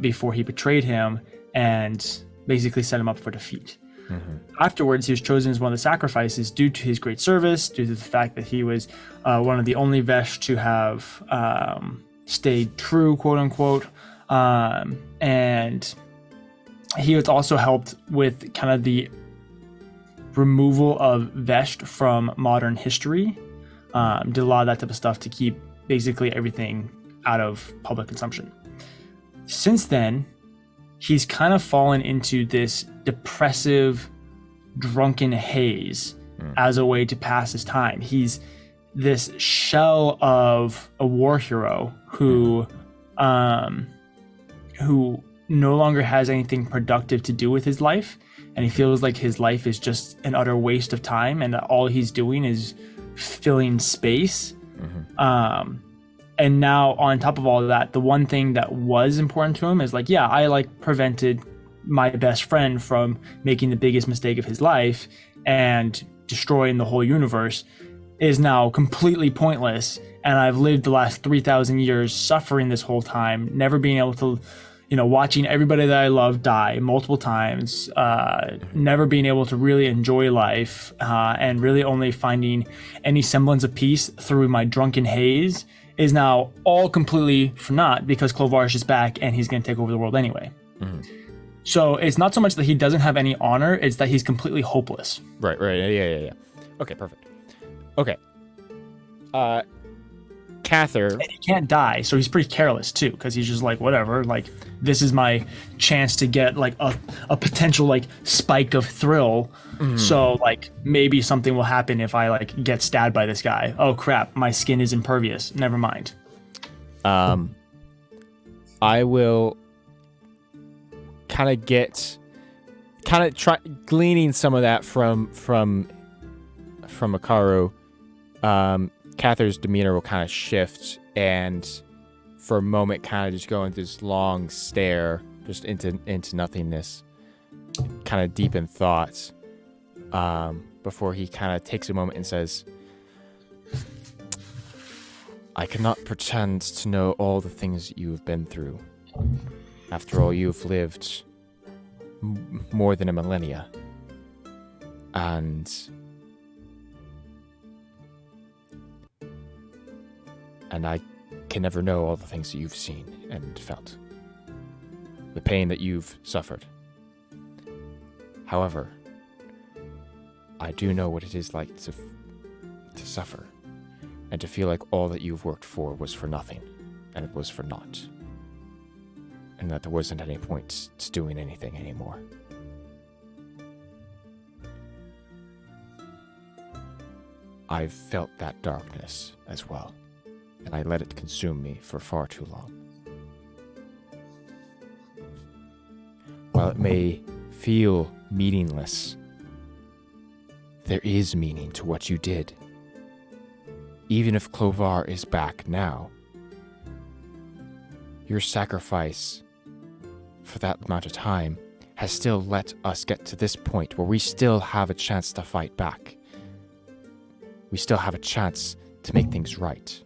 Speaker 1: before he betrayed him and basically set him up for defeat. Afterwards, he was chosen as one of the sacrifices due to his great service, due to the fact that he was one of the only Vesh to have stayed true, quote unquote. And he was also helped with kind of the removal of Vesht from modern history. Did a lot of that type of stuff to keep basically everything out of public consumption. Since then, he's kind of fallen into this depressive, drunken haze as a way to pass his time. He's this shell of a war hero who no longer has anything productive to do with his life, and he feels like his life is just an utter waste of time, and that all he's doing is filling space. And now, on top of all of that, the one thing that was important to him is like, yeah, I like prevented my best friend from making the biggest mistake of his life and destroying the whole universe is now completely pointless. And I've lived the last 3,000 years suffering this whole time, never being able to, watching everybody that I love die multiple times, never being able to really enjoy life, and really only finding any semblance of peace through my drunken haze is now all completely for naught because Clovar is just back and he's going to take over the world anyway. So it's not so much that he doesn't have any honor, it's that he's completely hopeless.
Speaker 4: Right. Yeah. Okay, perfect. Okay. Cather.
Speaker 1: And he can't die, so he's pretty careless too, because he's just like, whatever, like, this is my chance to get like a potential like spike of thrill. So like maybe something will happen if I like get stabbed by this guy. Oh crap, my skin is impervious. Never mind.
Speaker 4: I will kind of try gleaning some of that from Okaro. Cather's demeanor will kind of shift, and for a moment kind of just go into this long stare just into nothingness, kind of deep in thought, before he kind of takes a moment and says, I cannot pretend to know all the things that you have been through. After all, you've lived more than a millennia. And I can never know all the things that you've seen and felt. The pain that you've suffered. However, I do know what it is like to suffer and to feel like all that you've worked for was for nothing, and it was for naught. And that there wasn't any point to doing anything anymore. I've felt that darkness as well, and I let it consume me for far too long. While it may feel meaningless, there is meaning to what you did. Even if Clovar is back now, your sacrifice for that amount of time has still let us get to this point where we still have a chance to fight back. We still have a chance to make things right.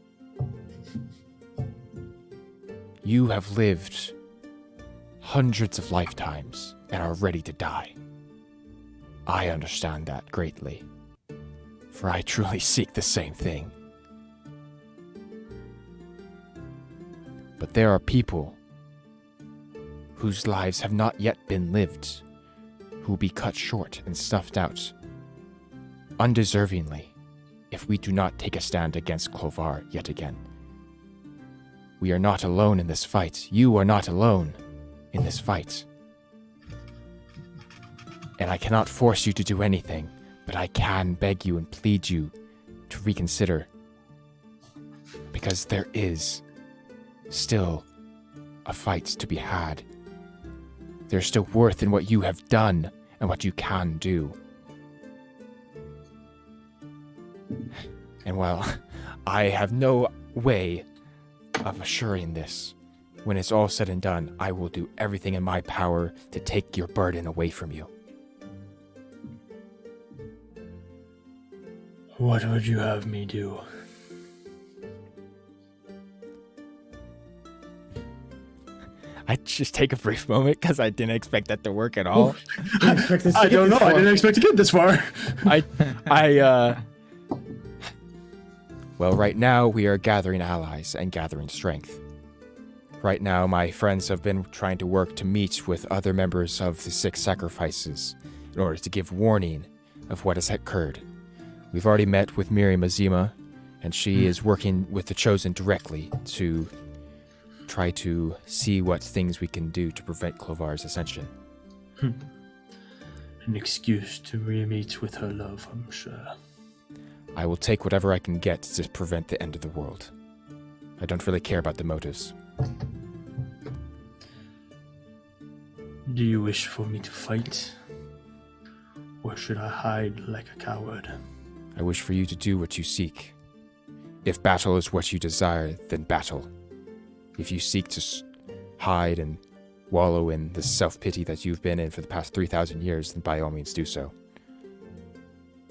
Speaker 4: You have lived hundreds of lifetimes and are ready to die. I understand that greatly, for I truly seek the same thing. But there are people whose lives have not yet been lived, who will be cut short and stuffed out, undeservingly, if we do not take a stand against Clovar yet again. We are not alone in this fight. You are not alone in this fight. And I cannot force you to do anything, but I can beg you and plead you to reconsider. Because there is still a fight to be had. There's still worth in what you have done and what you can do. And while I have no way of assuring this, when it's all said and done, I will do everything in my power to take your burden away from you.
Speaker 1: What would you have me do?
Speaker 4: I just take a brief moment because I didn't expect that to work at all.
Speaker 1: I don't know. I didn't expect to get this far.
Speaker 4: Well, right now we are gathering allies and gathering strength. Right now, my friends have been trying to work to meet with other members of the Six Sacrifices in order to give warning of what has occurred. We've already met with Miriam Azima, and she is working with the Chosen directly to try to see what things we can do to prevent Clovar's ascension.
Speaker 1: An excuse to re-meet with her love, I'm sure.
Speaker 4: I will take whatever I can get to prevent the end of the world. I don't really care about the motives.
Speaker 1: Do you wish for me to fight? Or should I hide like a coward?
Speaker 4: I wish for you to do what you seek. If battle is what you desire, then battle. If you seek to hide and wallow in the self-pity that you've been in for the past 3,000 years, then by all means do so.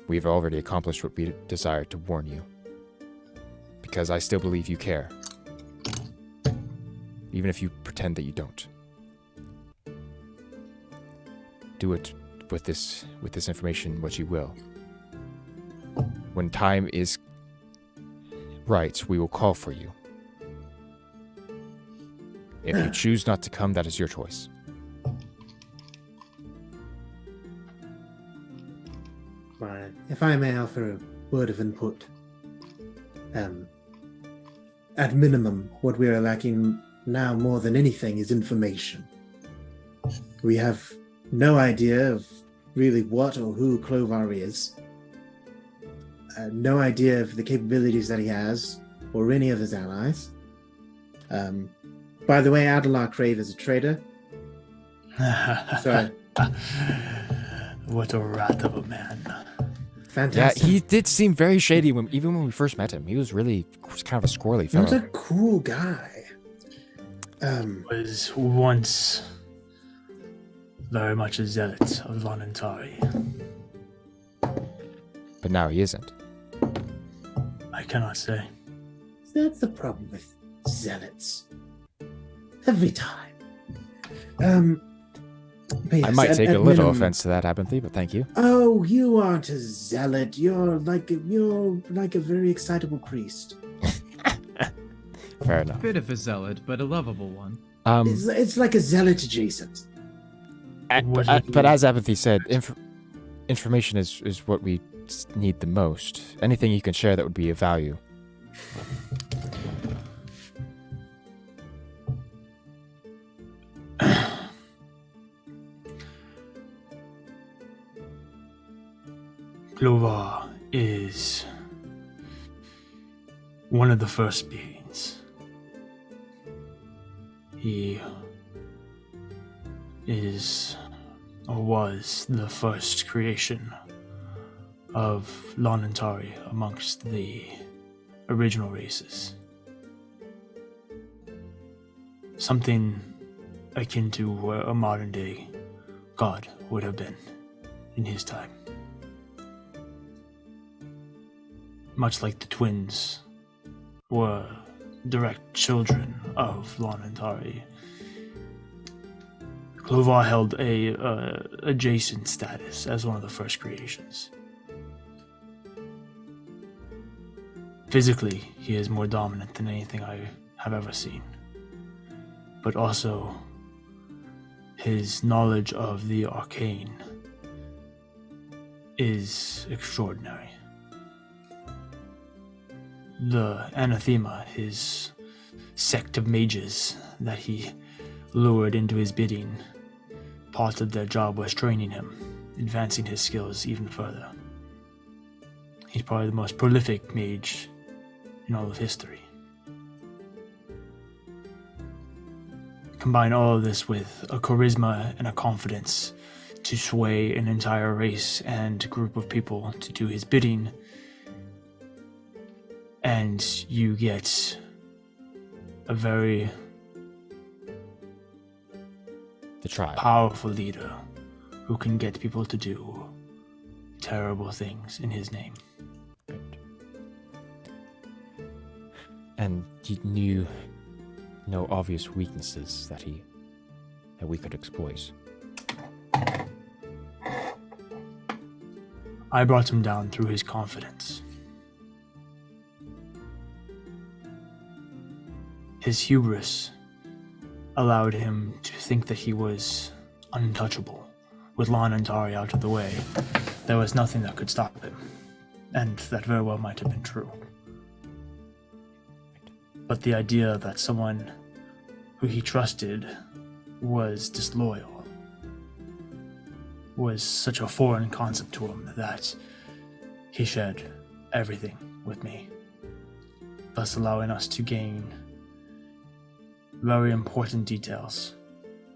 Speaker 4: We've already accomplished what we desired to warn you. Because I still believe you care. Even if you pretend that you don't. Do it with this information what you will. When time is right, we will call for you. If you choose not to come, that is your choice.
Speaker 3: Right. If I may offer a word of input. At minimum, what we are lacking now more than anything is information. We have no idea of really what or who Clovar is. No idea of the capabilities that he has, or any of his allies. By the way, Adelar Crave is a traitor. So
Speaker 1: What a rat of a man.
Speaker 3: fantastic.
Speaker 4: Yeah, he did seem very shady even when we first met him. He was kind of a squirrely
Speaker 3: He was
Speaker 4: fellow.
Speaker 3: a cool guy.
Speaker 1: Was once very much a zealot of Lonantari.
Speaker 4: But now he isn't.
Speaker 1: I cannot say.
Speaker 3: That's the problem with zealots. Every time. But yes,
Speaker 4: I might
Speaker 3: at
Speaker 4: take a little
Speaker 3: minimum-
Speaker 4: offense to that, Abinthy, but thank you.
Speaker 3: Oh, you aren't a zealot. You're like a very excitable priest.
Speaker 4: Fair enough.
Speaker 2: Bit of a zealot, but a lovable one.
Speaker 3: It's like a zealot adjacent.
Speaker 4: But as Abinthy said, information is what we need the most. Anything you can share that would be of value.
Speaker 1: Clovar is one of the first beings. He is, or was, the first creation of Lonantari amongst the original races. Something akin to what a modern day god would have been in his time. Much like the twins were direct children of Lonantari, Clovar held a adjacent status as one of the first creations. Physically, he is more dominant than anything I have ever seen. but also his knowledge of the arcane is extraordinary. The anathema, his sect of mages that he lured into his bidding, part of their job was training him, advancing his skills even further. He's probably the most prolific mage in all of history. Combine all of this with a charisma and a confidence to sway an entire race and group of people to do his bidding, and you get a very powerful leader who can get people to do terrible things in his name.
Speaker 4: And you knew no obvious weaknesses that we could exploit.
Speaker 1: I brought him down through his confidence. His hubris allowed him to think that he was untouchable. With Lon and Tari out of the way, there was nothing that could stop him. And that very well might have been true. But the idea that someone who he trusted was disloyal was such a foreign concept to him that he shared everything with me, thus allowing us to gain very important details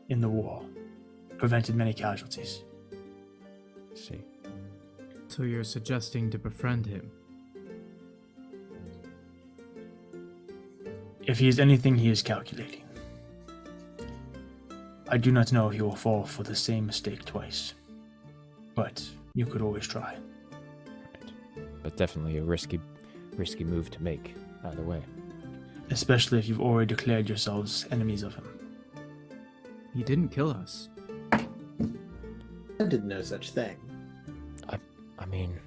Speaker 1: in the war, prevented many casualties.
Speaker 4: See.
Speaker 2: So you're suggesting to befriend him?
Speaker 1: If he is anything, he is calculating. I do not know if he will fall for the same mistake twice, but you could always try.
Speaker 4: But definitely a risky move to make, either way.
Speaker 1: Especially if you've already declared yourselves enemies of him.
Speaker 2: He didn't kill us.
Speaker 3: I did no such thing.
Speaker 4: I mean,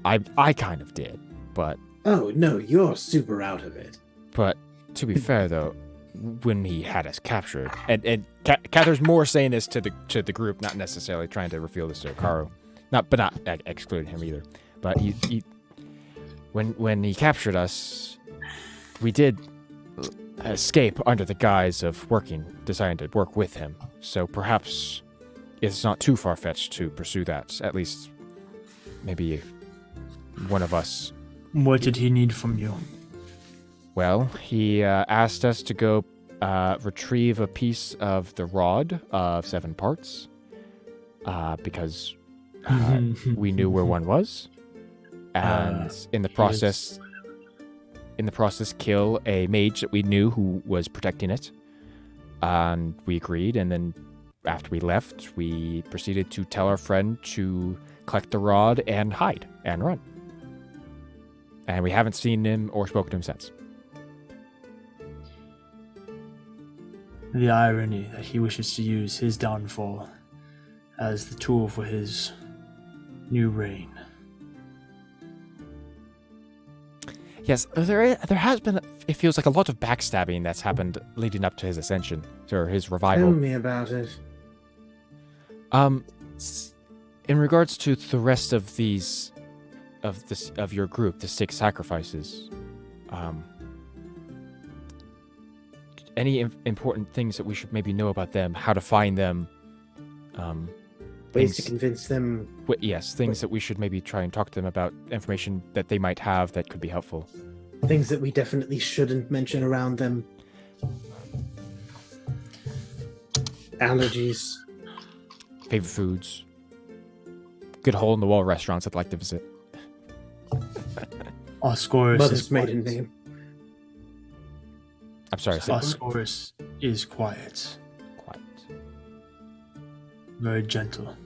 Speaker 4: I kind of did, but...
Speaker 3: Oh, no, you're super out of it.
Speaker 4: But to be fair, though, when he had us captured, and Catherine's more saying this to the group, not necessarily trying to reveal this to Hikaru, not excluding him either. But when he captured us, we did escape under the guise of deciding to work with him. So perhaps it's not too far-fetched to pursue that. At least maybe one of us.
Speaker 1: What did he need from you?
Speaker 4: Well, he asked us to go retrieve a piece of the rod of 7 parts, because we knew where one was, and in the process, kill a mage that we knew who was protecting it, and we agreed. And then after we left, we proceeded to tell our friend to collect the rod and hide and run. And we haven't seen him or spoken to him since.
Speaker 1: The irony that he wishes to use his downfall as the tool for his new reign.
Speaker 4: Yes, there has been, it feels like, a lot of backstabbing that's happened leading up to his ascension, or his revival.
Speaker 3: Tell me about it.
Speaker 4: In regards to the rest of these, of your group, the 6 sacrifices, any important things that we should maybe know about them, how to find them,
Speaker 3: Ways to convince them.
Speaker 4: Yes, things that we should maybe try and talk to them about, information that they might have that could be helpful.
Speaker 3: Things that we definitely shouldn't mention around them. Allergies.
Speaker 4: Favorite foods. Good hole-in-the-wall restaurants I'd like to visit.
Speaker 1: Oscorus
Speaker 3: Mother's
Speaker 1: is
Speaker 3: maiden
Speaker 1: quiet.
Speaker 3: name.
Speaker 4: I'm sorry.
Speaker 1: Oscorus is quiet.
Speaker 4: Quiet.
Speaker 1: Very gentle.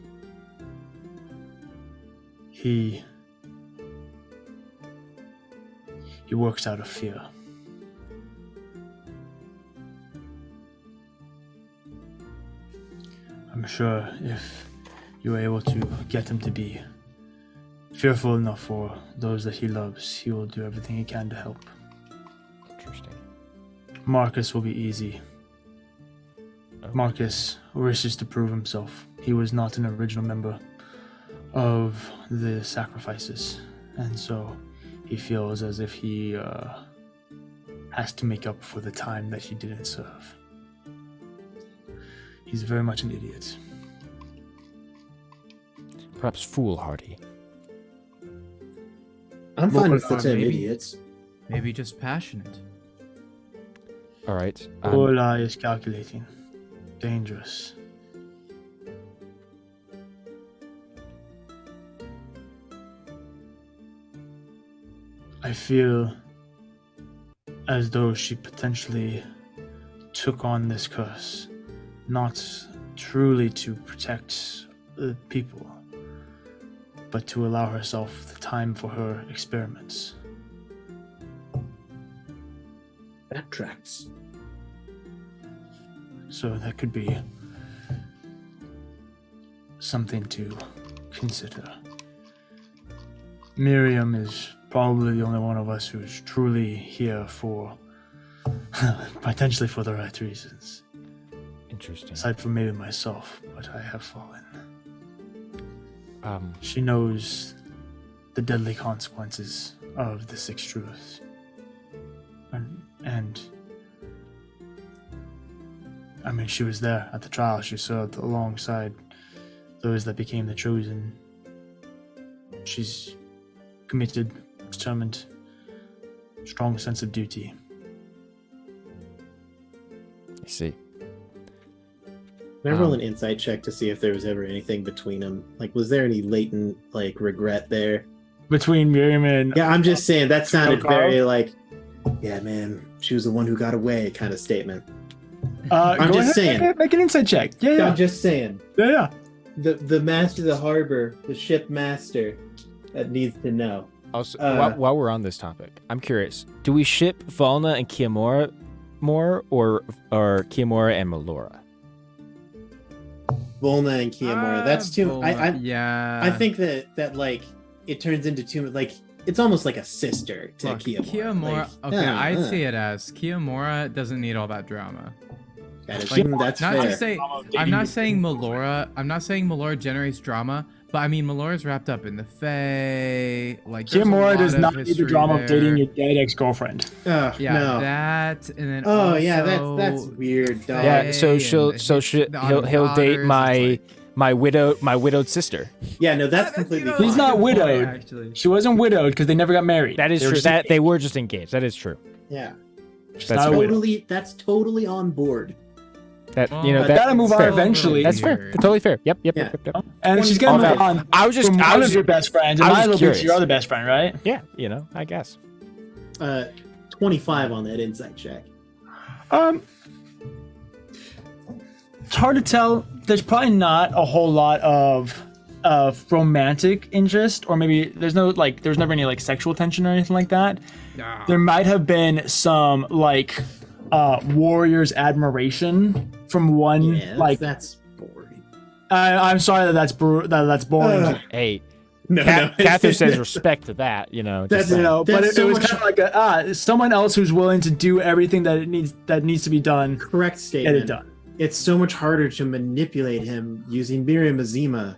Speaker 1: He works out of fear. I'm sure if you were able to get him to be fearful enough for those that he loves, he will do everything he can to help.
Speaker 4: Interesting.
Speaker 1: Marcus will be easy. Marcus wishes to prove himself. He was not an original member of the sacrifices, and so he feels as if he has to make up for the time that he didn't serve. He's very much an idiot.
Speaker 4: Perhaps foolhardy.
Speaker 3: I'm fine with the
Speaker 2: Or
Speaker 3: term
Speaker 2: maybe-
Speaker 3: idiots.
Speaker 2: Maybe just passionate.
Speaker 4: All right.
Speaker 1: Ola is calculating. Dangerous. I feel as though she potentially took on this curse, not truly to protect the people, but to allow herself the time for her experiments.
Speaker 3: That tracks.
Speaker 1: So that could be something to consider. Miriam is probably the only one of us who's truly here for potentially for the right reasons.
Speaker 4: Interesting.
Speaker 1: Aside from maybe myself, but I have fallen.
Speaker 4: Um,
Speaker 1: She knows the deadly consequences of the six truths. And I mean, she was there at the trial. She served alongside those that became the chosen. She's committed, determined, strong sense of duty.
Speaker 4: I see.
Speaker 3: Can I roll an insight check to see if there was ever anything between them? Like, was there any latent, like, regret there?
Speaker 1: Between Miriam and...
Speaker 3: Yeah, I'm just saying, that sounded
Speaker 1: Carl?
Speaker 3: very, like, yeah, man, she was the one who got away kind of statement.
Speaker 1: I'm
Speaker 3: just saying.
Speaker 1: Make an insight check. Yeah.
Speaker 3: I'm just saying.
Speaker 1: Yeah.
Speaker 3: The master of the harbor, the ship master, that needs to know.
Speaker 4: Also, while we're on this topic, I'm curious. Do we ship Valna and Kiamora more, or Kiamora and Melora?
Speaker 3: Volna and Kiamora. That's too.
Speaker 2: Volna, yeah.
Speaker 3: I think that like it turns into too like it's almost like a sister to
Speaker 2: Look,
Speaker 3: Kiamora.
Speaker 2: Kiamora.
Speaker 3: Like,
Speaker 2: Okay, I'd see it as Kiamora doesn't need all that drama.
Speaker 3: that is,
Speaker 2: Like,
Speaker 3: that's
Speaker 2: not
Speaker 3: fair.
Speaker 2: to say, I'm not saying Melora. I'm not saying Melora generates drama, but I mean Melora's wrapped up in the Fae. Like there's a
Speaker 1: Kiamora
Speaker 2: lot
Speaker 1: does
Speaker 2: of
Speaker 1: not need the
Speaker 2: history
Speaker 1: drama of dating
Speaker 2: there.
Speaker 1: your dead ex-girlfriend.
Speaker 3: Oh,
Speaker 2: Yeah,
Speaker 3: no.
Speaker 2: that and then.
Speaker 3: Oh
Speaker 2: also,
Speaker 3: yeah, that's weird. Dog.
Speaker 4: Yeah, so
Speaker 2: Fae and
Speaker 4: he'll date
Speaker 2: Daughters,
Speaker 4: my widowed sister.
Speaker 3: Yeah, no, that's completely.
Speaker 1: He's
Speaker 3: fine.
Speaker 1: not
Speaker 2: good point,
Speaker 1: widowed.
Speaker 2: actually.
Speaker 1: She wasn't widowed because they never got married.
Speaker 4: That is
Speaker 1: They were
Speaker 4: true.
Speaker 1: just
Speaker 4: That they were just engaged. That is true.
Speaker 3: Yeah,
Speaker 1: She's
Speaker 4: That's
Speaker 1: not a
Speaker 4: fair.
Speaker 1: widow.
Speaker 3: that's totally on board.
Speaker 4: That
Speaker 2: Well,
Speaker 4: you know
Speaker 2: I
Speaker 4: that,
Speaker 1: gotta move
Speaker 4: that's
Speaker 1: on
Speaker 4: fair.
Speaker 1: eventually.
Speaker 4: That's fair.
Speaker 2: Weird.
Speaker 4: Totally fair. Yep.
Speaker 3: Yeah.
Speaker 1: And she's
Speaker 4: All
Speaker 1: gonna move
Speaker 4: that.
Speaker 1: on.
Speaker 4: I was just
Speaker 1: from
Speaker 4: I
Speaker 1: one
Speaker 4: was
Speaker 1: of your best friends, and
Speaker 4: I was
Speaker 1: might as well be
Speaker 4: curious.
Speaker 1: your other best friend, right?
Speaker 4: yeah. You know, I guess.
Speaker 3: 25 on that insight check.
Speaker 1: It's hard to tell. There's probably not a whole lot of romantic interest, or maybe there's never any like sexual tension or anything like that.
Speaker 2: Nah.
Speaker 1: There might have been some like warrior's admiration from one
Speaker 3: Yeah,
Speaker 1: like.
Speaker 3: that's boring.
Speaker 1: I'm sorry that's boring.
Speaker 3: Ugh.
Speaker 4: Hey,
Speaker 3: No,
Speaker 4: Catherine says respect to that. You know.
Speaker 3: That's-
Speaker 4: Just,
Speaker 1: You know, but
Speaker 3: That's
Speaker 1: it
Speaker 3: so
Speaker 1: was
Speaker 3: much-
Speaker 1: kind of like someone else who's willing to do everything that needs to be done.
Speaker 3: Correct
Speaker 1: Get
Speaker 3: statement.
Speaker 1: it done.
Speaker 3: It's so much harder to manipulate him using Miriam Azima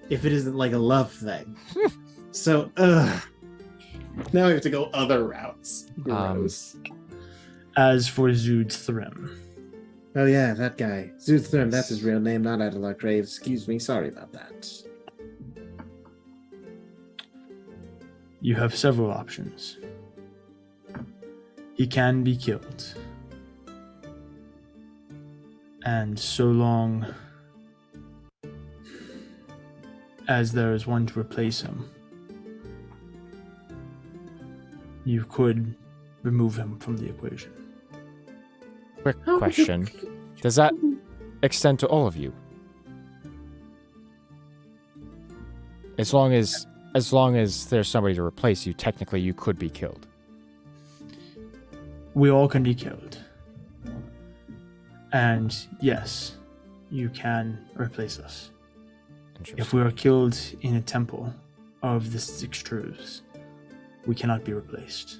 Speaker 3: if it isn't like a love thing. So, now we have to go other routes. Gross.
Speaker 1: As for Zood's Thrym,
Speaker 3: Oh yeah, that guy. Zuthrim, that's his real name, not Adelard Graves. Excuse me, sorry about that.
Speaker 1: you have several options. He can be killed. And so long as there is one to replace him, you could remove him from the equation.
Speaker 4: quick question: does that extend to all of you? As long as there's somebody to replace you, technically you could be killed.
Speaker 1: We all can be killed. And yes, you can replace us.
Speaker 4: Interesting.
Speaker 1: If we are killed in a temple of the six truths, we cannot be replaced.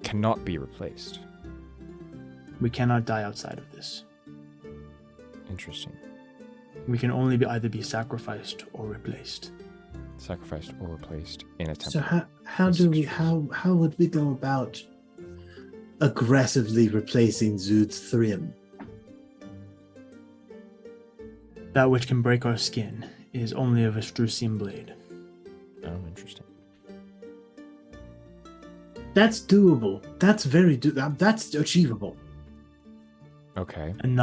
Speaker 4: Cannot be replaced.
Speaker 1: We cannot die outside of this.
Speaker 4: Interesting.
Speaker 1: We can only either be sacrificed or replaced.
Speaker 4: Sacrificed or replaced in a temple.
Speaker 3: So how would we go about aggressively replacing Zood's Thrim?
Speaker 1: That which can break our skin is only of a Strusian blade.
Speaker 4: Oh, interesting.
Speaker 3: That's doable. That's very that's achievable.
Speaker 4: Okay.
Speaker 1: And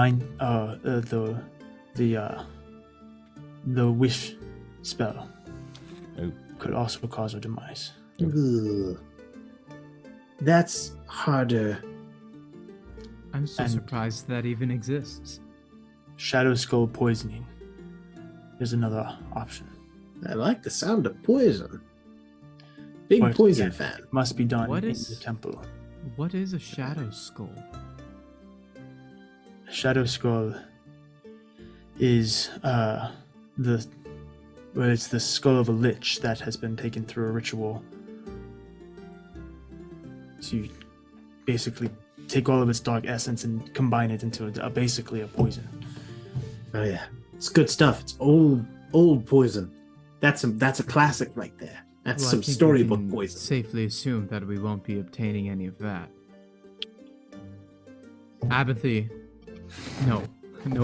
Speaker 1: the wish spell
Speaker 4: Ooh.
Speaker 1: could also cause our demise.
Speaker 3: Ugh. That's harder.
Speaker 2: I'm so
Speaker 1: And-
Speaker 2: surprised that even exists.
Speaker 1: Shadow Skull poisoning is another option.
Speaker 3: I like the sound of poison. Big
Speaker 1: But,
Speaker 3: poison
Speaker 1: yeah,
Speaker 3: fan.
Speaker 1: it must be done
Speaker 2: What
Speaker 1: in
Speaker 2: is-
Speaker 1: the temple.
Speaker 2: What is a shadow skull?
Speaker 1: Shadow Skull is it's the skull of a lich that has been taken through a ritual to basically take all of its dark essence and combine it into basically a poison.
Speaker 3: Oh yeah, it's good stuff. It's old poison. That's a classic right there. That's
Speaker 2: Well, I
Speaker 3: some
Speaker 2: think we
Speaker 3: storybook
Speaker 2: can
Speaker 3: poison.
Speaker 2: Safely assume that we won't be obtaining any of that. Apathy. No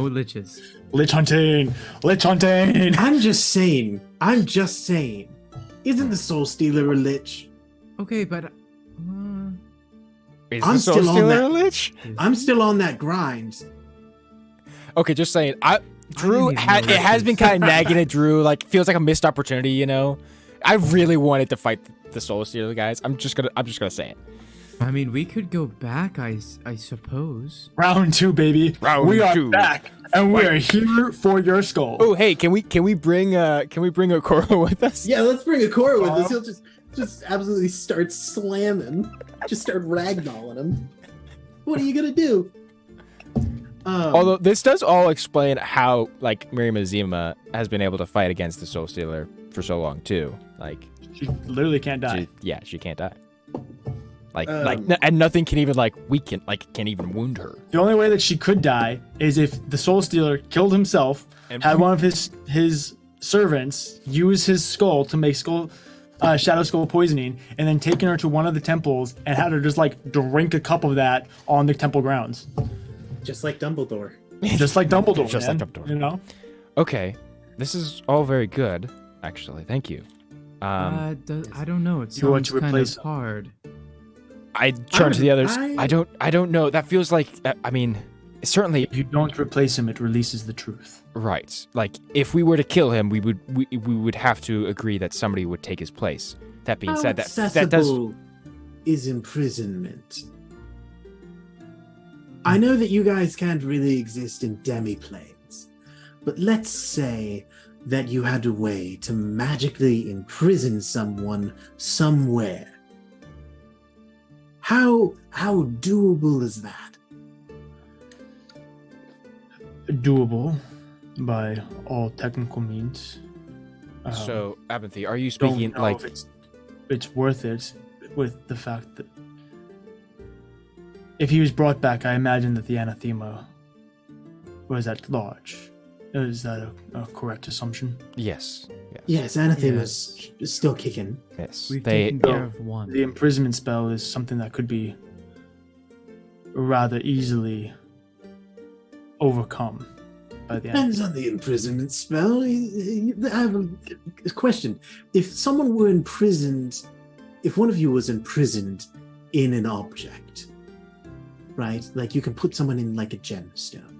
Speaker 2: liches.
Speaker 1: Lich hunting! Lich hunting!
Speaker 3: I'm just saying. Isn't the Soul Stealer a lich?
Speaker 2: Okay, but
Speaker 4: Is
Speaker 3: I'm
Speaker 4: the Soul
Speaker 3: still on
Speaker 4: Stealer
Speaker 3: that.
Speaker 4: a lich?
Speaker 3: I'm still on that grind.
Speaker 4: Okay, just saying. Drew,
Speaker 2: didn't even know
Speaker 4: it has been
Speaker 2: liches.
Speaker 4: kind of nagging at Drew. Like, feels like a missed opportunity. You know, I really wanted to fight the Soul Stealer guys. I'm just gonna say it.
Speaker 2: I mean, we could go back, I suppose.
Speaker 1: Round 2, baby.
Speaker 4: Round
Speaker 1: we are
Speaker 4: 2.
Speaker 1: back, and we are here for your skull.
Speaker 4: Oh, hey, can we bring Okoro with us?
Speaker 3: Yeah, let's bring Akora with us. He'll just absolutely start slamming. Just start ragdolling him. What are you gonna do?
Speaker 4: Although this does all explain how like Miriam Azima has been able to fight against the Soul Stealer for so long too. Like,
Speaker 1: She literally can't die.
Speaker 4: she can't die. Like,
Speaker 3: Um,
Speaker 4: and nothing can even can even wound her.
Speaker 1: The only way that she could die is if the Soul Stealer killed himself,
Speaker 4: And-
Speaker 1: had one of his servants use his skull to make Shadow Skull poisoning, and then taken her to one of the temples and had her just like drink a cup of that on the temple grounds,
Speaker 3: just like Dumbledore.
Speaker 1: just like Dumbledore.
Speaker 4: Just
Speaker 1: man.
Speaker 4: like Dumbledore.
Speaker 1: You know.
Speaker 4: Okay, this is all very good, actually. Thank you.
Speaker 2: I don't know. It
Speaker 1: You want
Speaker 2: sounds
Speaker 1: to
Speaker 2: kind
Speaker 1: replace-
Speaker 2: of hard.
Speaker 4: I turn to the others.
Speaker 3: I-
Speaker 4: I don't know. That feels like I mean, certainly
Speaker 1: If you don't replace him, it releases the truth.
Speaker 4: right. Like if we were to kill him, we would have to agree that somebody would take his place. That being
Speaker 3: How
Speaker 4: said, that does
Speaker 3: accessible is imprisonment? I know that you guys can't really exist in demiplanes, but let's say that you had a way to magically imprison someone somewhere. How doable is that?
Speaker 1: Doable by all technical means.
Speaker 4: so. Abinthy, are you
Speaker 1: Don't
Speaker 4: speaking
Speaker 1: know
Speaker 4: like?
Speaker 1: if it's worth it with the fact that if he was brought back, I imagine that the anathema was at large. Is that a correct assumption?
Speaker 4: Yes.
Speaker 3: Yes, Anathema's still kicking.
Speaker 4: Yes.
Speaker 2: We've
Speaker 4: They.
Speaker 2: taken care of one.
Speaker 1: The imprisonment spell is something that could be rather easily overcome by the
Speaker 3: Depends on the imprisonment spell. I have a question. If someone were imprisoned, if one of you was imprisoned in an object, right? Like you can put someone in like a gemstone.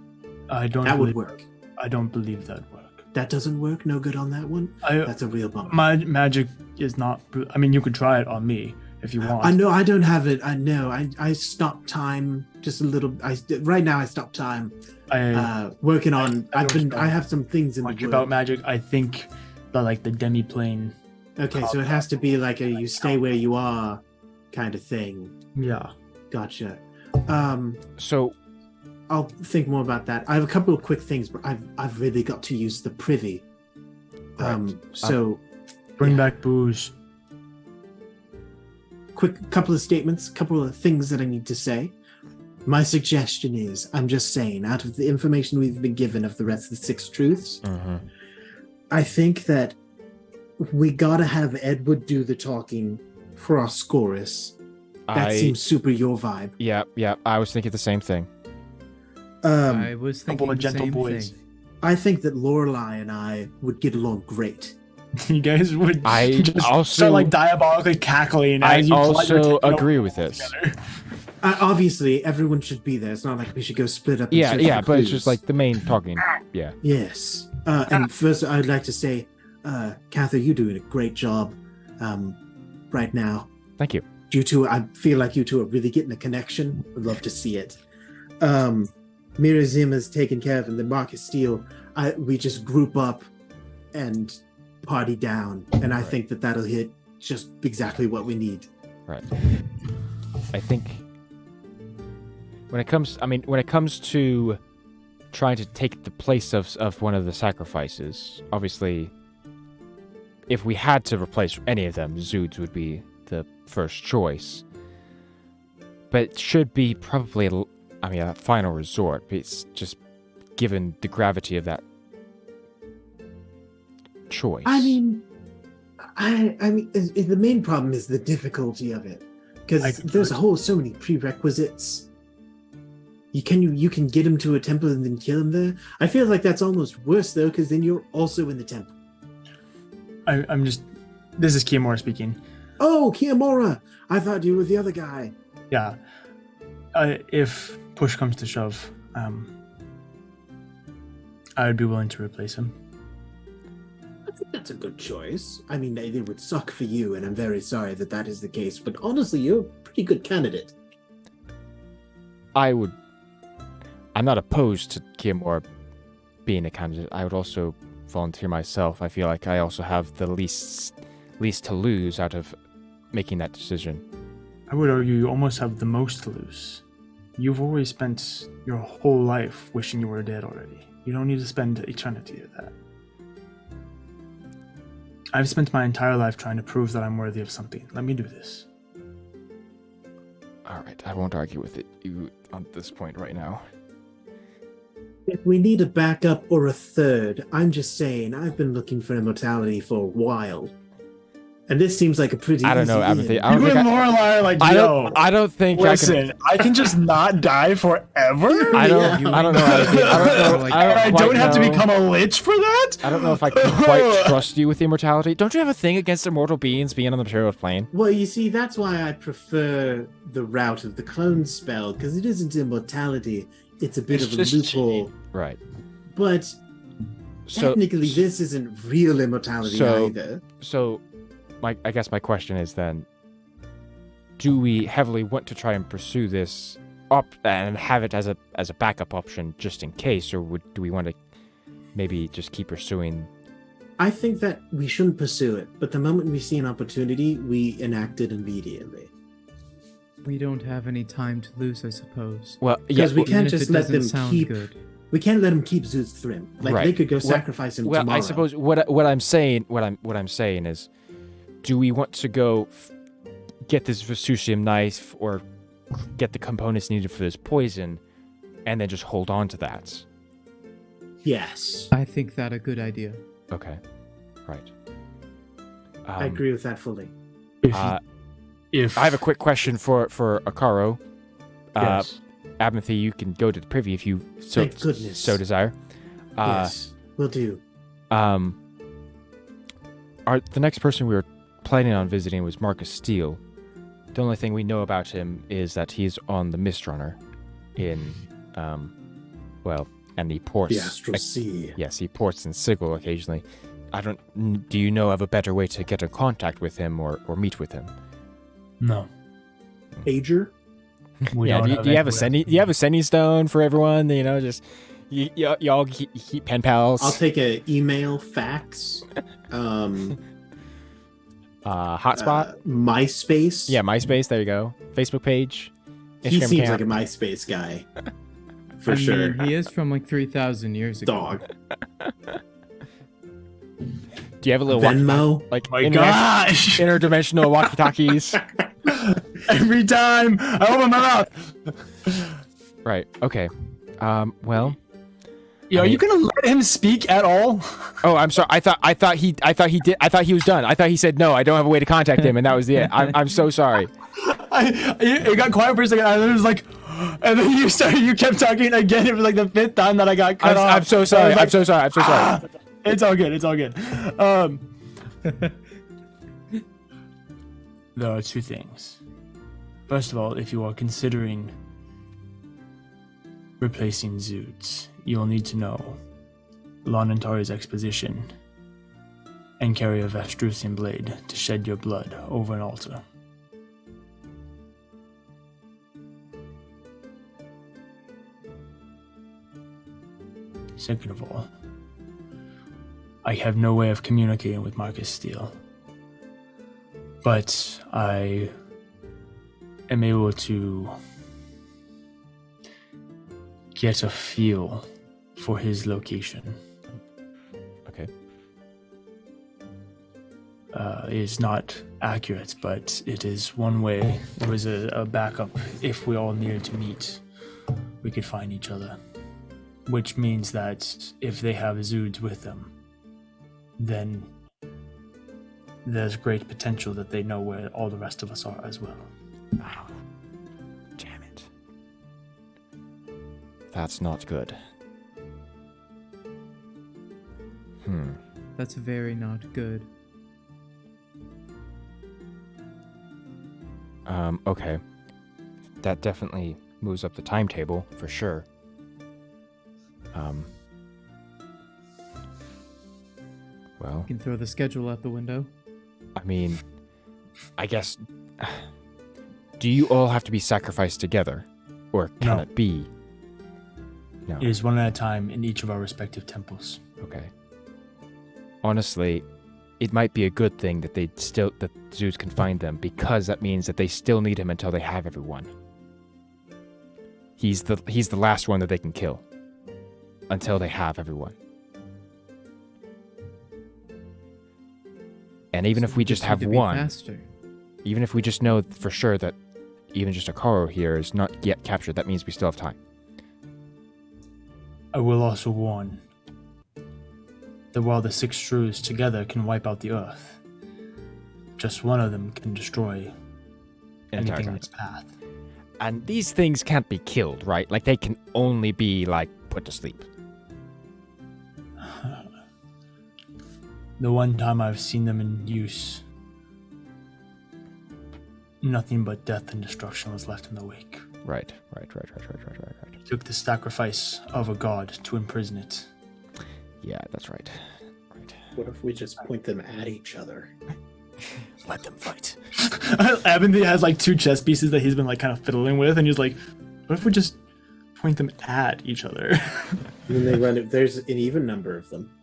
Speaker 1: I don't.
Speaker 3: That would
Speaker 1: believe,
Speaker 3: work.
Speaker 1: I don't believe that work.
Speaker 3: That doesn't work? No good on that one? That's a real bummer.
Speaker 1: My magic is not. I mean, you could try it on me if you want.
Speaker 3: I know I don't have it. I know. I stopped time just a little. Right now I stopped time working on.
Speaker 1: I don't know
Speaker 3: I have some things in the
Speaker 1: much
Speaker 3: works.
Speaker 1: about magic. I think that like the demi-plane.
Speaker 3: Okay, so it has to be like a you stay where you are kind of thing.
Speaker 1: Yeah.
Speaker 3: Gotcha.
Speaker 4: So
Speaker 3: I'll think more about that. I have a couple of quick things, but I've really got to use the privy.
Speaker 4: Right.
Speaker 3: So
Speaker 1: Bring
Speaker 3: Yeah.
Speaker 1: back booze.
Speaker 3: quick couple of statements, couple of things that I need to say. My suggestion is, I'm just saying, out of the information we've been given of the rest of the 6 truths, I think that we gotta have Edward do the talking for our chorus. That seems super your vibe.
Speaker 4: Yeah. I was thinking the same thing.
Speaker 2: I was thinking
Speaker 1: Couple of
Speaker 2: the
Speaker 1: gentle
Speaker 2: same
Speaker 1: boys.
Speaker 2: thing.
Speaker 3: I think that Lorelai and I would get along great.
Speaker 1: You guys would
Speaker 4: I
Speaker 1: just
Speaker 4: also-
Speaker 1: start like diabolically cackling.
Speaker 4: I
Speaker 1: as you plot your
Speaker 4: also
Speaker 1: techno
Speaker 4: agree with this.
Speaker 1: together.
Speaker 3: Obviously, everyone should be there. It's not like we should go split up. And
Speaker 4: Yeah,
Speaker 3: search
Speaker 4: yeah,
Speaker 3: for
Speaker 4: but it's
Speaker 3: clues.
Speaker 4: just like the main talking. Yeah.
Speaker 3: Yes. And first, I'd like to say, Cather, you're doing a great job right now.
Speaker 4: Thank you.
Speaker 3: You two, I feel like you two are really getting a connection. I'd love to see it. Mira Zim is taken care of, and then Marcus Steele, we just group up and party down. And I think that that'll hit just exactly what we need.
Speaker 4: Right. I think when it comes to trying to take the place of one of the sacrifices, obviously, if we had to replace any of them, Zoods would be the first choice. But it should be probably, a final resort. It's just given the gravity of that choice.
Speaker 3: I mean, the main problem is the difficulty of it, because there's so many prerequisites. You can get him to a temple and then kill him there. I feel like that's almost worse though, because then you're also in the temple.
Speaker 1: This is Kiyomura speaking.
Speaker 3: Oh, Kiyomura! I thought you were the other guy.
Speaker 1: Yeah. If push comes to shove, I would be willing to replace him.
Speaker 3: I think that's a good choice. I mean, it would suck for you, and I'm very sorry that is the case, but honestly, you're a pretty good candidate.
Speaker 4: I'm not opposed to Kiyomura being a candidate. I would also volunteer myself. I feel like I also have the least to lose out of making that decision.
Speaker 1: I would argue you almost have the most to lose. You've already spent your whole life wishing you were dead already. You don't need to spend eternity of that. I've spent my entire life trying to prove that I'm worthy of something. Let me do this.
Speaker 4: Alright, I won't argue with you on this point right now.
Speaker 3: If we need a backup or a third, I'm just saying, I've been looking for immortality for a while. And this seems like a pretty
Speaker 4: I don't know,
Speaker 3: easy
Speaker 4: Apathy.
Speaker 3: in.
Speaker 4: I don't
Speaker 1: You
Speaker 4: think
Speaker 1: and Lorelai are like,
Speaker 4: I don't think
Speaker 1: listen, I can just not die forever?
Speaker 4: I don't know. Apathy.
Speaker 1: I don't have to become a lich for that?
Speaker 4: I don't know if I can quite trust you with immortality. Don't you have a thing against immortal beings being on the material plane?
Speaker 3: Well, you see, that's why I prefer the route of the clone spell, because it isn't immortality. It's a bit of a
Speaker 1: just
Speaker 3: loophole.
Speaker 4: Right.
Speaker 3: But technically, this isn't real immortality either.
Speaker 4: So, I guess my question is then, do we heavily want to try and pursue this up and have it as a backup option just in case, or do we want to maybe just keep pursuing?
Speaker 3: I think that we shouldn't pursue it, but the moment we see an opportunity, we enact it immediately.
Speaker 2: We don't have any time to lose, I suppose.
Speaker 4: Well,
Speaker 3: Because we
Speaker 2: Even
Speaker 3: can't
Speaker 2: if
Speaker 3: just
Speaker 2: it
Speaker 3: let
Speaker 2: doesn't
Speaker 3: them
Speaker 2: sound
Speaker 3: keep.
Speaker 2: good.
Speaker 3: We can't let them keep Zeus Thrim. Like
Speaker 4: Right.
Speaker 3: they could go sacrifice him
Speaker 4: well,
Speaker 3: tomorrow.
Speaker 4: I suppose what I'm saying is, do we want to go get this Vesusium knife or get the components needed for this poison, and then just hold on to that?
Speaker 3: Yes,
Speaker 2: I think that a good idea.
Speaker 4: Okay, right.
Speaker 3: I agree with that fully.
Speaker 1: If
Speaker 4: I have a quick question for Akaro.
Speaker 1: yes.
Speaker 4: Abnathy, you can go to the privy if you
Speaker 3: Thank goodness.
Speaker 4: so desire.
Speaker 3: Yes, will do.
Speaker 4: The next person we were planning on visiting was Marcus Steele. The only thing we know about him is that he's on the Mistrunner in, and he ports.
Speaker 3: The Astral Sea.
Speaker 4: Yes, he ports in Sigil occasionally. Do you know of a better way to get in contact with him or meet with him?
Speaker 1: No.
Speaker 3: Pager?
Speaker 1: We
Speaker 4: Yeah,
Speaker 1: don't
Speaker 4: do you have a
Speaker 1: anywhere.
Speaker 4: do you have a sending stone for everyone? You know, just y'all keep pen pals.
Speaker 3: I'll take an email, fax,
Speaker 4: hotspot.
Speaker 3: MySpace.
Speaker 4: Yeah, MySpace. There you go. Facebook page.
Speaker 3: He
Speaker 4: Instagram
Speaker 3: seems
Speaker 4: account.
Speaker 3: like a MySpace guy. For
Speaker 2: I
Speaker 3: sure.
Speaker 2: mean, he is from like 3,000 years ago.
Speaker 3: Dog.
Speaker 4: Do you have a little
Speaker 3: Venmo.
Speaker 4: like
Speaker 1: My gosh!
Speaker 4: interdimensional walkie-talkies?
Speaker 1: Every time I open my mouth.
Speaker 4: Right. Okay. Well.
Speaker 1: Yo, are you gonna let him speak at all?
Speaker 4: Oh, I'm sorry. I thought he was done. I thought he said no. I don't have a way to contact him, and that was it. I'm so sorry.
Speaker 1: It got quiet for a second. I was like, and then you kept talking again. It was like the 5th time that I got cut off.
Speaker 4: I'm so sorry. I'm so sorry. I'm so sorry.
Speaker 1: It's all good. It's all good. There are 2 things. First of all, if you are considering replacing Zoots, you will need to know Lonantari's exposition and carry a Vestrusian blade to shed your blood over an altar. Second of all, I have no way of communicating with Marcus Steele, but I am able to get a feel for his location.
Speaker 4: Okay.
Speaker 1: It is not accurate, but it is one way. It was a backup. If we all needed to meet, we could find each other. Which means that if they have Zoods with them, then there's great potential that they know where all the rest of us are as well.
Speaker 4: Oh, damn it. That's not good.
Speaker 2: That's very not good.
Speaker 4: Okay. That definitely moves up the timetable, for sure. Well,
Speaker 2: You can throw the schedule out the window.
Speaker 4: I mean, I guess... Do you all have to be sacrificed together? Or can
Speaker 1: No.
Speaker 4: it be? No.
Speaker 1: It is one at a time in each of our respective temples.
Speaker 4: Okay. Honestly, it might be a good thing that that Zeus can find them, because that means that they still need him until they have everyone. He's the last one that they can kill. Until they have everyone. And even if we just have
Speaker 2: need to be
Speaker 4: one,
Speaker 2: faster.
Speaker 4: even if we just know for sure that even just Akaro here is not yet captured, that means we still have time.
Speaker 1: I will also warn that while the 6 Shrews together can wipe out the Earth, just one of them can destroy anything in its path.
Speaker 4: And these things can't be killed, right? Like, they can only be, like, put to sleep.
Speaker 1: The one time I've seen them in use, nothing but death and destruction was left in the wake.
Speaker 4: Right.
Speaker 1: It took the sacrifice of a god to imprison it.
Speaker 4: Yeah, that's right. Right.
Speaker 3: What if we just point them at each other?
Speaker 1: Let them fight. Abindy has like 2 chess pieces that he's been like kind of fiddling with, and he's like, what if we just point them at each other?
Speaker 3: And then they run. There's an even number of them.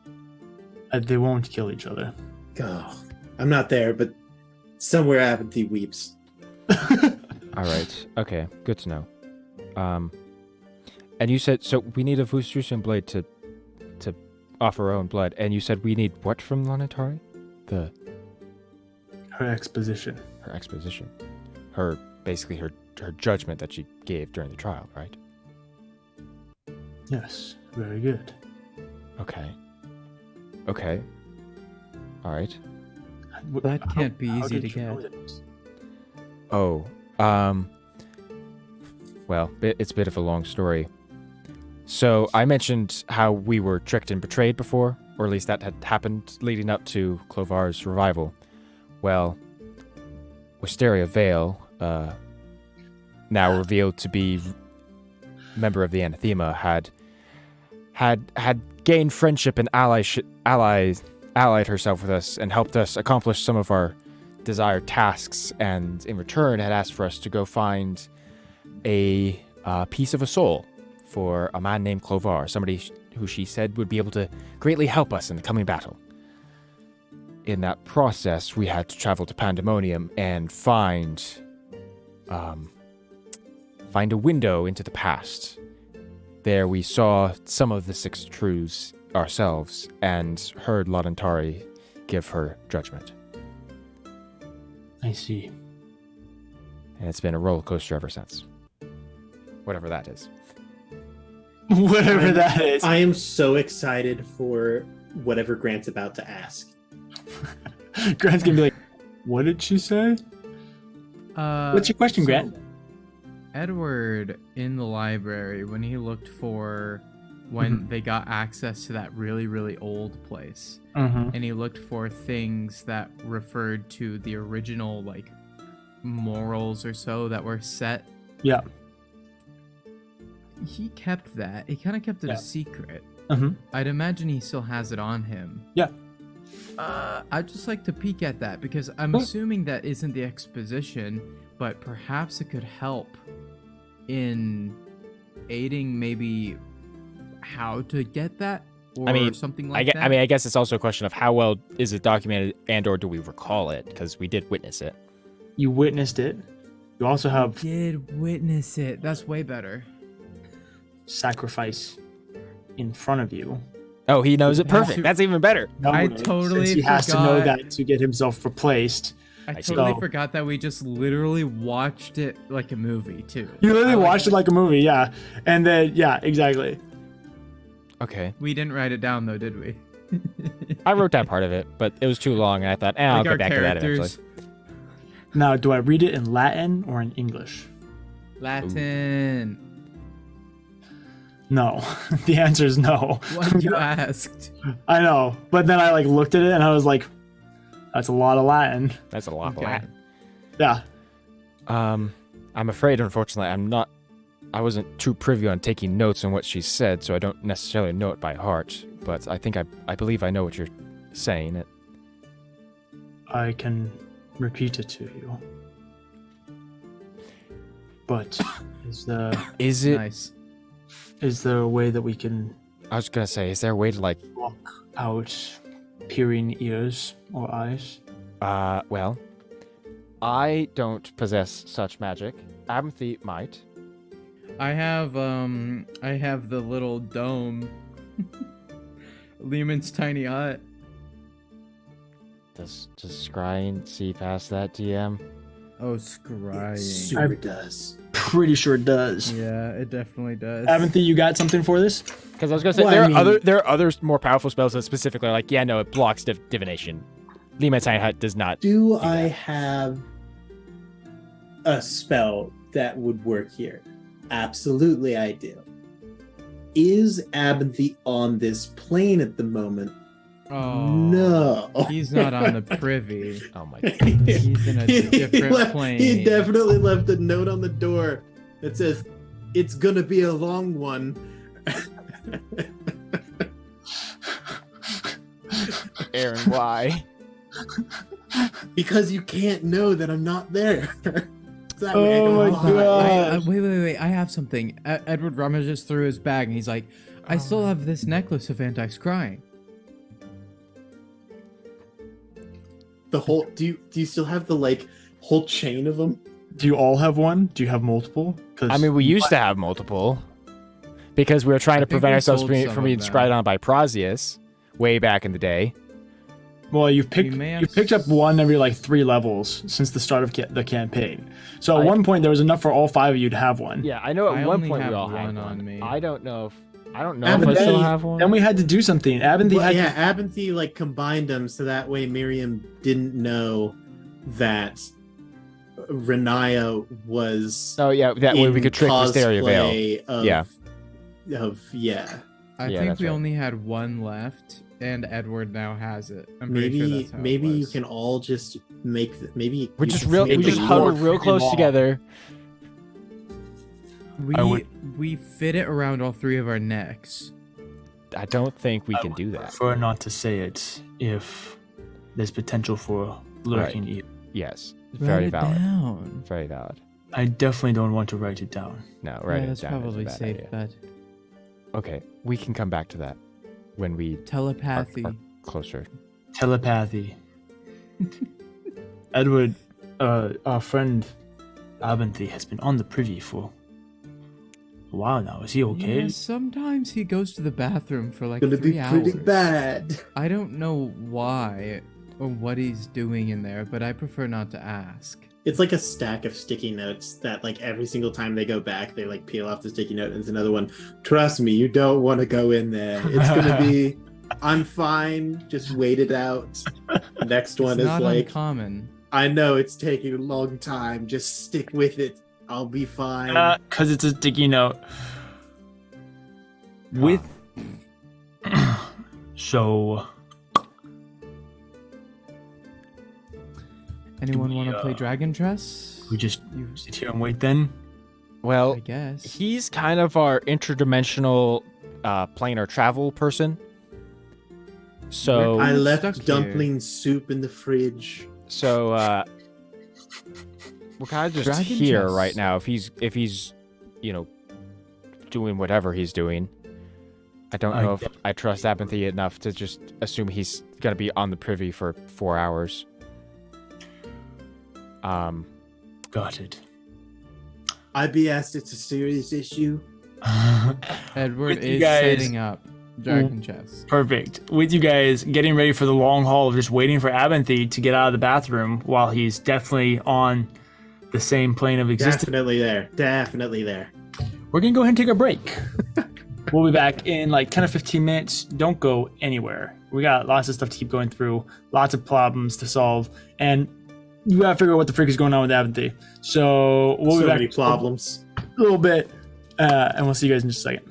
Speaker 1: They won't kill each other.
Speaker 3: Oh, I'm not there, but somewhere Apathy weeps.
Speaker 4: All right. Okay. Good to know. And you said, so we need a Vustrusian blade to offer our own blood, and you said we need what from Lanatari?
Speaker 1: Her exposition.
Speaker 4: Her exposition. Basically her judgment that she gave during the trial, right?
Speaker 1: Yes, very good.
Speaker 4: Okay. All right.
Speaker 2: That can't be
Speaker 1: How
Speaker 2: easy
Speaker 1: did
Speaker 2: to
Speaker 1: you know
Speaker 2: get.
Speaker 1: this?
Speaker 4: Oh, well, it's a bit of a long story. So I mentioned how we were tricked and betrayed before, or at least that had happened leading up to Clovar's revival. Well, Wisteria Vale, now revealed to be member of the Anathema, had gained friendship and allied herself with us and helped us accomplish some of our desired tasks, and in return had asked for us to go find a piece of a soul for a man named Clovar, somebody who she said would be able to greatly help us in the coming battle. In that process, we had to travel to Pandemonium and find a window into the past. There we saw some of the 6 Trues ourselves and heard Laudantari give her judgment.
Speaker 1: I see.
Speaker 4: And it's been a roller coaster ever since. Whatever that is.
Speaker 1: Whatever that is.
Speaker 3: I am so excited for whatever Grant's about to ask.
Speaker 1: Grant's gonna be like, "What did she say?" What's your question, Grant?
Speaker 2: Edward in the library, when he looked for when they got access to that really, really old place,
Speaker 1: Mm-hmm.
Speaker 2: and he looked for things that referred to the original, like, morals or so that were set.
Speaker 1: Yeah.
Speaker 2: He kept that. He kind of kept it
Speaker 1: Yeah.
Speaker 2: a secret.
Speaker 1: Mm-hmm.
Speaker 2: I'd imagine he still has it on him.
Speaker 1: Yeah.
Speaker 2: I'd just like to peek at that because I'm assuming that isn't the exposition, but perhaps it could help in aiding maybe how to get that or something like that.
Speaker 4: I guess it's also a question of how well is it documented and/or do we recall it? Because we did witness it.
Speaker 1: You witnessed it. You also have
Speaker 2: did witness it. That's way better.
Speaker 1: sacrifice in front of you.
Speaker 4: Oh, he knows it perfect. That's even better.
Speaker 2: I
Speaker 1: Since
Speaker 2: totally
Speaker 1: he has to know
Speaker 2: forgot.
Speaker 1: that to get himself replaced.
Speaker 2: I
Speaker 4: see.
Speaker 2: totally
Speaker 1: So-
Speaker 2: forgot that we just literally watched it like a movie too.
Speaker 1: You literally
Speaker 2: I like
Speaker 1: watched it like a movie, yeah. And then, yeah, exactly.
Speaker 4: Okay.
Speaker 2: We didn't write it down though, did we?
Speaker 4: I wrote down part of it, but it was too long, and I thought, I'll
Speaker 2: Like
Speaker 4: get
Speaker 2: our
Speaker 4: back to that eventually.
Speaker 2: characters.
Speaker 1: Now, do I read it in Latin or in English?
Speaker 2: Latin.
Speaker 1: No. The answer is no.
Speaker 2: What you asked?
Speaker 1: I know. But then I looked at it and I was like, that's a lot of Latin.
Speaker 4: That's a lot of
Speaker 2: Okay.
Speaker 4: Latin.
Speaker 1: Yeah.
Speaker 4: I'm afraid, unfortunately, I wasn't too privy on taking notes on what she said, so I don't necessarily know it by heart. But I think I believe I know what you're saying.
Speaker 1: I can repeat it to you. But
Speaker 4: Is it?
Speaker 2: Nice.
Speaker 1: is there a way that we can
Speaker 4: I was gonna say, is there a way to
Speaker 1: block out peering ears or eyes?
Speaker 4: Well, I don't possess such magic. Abinthy might.
Speaker 2: I have the little dome. Lehman's tiny hut.
Speaker 4: Does scrying see past that, DM?
Speaker 2: Oh, scrying.
Speaker 3: Super does.
Speaker 1: Pretty sure it does.
Speaker 2: Yeah, it definitely does.
Speaker 1: Avanthy, you got something for this?
Speaker 4: Because I was gonna say
Speaker 3: Well, I mean-
Speaker 4: there are other more powerful spells that specifically are like, yeah, no, it blocks divination. Lehman's Tiny Hut does not.
Speaker 3: Do I have a spell that would work here? Absolutely, I do. Is Abinthy on this plane at the moment?
Speaker 2: Oh,
Speaker 3: No.
Speaker 2: He's not on the privy.
Speaker 4: Oh my god.
Speaker 2: He's in a different plane.
Speaker 3: He definitely left a note on the door that says, "It's gonna be a long one."
Speaker 4: Aaron, why?
Speaker 3: Because you can't know that I'm not there. That way I
Speaker 1: Oh
Speaker 3: don't
Speaker 1: my
Speaker 3: lie.
Speaker 1: God.
Speaker 2: Wait. I have something. Edward rummages through his bag and he's like, I still have this necklace of anti-scrying.
Speaker 3: The whole do you still have the whole chain of them?
Speaker 1: Do you all have one? Do you have multiple? 'Cause
Speaker 4: I mean, we used to have multiple because we were trying to
Speaker 2: think
Speaker 4: prevent
Speaker 2: we
Speaker 4: ourselves
Speaker 2: sold
Speaker 4: from
Speaker 2: some
Speaker 4: being
Speaker 2: of them.
Speaker 4: scryed on by Prosius way back in the day.
Speaker 1: well, you've picked
Speaker 2: may have
Speaker 1: you've picked up one every 3 levels since the start of the campaign. So at
Speaker 4: I-
Speaker 1: one point there was enough for all 5 of you to have one.
Speaker 4: Yeah, I know
Speaker 2: I
Speaker 4: at one
Speaker 2: only
Speaker 4: point we
Speaker 2: have
Speaker 4: all had
Speaker 2: one
Speaker 4: one.
Speaker 2: on me.
Speaker 4: I don't know if I
Speaker 1: And
Speaker 4: still
Speaker 1: then-
Speaker 4: have one.
Speaker 1: Then we had to do something. Abinthy
Speaker 3: Well,
Speaker 1: had
Speaker 3: yeah, Abinthy combined them so that way Miriam didn't know that Renaya was
Speaker 4: Oh yeah, that way we
Speaker 3: in
Speaker 4: could trick Wisteria Veil.
Speaker 3: cosplay of,
Speaker 4: Yeah.
Speaker 2: I
Speaker 4: Yeah,
Speaker 2: think
Speaker 4: that's
Speaker 2: we
Speaker 4: right.
Speaker 2: only had one left, and Edward now has it. I'm pretty sure
Speaker 3: Maybe
Speaker 2: that's how it
Speaker 3: maybe you
Speaker 2: was.
Speaker 3: can all just make maybe
Speaker 4: We
Speaker 3: you
Speaker 4: just
Speaker 3: can
Speaker 4: we
Speaker 3: make
Speaker 4: just
Speaker 3: a
Speaker 4: huddle
Speaker 3: more
Speaker 4: real close
Speaker 1: long.
Speaker 4: together.
Speaker 1: I would-
Speaker 2: We fit it around all 3 of our necks.
Speaker 4: I don't think we can do that.
Speaker 1: prefer not to say it if there's potential for lurking evil.
Speaker 4: Yes,
Speaker 2: Write
Speaker 4: very
Speaker 2: it
Speaker 4: valid.
Speaker 2: down.
Speaker 4: Very valid.
Speaker 1: I definitely don't want to write it down.
Speaker 4: No, right.
Speaker 2: Yeah, that's probably
Speaker 4: is a bad
Speaker 2: safe
Speaker 4: idea.
Speaker 2: bet.
Speaker 4: Okay, we can come back to that when we
Speaker 2: Telepathy.
Speaker 4: are closer.
Speaker 1: Telepathy. Edward, our friend Abinthy has been on the privy for a while now. Is he okay?
Speaker 2: Yeah, sometimes he goes to the bathroom for
Speaker 3: gonna
Speaker 2: 3
Speaker 3: be
Speaker 2: hours.
Speaker 3: pretty bad.
Speaker 2: I don't know why or what he's doing in there, but I prefer not to ask.
Speaker 3: It's like a stack of sticky notes that like every single time they go back, they like peel off the sticky note and there's another one. Trust me, you don't want to go in there. It's gonna be I'm fine, just wait it out. Next one
Speaker 2: It's
Speaker 3: is
Speaker 2: not
Speaker 3: like
Speaker 2: uncommon.
Speaker 3: I know it's taking a long time, just stick with it. I'll be fine.
Speaker 1: Because it's a sticky note. With so
Speaker 2: Anyone want to play Dragon Chess?
Speaker 1: we just sit here and wait then.
Speaker 4: Well,
Speaker 2: I guess.
Speaker 4: he's kind of our interdimensional planar travel person. So
Speaker 3: I
Speaker 2: We're
Speaker 3: left
Speaker 2: stuck here.
Speaker 3: dumpling soup in the fridge.
Speaker 4: we're kind of just
Speaker 2: Dragon
Speaker 4: here
Speaker 2: chess.
Speaker 4: right now. If he's doing whatever he's doing, I don't know if I trust Apathy enough to just assume he's gonna be on the privy for 4 hours.
Speaker 1: Got it.
Speaker 3: IBS, it's a serious issue.
Speaker 2: Edward
Speaker 1: With you
Speaker 2: is
Speaker 1: guys-
Speaker 2: setting up Dragon Chess.
Speaker 1: Perfect. With you guys getting ready for the long haul of just waiting for Abinthy to get out of the bathroom while he's definitely on the same plane of existence.
Speaker 3: Definitely there. Definitely there.
Speaker 1: We're going to go ahead and take a break. We'll be back in like 10 or 15 minutes. Don't go anywhere. We got lots of stuff to keep going through, lots of problems to solve, and you got to figure out what the frick is going on with Abinthy. So we'll
Speaker 3: So
Speaker 1: be back
Speaker 3: many problems.
Speaker 1: a little bit, and we'll see you guys in just a second.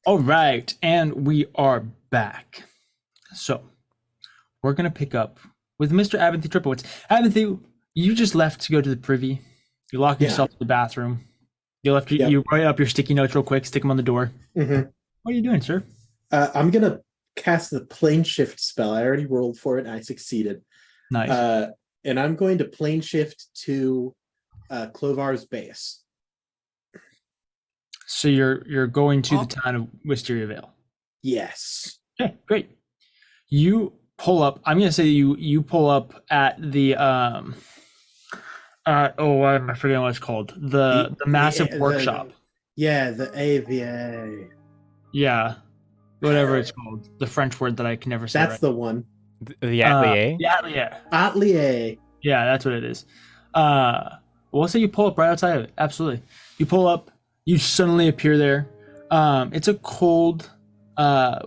Speaker 1: All right, and we are back. So we're gonna pick up with Mr. Abinthy Triplewitz. Abinthy, you just left to go to the privy. You locked yourself in the bathroom. You left. You write up your sticky notes real quick. Stick them on the door.
Speaker 3: Mm-hmm.
Speaker 1: What are you doing, sir?
Speaker 3: I'm gonna cast the plane shift spell. I already rolled for it. And I succeeded.
Speaker 1: Nice.
Speaker 3: And I'm going to plane shift to Clovar's base.
Speaker 1: So you're going to the town of Wisteria Vale.
Speaker 3: Yes.
Speaker 1: Okay, great. You pull up. I'm gonna say you pull up at the why am I forgetting what it's called? The massive workshop.
Speaker 3: The AVA.
Speaker 1: Yeah, whatever it's called. The French word that I can never say.
Speaker 3: That's
Speaker 1: right.
Speaker 3: the one.
Speaker 4: The atelier.
Speaker 1: The atelier.
Speaker 3: Atelier.
Speaker 1: Yeah, that's what it is. We'll say you pull up right outside of it. Absolutely. You pull up. You suddenly appear there. It's a cold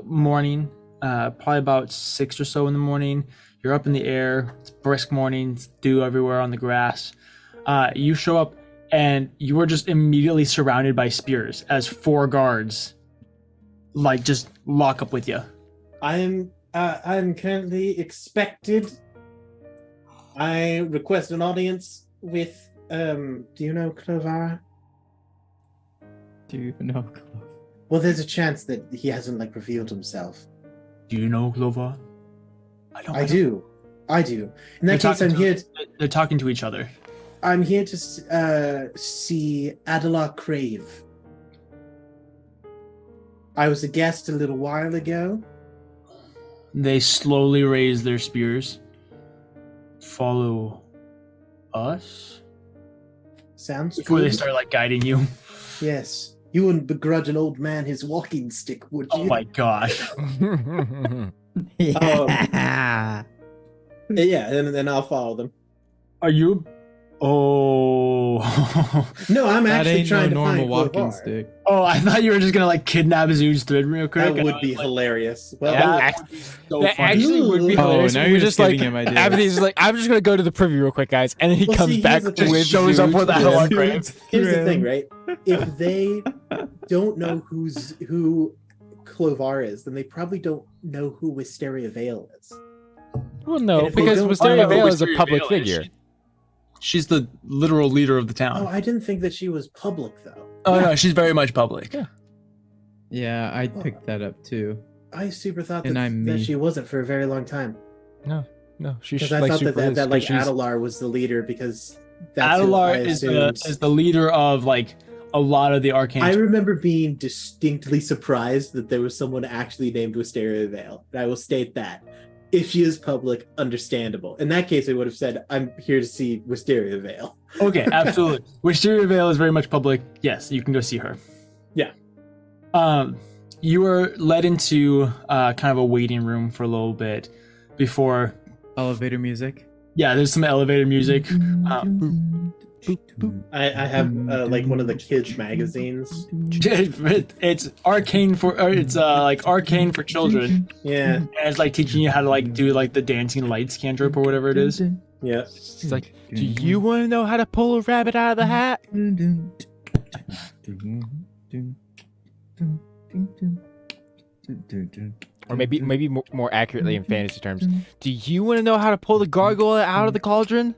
Speaker 1: morning. Probably about 6 or so in the morning. You're up in the air. It's brisk morning. It's dew everywhere on the grass. You show up and you are just immediately surrounded by spears as 4 guards like just lock up with you.
Speaker 3: I'm currently expected. I request an audience with do you know Clovar?
Speaker 2: Do you know?
Speaker 3: Well, there's a chance that he hasn't revealed himself.
Speaker 1: Do you know Clovar?
Speaker 3: I do. In that case, I'm here.
Speaker 1: They're talking to each other.
Speaker 3: I'm here to see Adelar Crave. I was a guest a little while ago.
Speaker 1: They slowly raise their spears. Follow us?
Speaker 3: Sounds
Speaker 1: Before
Speaker 3: good.
Speaker 1: they start guiding you.
Speaker 3: Yes. You wouldn't begrudge an old man his walking stick, would you?
Speaker 1: Oh my gosh.
Speaker 2: Yeah.
Speaker 3: Yeah, and then I'll follow them.
Speaker 1: Are you? Oh.
Speaker 3: No, I'm
Speaker 2: That
Speaker 3: actually
Speaker 2: ain't
Speaker 3: trying
Speaker 2: no
Speaker 3: to
Speaker 2: normal
Speaker 3: find
Speaker 2: walking
Speaker 3: Clovar.
Speaker 2: stick.
Speaker 1: Oh, I thought you were just gonna kidnap Zood's thread real quick.
Speaker 3: That would be hilarious. Well,
Speaker 4: Yeah,
Speaker 1: So
Speaker 4: that
Speaker 1: funny.
Speaker 4: actually would be
Speaker 3: Oh,
Speaker 4: hilarious.
Speaker 2: now
Speaker 4: We
Speaker 2: you're
Speaker 4: were
Speaker 2: just giving him ideas.
Speaker 4: Abinthy's just I'm just gonna go to the privy real quick, guys, and then he
Speaker 3: Well,
Speaker 4: comes
Speaker 3: see,
Speaker 4: back
Speaker 3: here's the thing.
Speaker 4: with
Speaker 1: Shows up
Speaker 4: Zood.
Speaker 1: with Adelar Crave.
Speaker 3: here's the thing, right? If they don't know who Clovar is, then they probably don't know who Wisteria Vale is.
Speaker 4: Well,
Speaker 3: And
Speaker 4: no,
Speaker 3: if they
Speaker 4: because
Speaker 3: don't-
Speaker 4: Wisteria
Speaker 1: Oh,
Speaker 4: Vale is a
Speaker 1: Wisteria
Speaker 4: public
Speaker 1: Vale,
Speaker 4: figure.
Speaker 1: She's the literal leader of the
Speaker 3: Oh,
Speaker 1: town.
Speaker 3: I didn't think that she was public, though.
Speaker 1: Oh no, she's very much public.
Speaker 4: Yeah.
Speaker 2: Yeah, I picked that up too.
Speaker 3: I super thought
Speaker 2: And I'm
Speaker 3: that
Speaker 2: me.
Speaker 3: she wasn't for a very long time.
Speaker 4: No, she's
Speaker 3: Because I thought
Speaker 4: super
Speaker 3: that
Speaker 4: is, 'cause she's-
Speaker 3: Adelar was the leader because that's who I
Speaker 1: Adelar is
Speaker 3: assumed.
Speaker 1: the leader of a lot of the arcane.
Speaker 3: I remember being distinctly surprised that there was someone actually named Wisteria Vale. And I will state that. If she is public, understandable. In that case, I would have said, I'm here to see Wisteria Vale.
Speaker 1: Okay, absolutely. Wisteria Vale is very much public. Yes, you can go see her.
Speaker 3: Yeah.
Speaker 1: You were led into kind of a waiting room for a little bit before.
Speaker 2: Elevator music.
Speaker 1: Yeah, there's some elevator music.
Speaker 3: I have one of the kids' magazines.
Speaker 1: It's arcane arcane for children.
Speaker 3: Yeah,
Speaker 1: And it's teaching you how to do the dancing lights cantrip or whatever it is.
Speaker 3: yeah.
Speaker 4: It's like, do you want to know how to pull a rabbit out of the hat? Or maybe more accurately in fantasy terms, do you want to know how to pull the gargoyle out of the cauldron?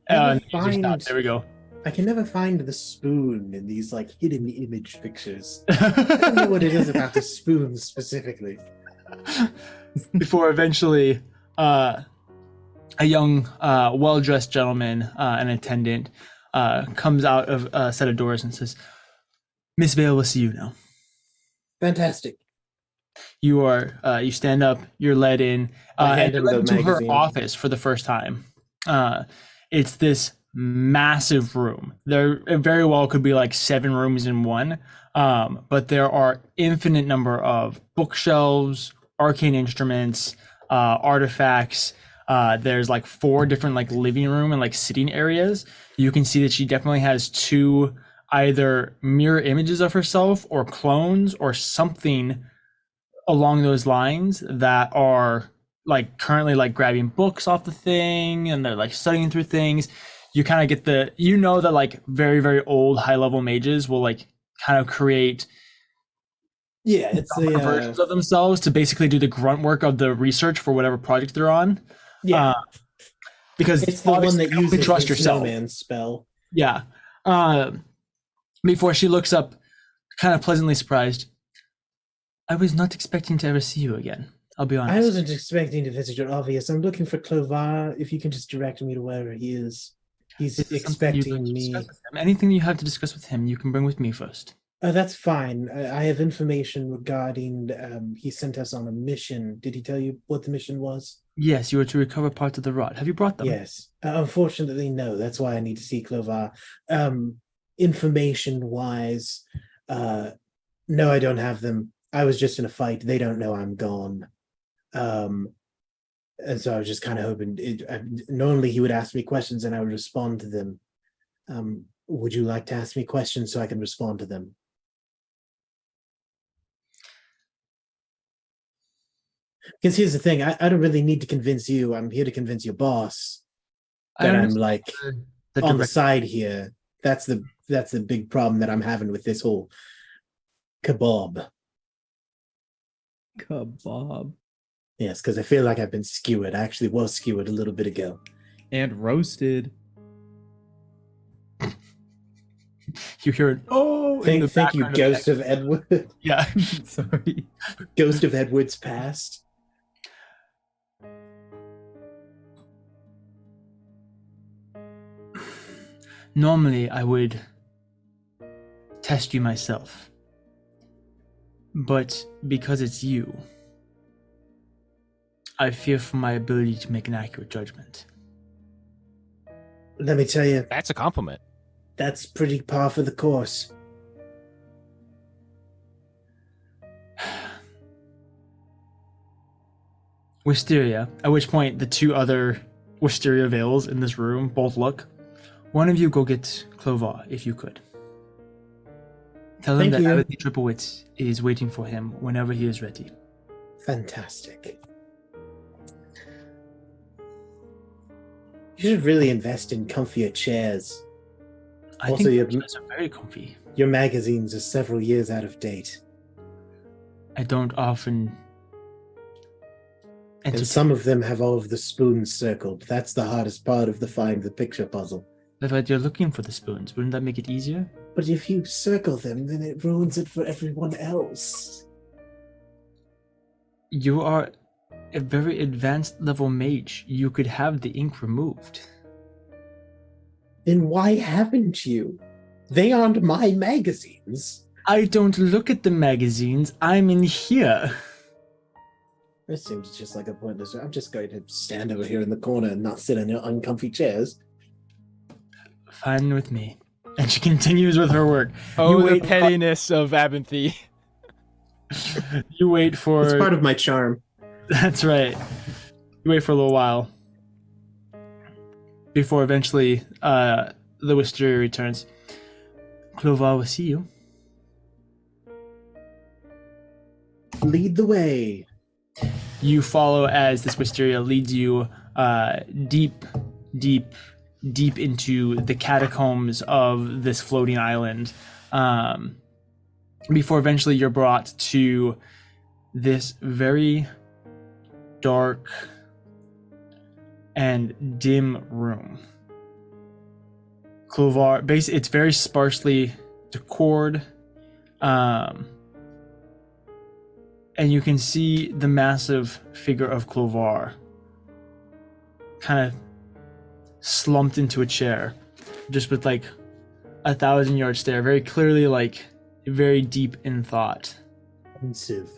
Speaker 3: Never
Speaker 1: You just
Speaker 3: find-
Speaker 1: stopped. There we go.
Speaker 3: I can never find the spoon in these hidden image pictures. I don't know what it is about the spoon specifically.
Speaker 1: Before eventually a young well-dressed gentleman, an attendant, comes out of a set of doors and says, Miss Vale will see you now.
Speaker 3: Fantastic.
Speaker 1: You stand up, you're led in,
Speaker 3: I hand
Speaker 1: and you're
Speaker 3: him
Speaker 1: led
Speaker 3: the
Speaker 1: into her
Speaker 3: magazine.
Speaker 1: office for the first time. It's this massive room. There very well could be 7 rooms in one, but there are infinite number of bookshelves, arcane instruments, artifacts. There's 4 different living room and sitting areas. You can see that she definitely has 2 either mirror images of herself or clones or something along those lines that are currently grabbing books off the thing, and they're studying through things. You kind of get that very, very old high level mages will kind of create
Speaker 3: Yeah, it's
Speaker 1: versions
Speaker 3: the
Speaker 1: of themselves to basically do the grunt work of the research for whatever project they're on.
Speaker 3: yeah,
Speaker 1: Because
Speaker 3: it's the one
Speaker 1: obviously
Speaker 3: that
Speaker 1: you can only
Speaker 3: uses
Speaker 1: trust
Speaker 3: the
Speaker 1: yourself.
Speaker 3: snowman spell.
Speaker 1: Yeah. Before she looks up, kind of pleasantly surprised. I was not expecting to ever see you again. I'll be honest.
Speaker 3: I wasn't expecting to visit your office. I'm looking for Clovar. If you can just direct me to wherever he is. He's
Speaker 1: Is this something you'd like
Speaker 3: expecting
Speaker 1: to
Speaker 3: me.
Speaker 1: discuss with him? Anything you have to discuss with him, you can bring with me first.
Speaker 3: That's fine. I have information regarding. He sent us on a mission. Did he tell you what the mission was?
Speaker 1: Yes, you are to recover parts of the rod. Have you brought them?
Speaker 3: Yes. Unfortunately, no. That's why I need to see Clovar. Information wise, no, I don't have them. I was just in a fight. They don't know I'm gone. And so I was just kind of hoping. Normally, he would ask me questions and I would respond to them. Would you like to ask me questions so I can respond to them? Because here's the thing, I don't really need to convince you. I'm here to convince your boss that I'm like on the side here. That's the big problem that I'm having with this whole kebab.
Speaker 2: Kebab.
Speaker 3: Yes, because I feel like I've been skewered. I actually was skewered a little bit ago.
Speaker 2: And roasted.
Speaker 1: You hear it. Oh,
Speaker 3: Thank you, Ghost of Edward.
Speaker 1: Yeah.
Speaker 2: Sorry.
Speaker 3: Ghost of Edward's past.
Speaker 1: Normally, I would test you myself. But because it's you, I fear for my ability to make an accurate judgment.
Speaker 3: Let me tell you,
Speaker 4: That's a compliment.
Speaker 3: that's pretty par for the course.
Speaker 1: Wisteria, at which point the two other Wisteria veils in this room both look. One of you go get Clovar, if you could. Tell him
Speaker 3: Thank
Speaker 1: that
Speaker 3: you.
Speaker 1: Abernathy Triplewitz is waiting for him whenever he is ready.
Speaker 3: Fantastic. You should really invest in comfier chairs.
Speaker 1: I
Speaker 3: Also,
Speaker 1: think
Speaker 3: you
Speaker 1: you
Speaker 3: have-
Speaker 1: guys are very comfy.
Speaker 3: Your magazines are several years out of date.
Speaker 1: I don't often
Speaker 3: And some of them have all of the spoons circled. That's the hardest part of the find the picture puzzle.
Speaker 1: But you're looking for the spoons. Wouldn't that make it easier?
Speaker 3: But if you circle them, then it ruins it for everyone else.
Speaker 1: You are a very advanced level mage. You could have the ink removed.
Speaker 3: Then why haven't you? They aren't my magazines.
Speaker 1: I don't look at the magazines. I'm in here.
Speaker 3: This seems just like a pointless. I'm just going to stand over here in the corner and not sit in your uncomfy chairs.
Speaker 1: Fine with me. And she continues with her work.
Speaker 4: Oh,
Speaker 1: You
Speaker 4: the
Speaker 1: wait-
Speaker 4: pettiness of Abernathy.
Speaker 1: You wait for...
Speaker 3: It's part of my charm.
Speaker 1: That's right. You wait for a little while. Before eventually the Wisteria returns. Clovar will see you.
Speaker 3: Lead the way.
Speaker 1: You follow as this Wisteria leads you deep into the catacombs of this floating island. Before eventually you're brought to this very dark and dim room. Clovar, it's very sparsely decored. And you can see the massive figure of Clovar kind of slumped into a chair, just with like 1,000-yard stare, very clearly like very deep in thought.
Speaker 3: Pensive.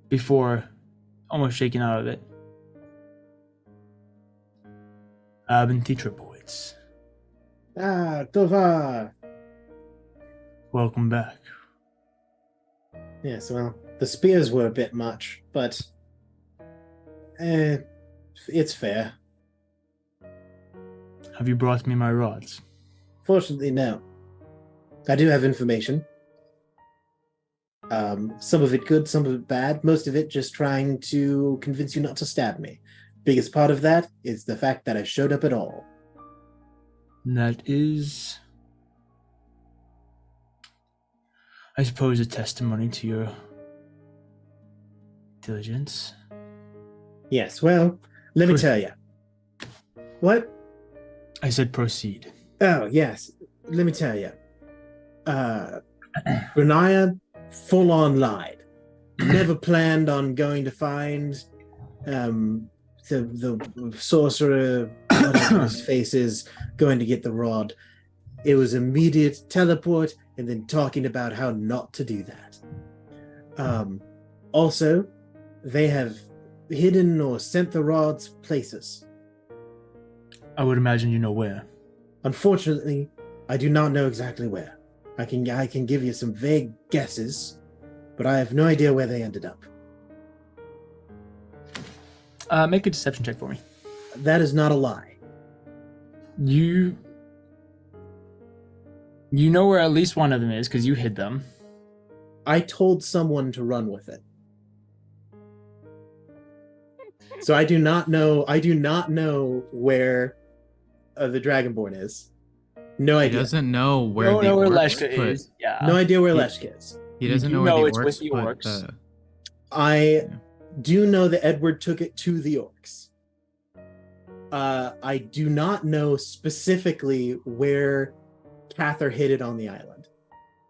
Speaker 1: Before almost shaking out of it. Abernathy Triplewitz,
Speaker 3: Ah, Clovar.
Speaker 1: welcome back.
Speaker 3: Yes, well, the spears were a bit much, but it's fair.
Speaker 1: Have you brought me my rods?
Speaker 3: Fortunately, no. I do have information. Some of it good, some of it bad. Most of it just trying to convince you not to stab me. Biggest part of that is the fact that I showed up at all.
Speaker 1: That is I suppose a testimony to your diligence.
Speaker 3: Yes, well, let me tell you. What?
Speaker 1: I said proceed.
Speaker 3: Oh, yes. Let me tell you. Renaya full on lied. Never planned on going to find the sorcerer, whatever his face is, going to get the rod. It was immediate teleport and then talking about how not to do that. Also, they have hidden or sent the rods places.
Speaker 1: I would imagine you know where.
Speaker 3: Unfortunately, I do not know exactly where. I can give you some vague guesses, but I have no idea where they ended up.
Speaker 1: Make a deception check for me.
Speaker 3: That is not a lie.
Speaker 1: You know where at least one of them is because you hid them.
Speaker 3: I told someone to run with it. So I do not know where the Dragonborn is. No
Speaker 2: He
Speaker 3: idea.
Speaker 2: doesn't know where
Speaker 1: You
Speaker 2: the
Speaker 1: know where
Speaker 2: orcs
Speaker 1: Leshka
Speaker 2: put.
Speaker 1: is. Yeah.
Speaker 3: No idea where Leshka is.
Speaker 2: He doesn't
Speaker 1: You
Speaker 2: know
Speaker 1: know
Speaker 2: where
Speaker 1: it's
Speaker 2: the
Speaker 1: with
Speaker 2: orcs
Speaker 1: the
Speaker 2: put
Speaker 1: orcs.
Speaker 3: I do know that Edward took it to the orcs. I do not know specifically where Cather hid it on the island.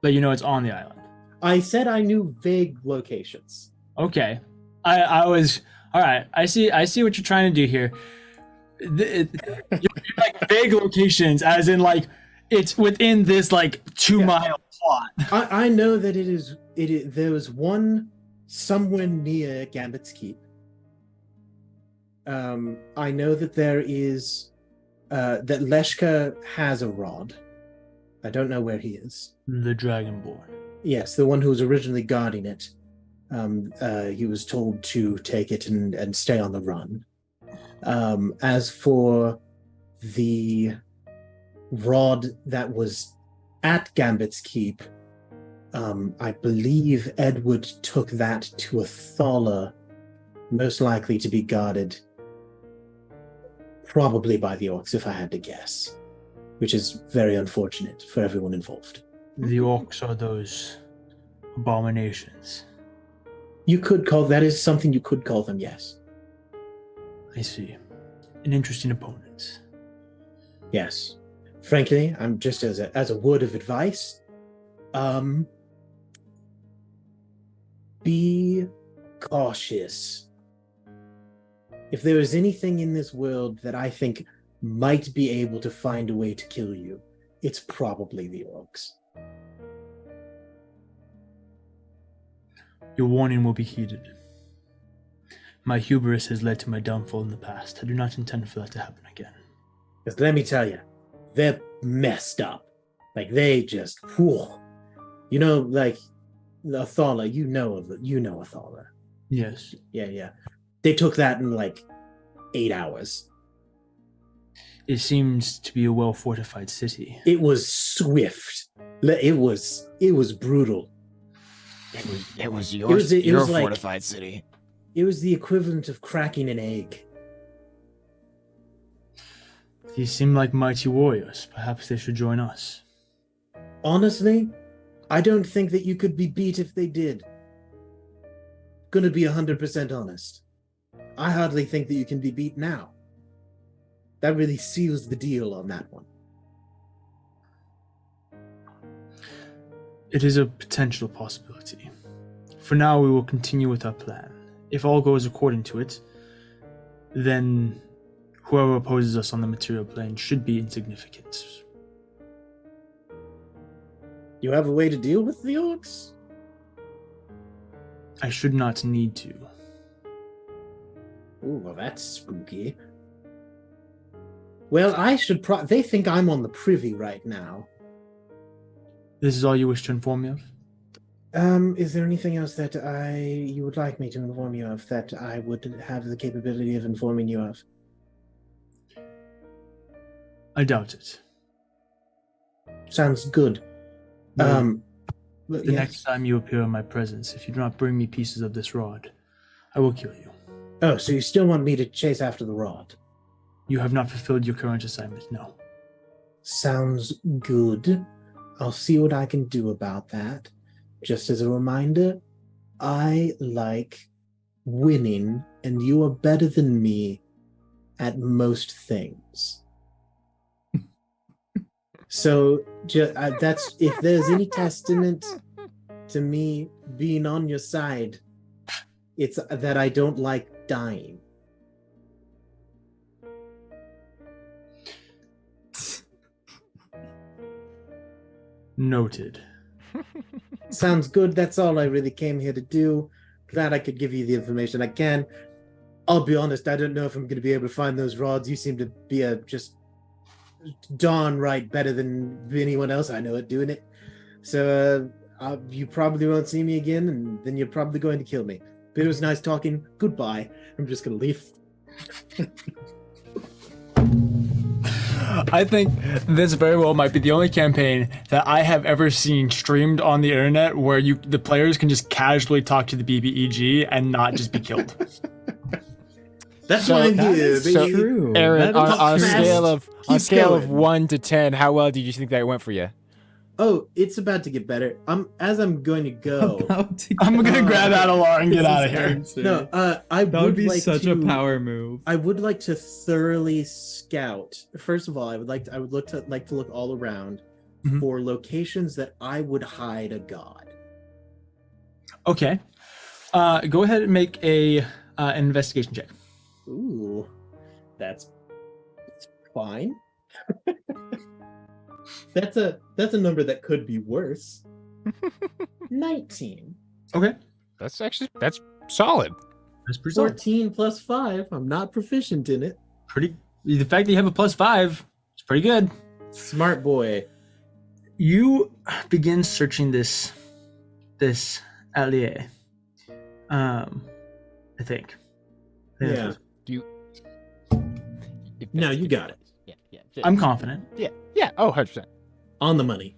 Speaker 1: But you know it's on the island.
Speaker 3: I said I knew vague locations.
Speaker 1: Okay. I was all right. I see what you're trying to do here. You're like vague locations, as in like it's within this like 2-mile plot.
Speaker 3: I know that it is. There was one somewhere near Gambit's Keep. I know that there is that Leshka has a rod. I don't know where he is.
Speaker 1: The Dragonborn.
Speaker 3: Yes, the one who was originally guarding it. He was told to take it and stay on the run. As for the rod that was at Gambit's Keep, I believe Edward took that to a Thaler, most likely to be guarded probably by the orcs, if I had to guess, which is very unfortunate for everyone involved.
Speaker 1: The orcs are those abominations.
Speaker 3: That is something you could call them, yes.
Speaker 1: I see. An interesting opponent.
Speaker 3: Yes. Frankly, I'm just as a word of advice, be cautious. If there is anything in this world that I think might be able to find a way to kill you, it's probably the orcs.
Speaker 1: Your warning will be heeded. My hubris has led to my downfall in the past. I do not intend for that to happen again.
Speaker 3: Because let me tell you, they're messed up. Like they just, whew. You know, like a Thaler, you know a Thaler.
Speaker 1: Yes.
Speaker 3: Yeah. They took that in like 8 hours.
Speaker 1: It seems to be a well-fortified city.
Speaker 3: It was swift. It was brutal.
Speaker 4: It was your
Speaker 3: like-
Speaker 4: fortified city.
Speaker 3: It was the equivalent of cracking an egg.
Speaker 1: These seem like mighty warriors. Perhaps they should join us.
Speaker 3: Honestly, I don't think that you could be beat if they did. Gonna be 100% honest. I hardly think that you can be beat now. That really seals the deal on that one.
Speaker 1: It is a potential possibility. For now, we will continue with our plan. If all goes according to it, then whoever opposes us on the material plane should be insignificant.
Speaker 3: You have a way to deal with the orcs?
Speaker 1: I should not need to.
Speaker 3: Ooh, well, that's spooky. Well, I should they think I'm on the privy right now.
Speaker 1: This is all you wish to inform me of?
Speaker 3: Is there anything else that you would like me to inform you of that I would have the capability of informing you of?
Speaker 1: I doubt it.
Speaker 3: Sounds good.
Speaker 1: The
Speaker 3: Yes.
Speaker 1: next time you appear in my presence, if you do not bring me pieces of this rod, I will kill you.
Speaker 3: Oh, so you still want me to chase after the rod?
Speaker 1: You have not fulfilled your current assignment, no.
Speaker 3: Sounds good. I'll see what I can do about that. Just as a reminder, I like winning, and you are better than me at most things. So that's if there's any testament to me being on your side, it's that I don't like dying.
Speaker 1: Noted.
Speaker 3: Sounds good. That's all I really came here to do. Glad I could give you the information I can. I'll be honest, I don't know if I'm going to be able to find those rods. You seem to be just darn right better than anyone else I know at doing it. So you probably won't see me again, and then you're probably going to kill me. But it was nice talking. Goodbye. I'm just going to leave.
Speaker 1: I think this very well might be the only campaign that I have ever seen streamed on the internet where the players can just casually talk to the BBEG and not just be killed.
Speaker 3: That's why I'm here.
Speaker 2: So true.
Speaker 4: Aaron, on a
Speaker 3: Keep
Speaker 4: scale of
Speaker 3: going.
Speaker 4: 1 to 10, how well did you think that went for you?
Speaker 3: Oh, it's about to get better. As I'm going to go.
Speaker 1: I'm gonna grab Adelar and get out of here.
Speaker 3: No, I
Speaker 2: That would be
Speaker 3: like
Speaker 2: such
Speaker 3: to,
Speaker 2: a power move.
Speaker 3: I would like to thoroughly scout. First of all, I would like to look all around
Speaker 1: Mhm.
Speaker 3: for locations that I would hide a god.
Speaker 1: Okay. Go ahead and make an investigation check.
Speaker 3: Ooh, that's fine. That's a number that could be worse. 19.
Speaker 4: That's solid.
Speaker 1: That's pretty solid.
Speaker 3: 14 plus 5. I'm not proficient in it.
Speaker 1: The fact that you have a +5 is pretty good.
Speaker 3: Smart boy.
Speaker 1: You begin searching this atelier. I think.
Speaker 3: Yeah. No, you got it.
Speaker 4: Yeah.
Speaker 1: I'm confident.
Speaker 4: Yeah. Oh, 100%.
Speaker 3: On the money.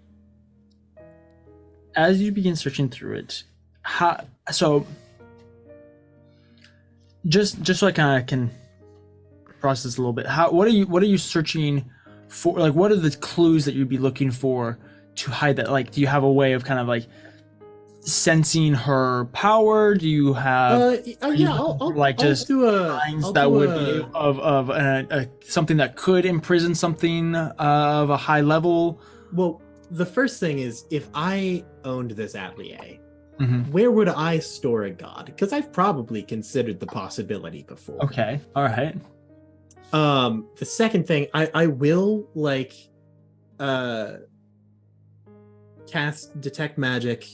Speaker 1: As you begin searching through it, just so I kind of can process a little bit. What are you searching for? Like, what are the clues that you'd be looking for to hide that? Like, do you have a way of kind of like sensing her power? Do you have
Speaker 3: I'll do a
Speaker 1: signs
Speaker 3: I'll
Speaker 1: that
Speaker 3: do
Speaker 1: would
Speaker 3: a-
Speaker 1: be of something that could imprison something of a high level?
Speaker 3: Well, the first thing is, if I owned this atelier,
Speaker 1: Mhm.
Speaker 3: where would I store a god? Because I've probably considered the possibility before.
Speaker 1: Okay, all right.
Speaker 3: The second thing, I will cast detect magic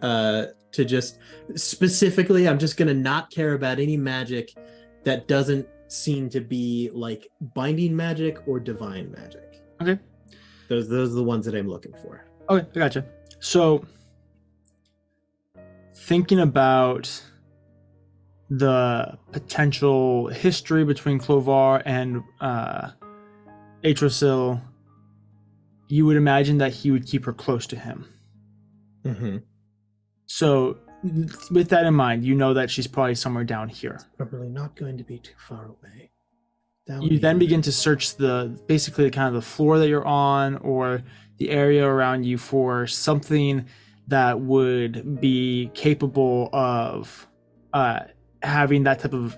Speaker 3: to just specifically, I'm just gonna not care about any magic that doesn't seem to be like binding magic or divine magic.
Speaker 1: Okay.
Speaker 3: Those are the ones that I'm looking for.
Speaker 1: Okay, I gotcha. So, thinking about the potential history between Clovar and Atrosil, you would imagine that he would keep her close to him.
Speaker 3: Mm-hmm.
Speaker 1: So, with that in mind, you know that she's probably somewhere down here.
Speaker 3: Probably not going to be too far away.
Speaker 1: You then begin to search basically kind of the floor that you're on or the area around you for something that would be capable of having that type of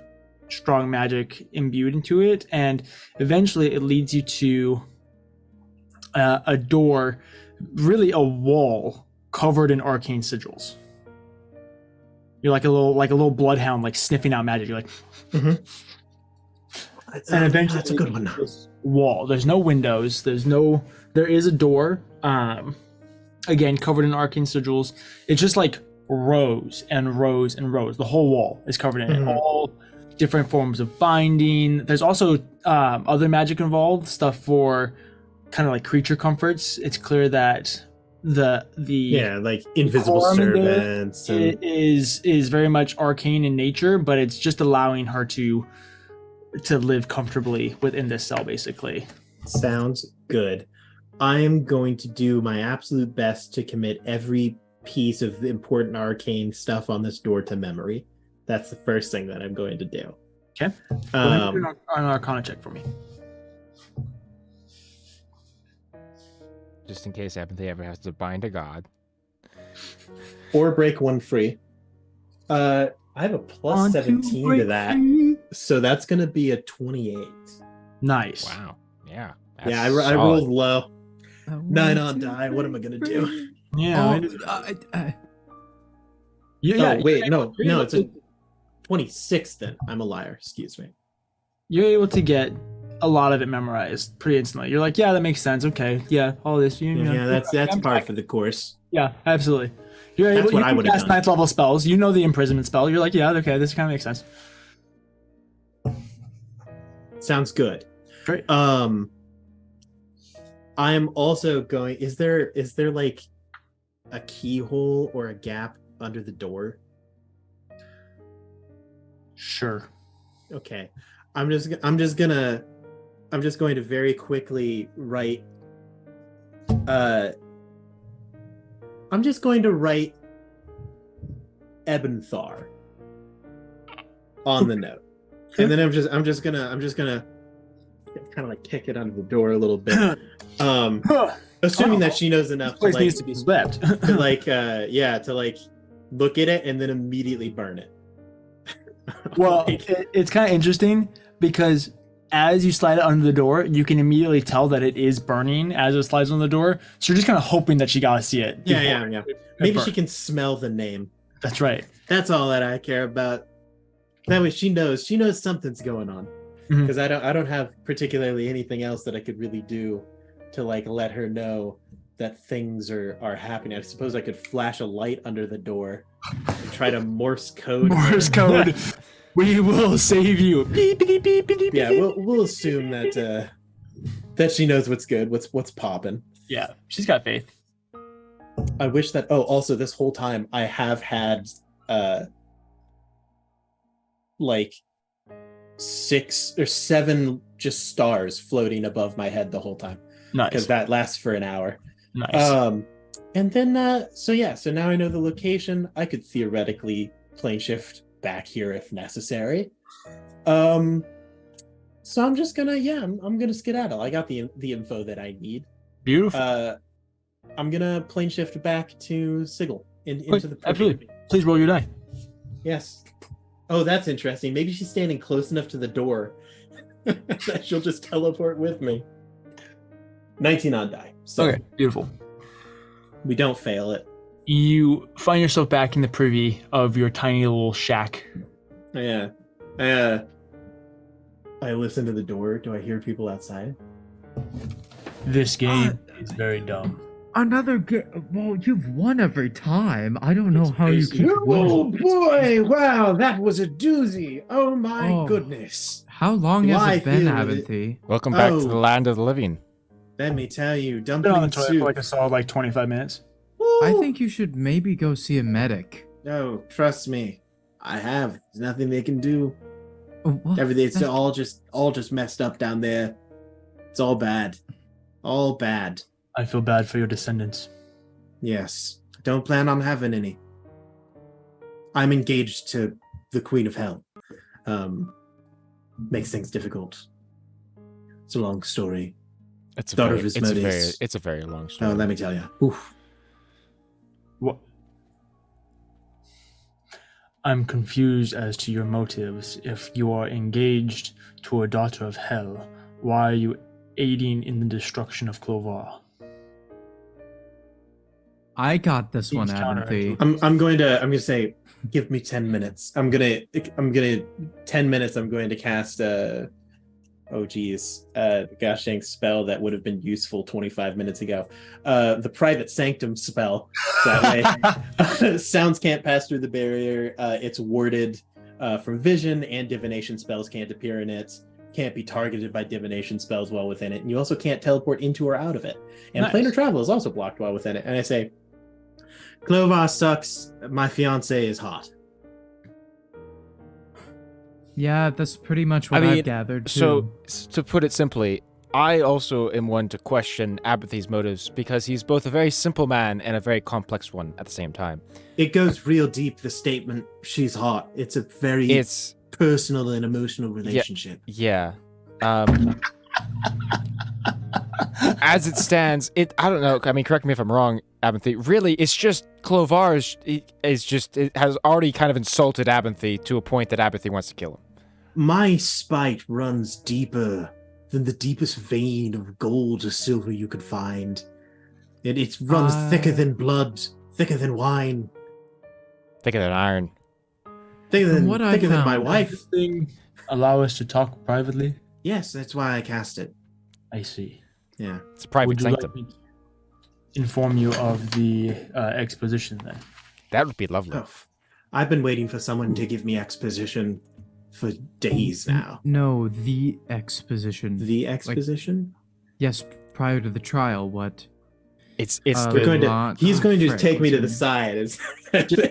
Speaker 1: strong magic imbued into it, and eventually it leads you to a door, really a wall covered in arcane sigils. You're like a little bloodhound, like sniffing out magic. You're like, and eventually
Speaker 3: that's a good one.
Speaker 1: this wall. There's no windows. There is a door. Again, covered in arcane sigils. It's just like rows and rows and rows. The whole wall is covered in it. All different forms of binding. There's also other magic involved, stuff for kind of like creature comforts. It's clear that the
Speaker 3: like invisible
Speaker 1: quorum in there
Speaker 3: servants. And...
Speaker 1: is very much arcane in nature, but it's just allowing her to live comfortably within this cell, basically.
Speaker 3: Sounds good. I am going to do my absolute best to commit every piece of important arcane stuff on this door to memory. That's the first thing that I'm going to do.
Speaker 1: Okay. Go ahead and do an Arcana check for me.
Speaker 4: Just in case Apathy ever has to bind a god.
Speaker 3: or break one free. I have a plus 17 to that, so that's gonna be a 28.
Speaker 1: Nice.
Speaker 4: Wow. Yeah.
Speaker 3: Yeah, I
Speaker 4: that's
Speaker 3: rolled
Speaker 4: solid.
Speaker 3: low. 9 on die. What am I gonna do?
Speaker 1: Yeah.
Speaker 3: Oh wait, no, it's a 26. Then I'm a liar. Excuse me.
Speaker 1: You're able to get a lot of it memorized pretty instantly. You're like, yeah, that makes sense. Okay, yeah, all this.
Speaker 3: Yeah, that's par for the course.
Speaker 1: Yeah, absolutely. You're
Speaker 3: That's
Speaker 1: able.
Speaker 3: what
Speaker 1: You
Speaker 3: I
Speaker 1: can
Speaker 3: would've
Speaker 1: cast
Speaker 3: done.
Speaker 1: 9th level spells. You know the imprisonment spell. You're like, yeah, okay, this kind of makes sense.
Speaker 3: Sounds good.
Speaker 1: Great.
Speaker 3: I'm also going. Is there like a keyhole or a gap under the door?
Speaker 1: Sure.
Speaker 3: Okay. I'm just going to very quickly write I'm just going to write Ebenthar on the note. And then I'm just gonna kind of like kick it under the door a little bit. Assuming that she knows enough
Speaker 1: This place
Speaker 3: to like,
Speaker 1: needs to be swept.
Speaker 3: to like to like look at it and then immediately burn it.
Speaker 1: Well,
Speaker 3: Like,
Speaker 1: it's kind of interesting because as you slide it under the door, you can immediately tell that it is burning as it slides on the door. So you're just kind of hoping that she got to see it.
Speaker 3: yeah.
Speaker 1: before it
Speaker 3: Maybe
Speaker 1: burns.
Speaker 3: she can smell the name.
Speaker 1: That's right.
Speaker 3: That's all that I care about. That way she knows something's going on.
Speaker 1: Mhm.
Speaker 3: Because I don't have particularly anything else that I could really do to like let her know that things are happening. I suppose I could flash a light under the door and try to Morse code.
Speaker 1: Morse code. We will save you. Beep, beep, beep, beep, beep,
Speaker 3: Yeah,
Speaker 1: beep.
Speaker 3: we'll assume that that she knows what's good, what's popping.
Speaker 1: Yeah, she's got faith.
Speaker 3: I wish that. Oh, also, this whole time I have had like 6 or 7 just stars floating above my head the whole time because
Speaker 1: Nice.
Speaker 3: that lasts for an hour.
Speaker 1: Nice.
Speaker 3: And then so now I know the location. I could theoretically plane shift back here if necessary. So I'm just gonna I'm gonna skedaddle. I got the info that I need.
Speaker 1: Beautiful.
Speaker 3: I'm gonna plane shift back to Sigil into the
Speaker 1: Absolutely. Please roll your die.
Speaker 3: Yes. Oh, that's interesting. Maybe she's standing close enough to the door that she'll just teleport with me. 19 on die. So
Speaker 1: Okay, beautiful.
Speaker 3: we don't fail it.
Speaker 1: You find yourself back in the privy of your tiny little shack.
Speaker 3: Yeah. I listen to the door. Do I hear people outside?
Speaker 1: This game is very dumb.
Speaker 2: Another game. Well, you've won every time. I don't know how you keep
Speaker 3: Oh
Speaker 2: winning.
Speaker 3: boy! Wow, that was a doozy. Oh my
Speaker 2: Oh.
Speaker 3: goodness.
Speaker 2: How long has
Speaker 3: Why
Speaker 2: it been,
Speaker 3: feel
Speaker 2: Aventhy?
Speaker 4: Welcome back to
Speaker 3: Oh.
Speaker 4: the land of the living.
Speaker 3: Let me tell you,
Speaker 1: Been on the
Speaker 3: dumpling
Speaker 1: toilet
Speaker 3: soup.
Speaker 1: for like a solid 25 minutes.
Speaker 2: I
Speaker 3: Woo!
Speaker 2: think you should maybe go see a medic.
Speaker 3: No, trust me. I have. There's nothing they can do.
Speaker 2: Oh, what?
Speaker 3: Everything's
Speaker 2: That's-
Speaker 3: all just messed up down there. It's all bad. All bad.
Speaker 1: I feel bad for your descendants.
Speaker 3: Yes. Don't plan on having any. I'm engaged to the Queen of Hell. Makes things difficult. It's a long story.
Speaker 4: It's a
Speaker 3: Daughter
Speaker 4: very,
Speaker 3: of
Speaker 4: it's a very,
Speaker 3: Asmodeus.
Speaker 4: it's a very long story.
Speaker 3: Oh, let me tell you. Oof.
Speaker 1: What? I'm confused as to your motives. If you are engaged to a daughter of hell, why are you aiding in the destruction of Clovar?
Speaker 2: I got this one,
Speaker 1: Seems
Speaker 2: Aventhy.
Speaker 3: I'm going to say, give me 10 minutes. I'm gonna 10 minutes. I'm going to cast the gosh dang spell that would have been useful 25 minutes ago. The private sanctum spell. That way, sounds can't pass through the barrier. It's warded from vision, and divination spells can't appear in it. Can't be targeted by divination spells while within it, and you also can't teleport into or out of it. And
Speaker 1: Nice.
Speaker 3: planar travel is also blocked while within it. And I say, Clovar sucks. My fiance is hot.
Speaker 2: Yeah, that's pretty much what
Speaker 4: I mean,
Speaker 2: I've gathered too.
Speaker 4: So, to put it simply, I also am one to question Abbathy's motives because he's both a very simple man and a very complex one at the same time.
Speaker 3: It goes real deep. The statement, "She's hot." It's a very
Speaker 4: It's
Speaker 3: personal and emotional relationship.
Speaker 4: yeah. As it stands, I don't know. I mean, correct me if I'm wrong. Abinthy. Really, it's just Clovar it has already kind of insulted Abinthy to a point that Abinthy wants to kill him.
Speaker 3: My spite runs deeper than the deepest vein of gold or silver you could find. It runs thicker than blood, thicker than wine,
Speaker 4: Thicker than iron.
Speaker 3: thicker
Speaker 2: From
Speaker 3: than
Speaker 2: what I
Speaker 3: my
Speaker 2: found,
Speaker 3: wife.
Speaker 1: Thing allow us to talk privately.
Speaker 3: Yes, that's why I cast it.
Speaker 1: I see.
Speaker 3: Yeah.
Speaker 4: It's a private
Speaker 1: Would you
Speaker 4: sanctum.
Speaker 1: like me to inform you of the exposition then?
Speaker 4: That would be lovely.
Speaker 3: Oh, I've been waiting for someone to give me exposition for days now.
Speaker 2: No, the exposition.
Speaker 3: The exposition?
Speaker 2: Yes, prior to the trial, what?
Speaker 4: It's
Speaker 3: He's going to
Speaker 2: Frick,
Speaker 3: take me
Speaker 2: what's
Speaker 3: to the
Speaker 2: your
Speaker 3: side and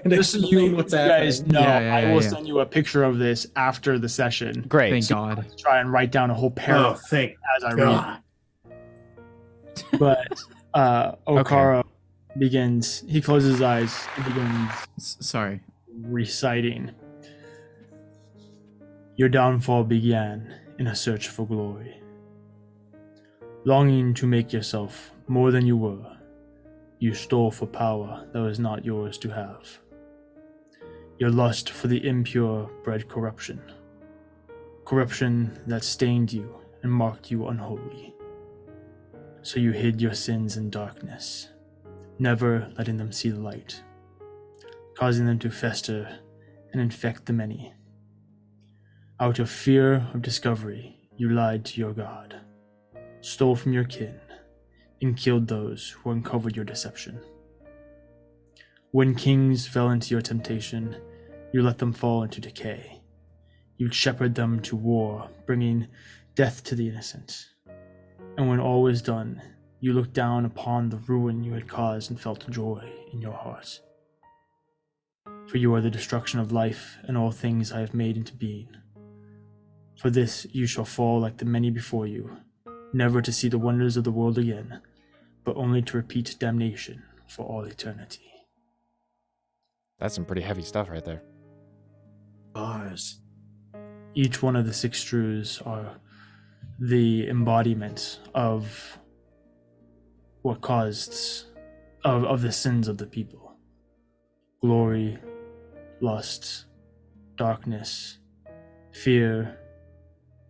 Speaker 1: Just so
Speaker 3: explain what's
Speaker 1: guys
Speaker 3: happening.
Speaker 1: know,
Speaker 2: Yeah,
Speaker 1: I will
Speaker 2: yeah.
Speaker 1: send you a picture of this after the session.
Speaker 4: great.
Speaker 2: Thank
Speaker 1: So
Speaker 2: God.
Speaker 1: try and write down a whole
Speaker 3: Oh,
Speaker 1: paragraph
Speaker 3: thank
Speaker 1: as I read.
Speaker 3: God.
Speaker 1: But Okara begins. He closes his eyes and begins
Speaker 2: Sorry.
Speaker 1: reciting. Your downfall began in a search for glory. Longing to make yourself more than you were, you stole for power that was not yours to have. Your lust for the impure bred corruption. Corruption that stained you and marked you unholy. So you hid your sins in darkness, never letting them see the light, causing them to fester and infect the many. Out of fear of discovery, you lied to your God, stole from your kin, and killed those who uncovered your deception. When kings fell into your temptation, you let them fall into decay. You shepherded them to war, bringing death to the innocent. And when all was done, you looked down upon the ruin you had caused and felt joy in your heart. For you are the destruction of life and all things I have made into being. For this you shall fall like the many before you, never to see the wonders of the world again, but only to repeat damnation for all eternity.
Speaker 4: That's some pretty heavy stuff right there.
Speaker 3: Bars.
Speaker 1: Each one of the 6 truths are the embodiment of what caused of the sins of the people. Glory, lust, darkness, fear,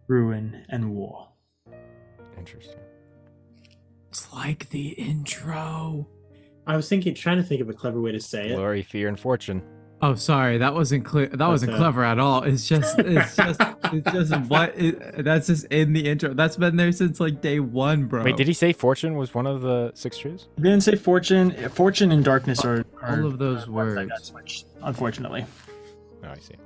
Speaker 1: ruin, and war.
Speaker 4: Interesting.
Speaker 2: It's like the intro.
Speaker 3: I was trying to think of a clever way to say it.
Speaker 4: Glory, fear, and fortune.
Speaker 2: Oh, sorry, that wasn't clear. That wasn't clever at all. It's just that's just in the intro. That's been there since like day 1, bro.
Speaker 4: Wait, did he say fortune was one of the 6 truths?
Speaker 1: I didn't say fortune. Fortune and darkness are
Speaker 2: all of those
Speaker 1: ones that
Speaker 2: words?
Speaker 1: got switched, unfortunately.
Speaker 4: Oh, I see.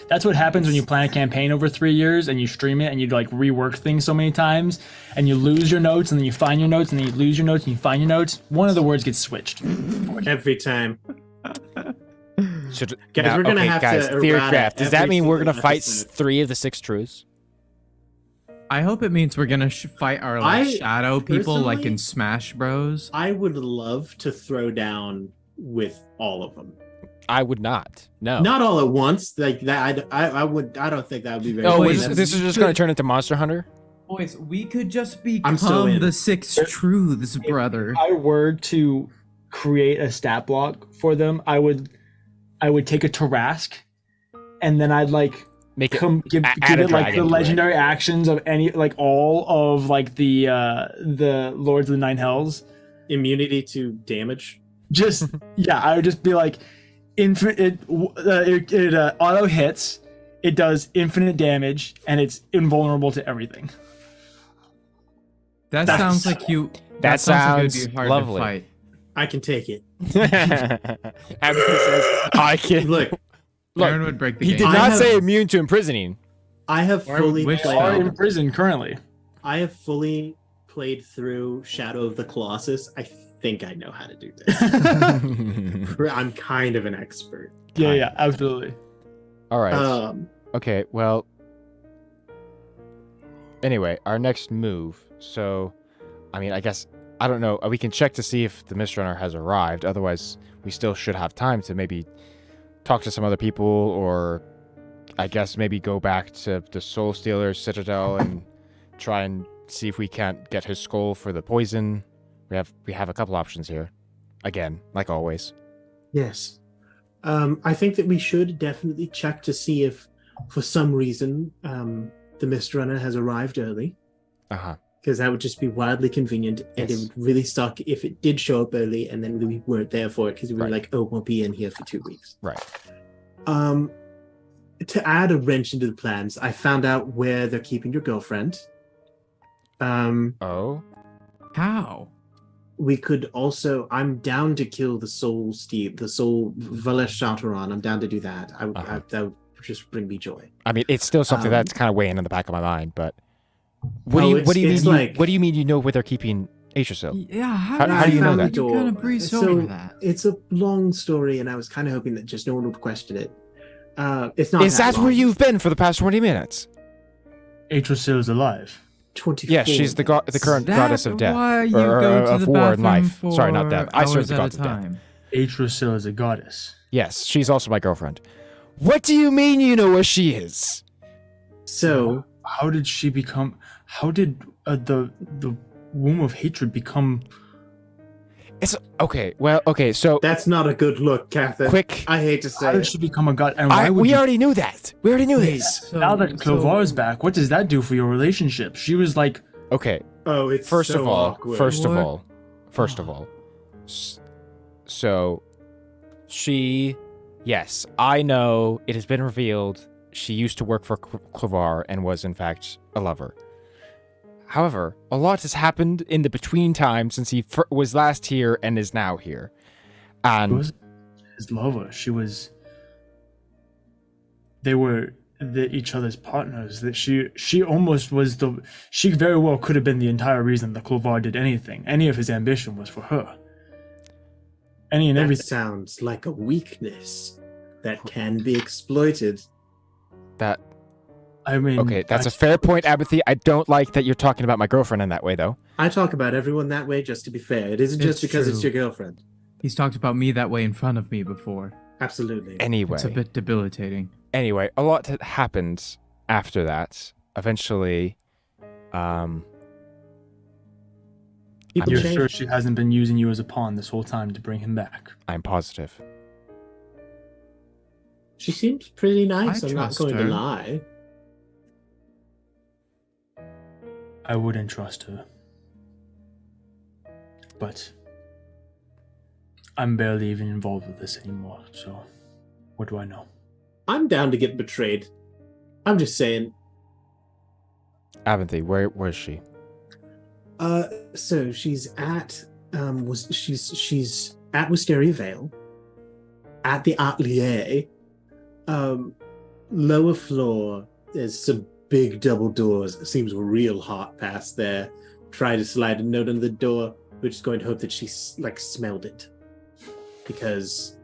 Speaker 1: That's what happens when you plan a campaign over 3 years and you stream it and you like rework things so many times and you lose your notes and then you find your notes and then you lose your notes and you find your notes. One of the words gets switched.
Speaker 3: Every time.
Speaker 4: Should,
Speaker 3: Guys, we're gonna have
Speaker 4: guys,
Speaker 3: to
Speaker 4: theory
Speaker 3: errata
Speaker 4: craft. Does that
Speaker 3: every
Speaker 4: mean we're
Speaker 3: single
Speaker 4: gonna fight
Speaker 3: episode.
Speaker 4: 3 of the 6 truths?
Speaker 2: I hope it means we're gonna fight our like shadow people like
Speaker 3: personally-
Speaker 2: in Smash Bros.
Speaker 3: I would love to throw down with all of them.
Speaker 4: I would not. No.
Speaker 3: Not all at once. Like that. I don't think that would be very.
Speaker 4: Oh,
Speaker 3: fun.
Speaker 2: wait,
Speaker 4: this is just gonna turn into Monster Hunter?
Speaker 2: Boys, we could just
Speaker 3: I'm so
Speaker 2: become
Speaker 3: in.
Speaker 2: the 6 truths, brother.
Speaker 1: If I were to create a stat block for them, I would take a Tarask and then I'd like
Speaker 4: Make it
Speaker 1: give
Speaker 4: add a
Speaker 1: it like the
Speaker 4: dragon to it.
Speaker 1: legendary actions of any like all of like the Lords of the Nine Hells.
Speaker 3: Immunity to damage.
Speaker 1: Just yeah, I would just be like infinite. It auto hits. It does infinite damage and it's invulnerable to everything.
Speaker 2: That
Speaker 1: That's-
Speaker 2: sounds like you.
Speaker 4: That
Speaker 2: sounds like
Speaker 4: sounds
Speaker 2: it'd be hard
Speaker 4: lovely.
Speaker 2: to fight.
Speaker 3: I can take it.
Speaker 4: Abby says, I can.
Speaker 3: Look,
Speaker 2: Aaron
Speaker 4: Look,
Speaker 2: would break the
Speaker 4: he
Speaker 2: game.
Speaker 4: did
Speaker 3: I
Speaker 4: not
Speaker 3: have-
Speaker 4: say immune to imprisoning.
Speaker 3: I have
Speaker 2: Or
Speaker 3: fully
Speaker 2: wish
Speaker 3: played.
Speaker 1: Are in prison currently.
Speaker 3: I have fully played through Shadow of the Colossus. I think I know how to do this. I'm kind of an expert.
Speaker 1: Yeah, absolutely.
Speaker 4: All right.
Speaker 3: Um,
Speaker 4: Okay, well. Anyway, our next move. So, I mean, I guess, I don't know. We can check to see if the Mist Runner has arrived. Otherwise, we still should have time to maybe talk to some other people, or I guess maybe go back to the Soul Stealer's Citadel and try and see if we can't get his skull for the poison. We have a couple options here. Again, like always.
Speaker 3: Yes. I think that we should definitely check to see if, for some reason, the Mist Runner has arrived early.
Speaker 4: Uh-huh.
Speaker 3: Because that would just be wildly convenient, and it would really suck if it did show up early and then we weren't there for it because we were like, oh, we'll be in here for 2 weeks.
Speaker 4: Right.
Speaker 3: To add a wrench into the plans, I found out where they're keeping your girlfriend.
Speaker 4: Oh?
Speaker 2: How?
Speaker 3: We could also, I'm down to kill the soul Valesh Shaltaron. I'm down to do that. That would just bring me joy.
Speaker 4: I mean, it's still something that's kind of weighing in the back of my mind, but what do you mean you know where they're keeping Atrasil?
Speaker 2: Yeah,
Speaker 4: how do you know that?
Speaker 2: You kind of breeze over that.
Speaker 3: It's a long story, and I was kind of hoping that just no one would question it. It's not.
Speaker 4: Is that where you've been for the past 20 minutes?
Speaker 1: Atrasil is alive.
Speaker 3: 24
Speaker 4: Yes, she's the current goddess of death.
Speaker 2: Why you go to the
Speaker 4: war and
Speaker 2: bathroom
Speaker 4: life.
Speaker 2: for
Speaker 4: Sorry, not death. I serve
Speaker 2: hours
Speaker 4: the
Speaker 2: at a
Speaker 4: gods of death.
Speaker 2: time?
Speaker 1: Atrasil is a goddess.
Speaker 4: Yes, she's also my girlfriend. What do you mean you know where she is?
Speaker 3: So
Speaker 1: how did she become? How did the womb of hatred become?
Speaker 4: It's okay. Well, okay. So
Speaker 3: that's not a good look, Catherine.
Speaker 4: Quick.
Speaker 3: I hate to say
Speaker 1: How did she become a god? And why would
Speaker 4: we already knew that. We already knew this.
Speaker 1: now that Clovar's back, what does that do for your relationship? She was like,
Speaker 4: okay.
Speaker 3: Oh, it's
Speaker 4: First
Speaker 3: so
Speaker 4: of all,
Speaker 3: awkward.
Speaker 4: first of all, so she, yes, I know it has been revealed she used to work for Clovar and was in fact a lover. However, a lot has happened in the between time since he was last here and is now here. And
Speaker 1: she was his lover. They were each other's partners. That she almost was she very well could have been the entire reason that Clovar did anything. Any of his ambition was for her. Any and everything.
Speaker 3: Sounds like a weakness that can be exploited.
Speaker 1: I mean,
Speaker 4: okay, that's a fair point, Abithy. I don't like that you're talking about my girlfriend in that way, though.
Speaker 3: I talk about everyone that way, just to be fair. It isn't just because it's your girlfriend.
Speaker 2: He's talked about me that way in front of me before.
Speaker 3: Absolutely.
Speaker 4: Anyway.
Speaker 2: It's a bit debilitating.
Speaker 4: Anyway, a lot had happened after that. Eventually,
Speaker 1: You're sure she hasn't been using you as a pawn this whole time to bring him back?
Speaker 4: I'm positive.
Speaker 3: She seems pretty nice. I'm not
Speaker 2: trust
Speaker 3: going to
Speaker 2: her.
Speaker 3: lie.
Speaker 1: I wouldn't trust her. But I'm barely even involved with this anymore, so what do I know?
Speaker 3: I'm down to get betrayed. I'm just saying.
Speaker 4: Abinthy, where is she?
Speaker 3: So she's at she's at Wisteria Vale, at the Atelier. Lower floor, there's some big double doors. It seems real hot past there. Try to slide a note under the door. We're just going to hope that she smelled it, because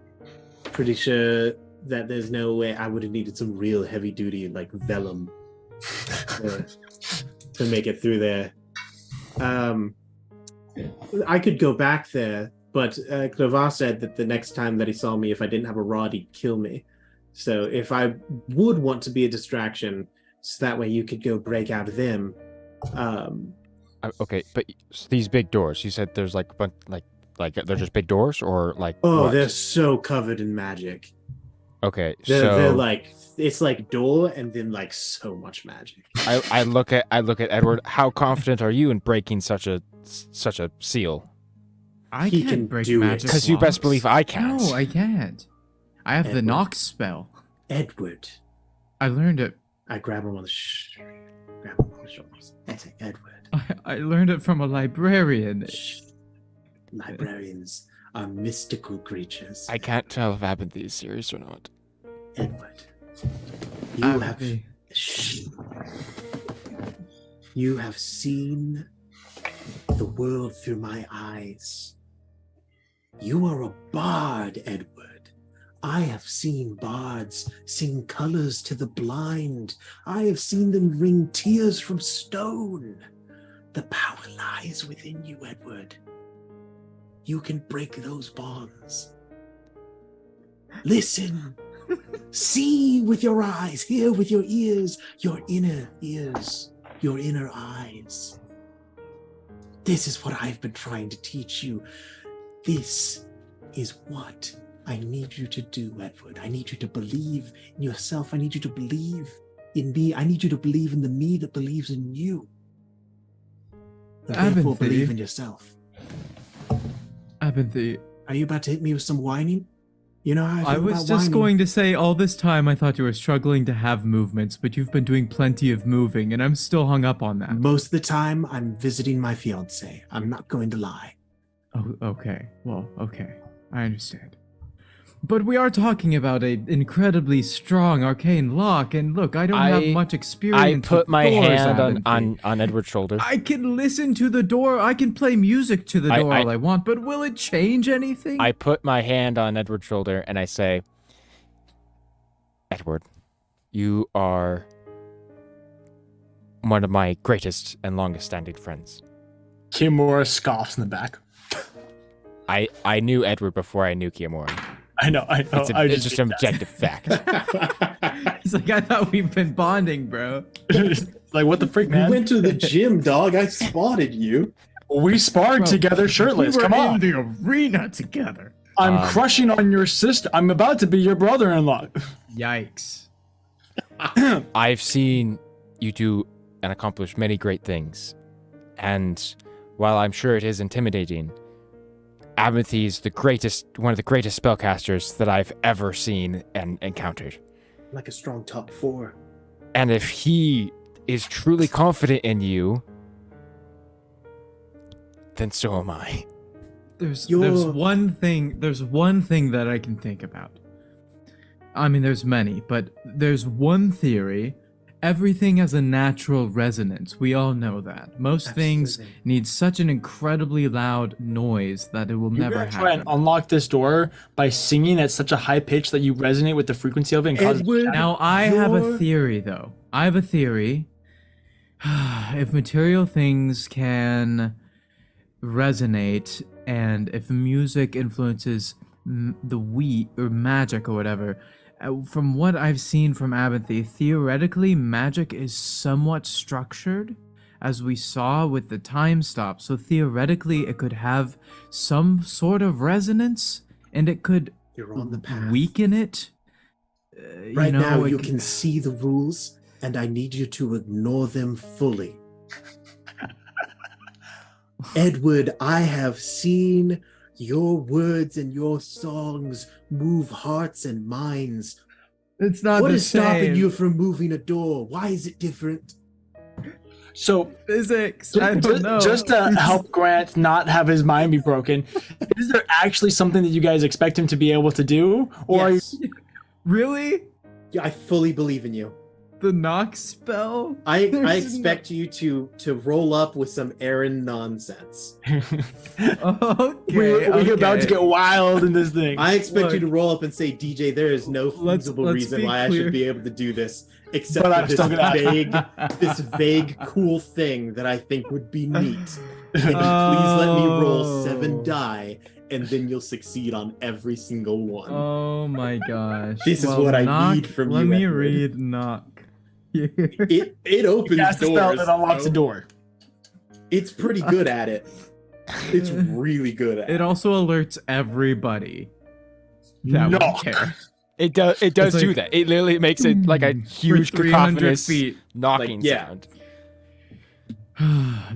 Speaker 3: pretty sure that there's no way I would have needed some real heavy duty vellum to make it through there. I could go back there, but Clovar said that the next time that he saw me, if I didn't have a rod, he'd kill me. So if I would want to be a distraction, so that way you could go break out of them.
Speaker 4: Okay, but these big doors, you said there's a bunch, they're just big doors, or
Speaker 3: Oh,
Speaker 4: what?
Speaker 3: they're so covered in magic.
Speaker 4: Okay,
Speaker 3: they're it's like door and then so much magic.
Speaker 4: I look at Edward. How confident are you in breaking such a seal?
Speaker 3: He
Speaker 2: can't
Speaker 3: can
Speaker 2: break
Speaker 3: do it.
Speaker 2: magic
Speaker 4: Because you best
Speaker 2: locks.
Speaker 4: believe I can't.
Speaker 2: No, I can't. I have the
Speaker 3: Edward.
Speaker 2: knock spell.
Speaker 3: Edward.
Speaker 2: I learned it.
Speaker 3: I grab him on the shoulders. I say, Edward.
Speaker 2: I learned it from a librarian.
Speaker 3: Shh. Librarians are mystical creatures.
Speaker 4: I can't tell if Abinthy is serious or not.
Speaker 3: Edward, you have
Speaker 2: Abby.
Speaker 3: shh. You have seen the world through my eyes. You are a bard, Edward. I have seen bards sing colors to the blind. I have seen them wring tears from stone. The power lies within you, Edward. You can break those bonds. Listen. See with your eyes, hear with your ears, your inner ears, your inner eyes. This is what I've been trying to teach you. This is what I need you to do, Edward. I need you to believe in yourself. I need you to believe in me. I need you to believe in the me that believes in you. And therefore
Speaker 2: Apathy.
Speaker 3: believe in yourself.
Speaker 2: Apathy.
Speaker 3: Are you about to hit me with some whining? You know how I
Speaker 2: I
Speaker 3: feel
Speaker 2: was
Speaker 3: about
Speaker 2: just
Speaker 3: whining.
Speaker 2: going to say, all this time I thought you were struggling to have movements, but you've been doing plenty of moving, and I'm still hung up on that.
Speaker 3: Most of the time, I'm visiting my fiance. I'm not going to lie.
Speaker 2: Oh, okay. Well, okay. I understand. But we are talking about an incredibly strong arcane lock, and look, I don't have much experience.
Speaker 4: I put
Speaker 2: with
Speaker 4: my
Speaker 2: doors,
Speaker 4: hand
Speaker 2: Abinthy.
Speaker 4: on Edward's shoulder.
Speaker 2: I can listen to the door. I can play music to the door
Speaker 4: I-
Speaker 2: all I want, but will it change anything?
Speaker 4: I put my hand on Edward's shoulder and I say, Edward, you are one of my greatest and longest standing friends.
Speaker 1: Kimura scoffs in the back.
Speaker 4: I knew Edward before I knew Kiyomura.
Speaker 1: I know.
Speaker 4: It's just an objective fact.
Speaker 2: It's like, I thought we've been bonding, bro.
Speaker 1: Like, what the freak,
Speaker 3: We
Speaker 1: man?
Speaker 3: went to the gym, dog. I spotted you.
Speaker 1: We sparred
Speaker 2: Bro,
Speaker 1: together shirtless.
Speaker 2: We were
Speaker 1: Come on.
Speaker 2: in the arena together.
Speaker 1: I'm crushing on your sister. I'm about to be your brother-in-law.
Speaker 2: Yikes.
Speaker 4: I've seen you do and accomplish many great things. And while I'm sure it is intimidating, Abinthy is one of the greatest spellcasters that I've ever seen and encountered.
Speaker 3: Like a strong top 4.
Speaker 4: And if he is truly confident in you, then so am I.
Speaker 2: There's
Speaker 3: You're-
Speaker 2: one thing that I can think about. I mean, there's many, but there's one theory. Everything has a natural resonance. We all know that. Most things
Speaker 3: Absolutely.
Speaker 2: need such an incredibly loud noise that it will
Speaker 1: You're
Speaker 2: never
Speaker 1: gonna try and
Speaker 2: happen.
Speaker 1: unlock this door by singing at such a high pitch that you resonate with the frequency of it and cause
Speaker 3: Edward,
Speaker 2: Now, I have a
Speaker 3: You're-
Speaker 2: theory, though. I have a theory. If material things can resonate, and if music influences the wheat or magic or whatever, from what I've seen from Abinthy, theoretically, magic is somewhat structured, as we saw with the time stop. So theoretically, it could have some sort of resonance, and it could
Speaker 3: You're on the path.
Speaker 2: weaken it.
Speaker 3: Right now,
Speaker 2: it
Speaker 3: you
Speaker 2: c-
Speaker 3: can see the rules, and I need you to ignore them fully. Edward, I have seen your words and your songs move hearts and minds.
Speaker 2: It's not
Speaker 3: What
Speaker 2: the
Speaker 3: is stopping
Speaker 2: same.
Speaker 3: you from moving a door? Why is it different?
Speaker 1: So
Speaker 2: Physics. I don't know.
Speaker 1: just to help Grant not have his mind be broken, is there actually something that you guys expect him to be able to do? Or
Speaker 3: Yes.
Speaker 2: Really?
Speaker 3: Yeah, I fully believe in you.
Speaker 2: The knock spell?
Speaker 3: I
Speaker 2: There's
Speaker 3: expect you to roll up with some Aaron nonsense.
Speaker 2: Okay.
Speaker 1: we're about to get wild in this thing.
Speaker 3: I expect you
Speaker 2: Look.
Speaker 3: to roll up and say, DJ, there is no
Speaker 2: Let's
Speaker 3: feasible
Speaker 2: be
Speaker 3: reason why I
Speaker 2: clear.
Speaker 3: should be able to do this, except
Speaker 1: But
Speaker 3: for
Speaker 1: I'm still gonna-
Speaker 3: this vague, cool thing that I think would be neat. Can you please let me roll
Speaker 2: Oh.
Speaker 3: 7 die, and then you'll succeed on every single one.
Speaker 2: Oh my gosh.
Speaker 3: This is what I
Speaker 2: knock,
Speaker 3: need from
Speaker 2: let
Speaker 3: you,
Speaker 2: me
Speaker 3: Edward.
Speaker 2: read knock.
Speaker 3: It opens
Speaker 1: Cast a spell
Speaker 3: doors.
Speaker 1: that unlocks
Speaker 3: bro.
Speaker 1: a door.
Speaker 3: It's pretty good at it. It's really good at
Speaker 2: It
Speaker 3: it.
Speaker 2: also alerts everybody. That would
Speaker 1: Knock.
Speaker 2: care.
Speaker 4: It does
Speaker 2: It's
Speaker 4: do
Speaker 2: like,
Speaker 4: that. It literally makes it like a huge
Speaker 2: For 300
Speaker 4: cacophonous
Speaker 2: feet.
Speaker 4: knocking
Speaker 3: Like, yeah.
Speaker 4: sound.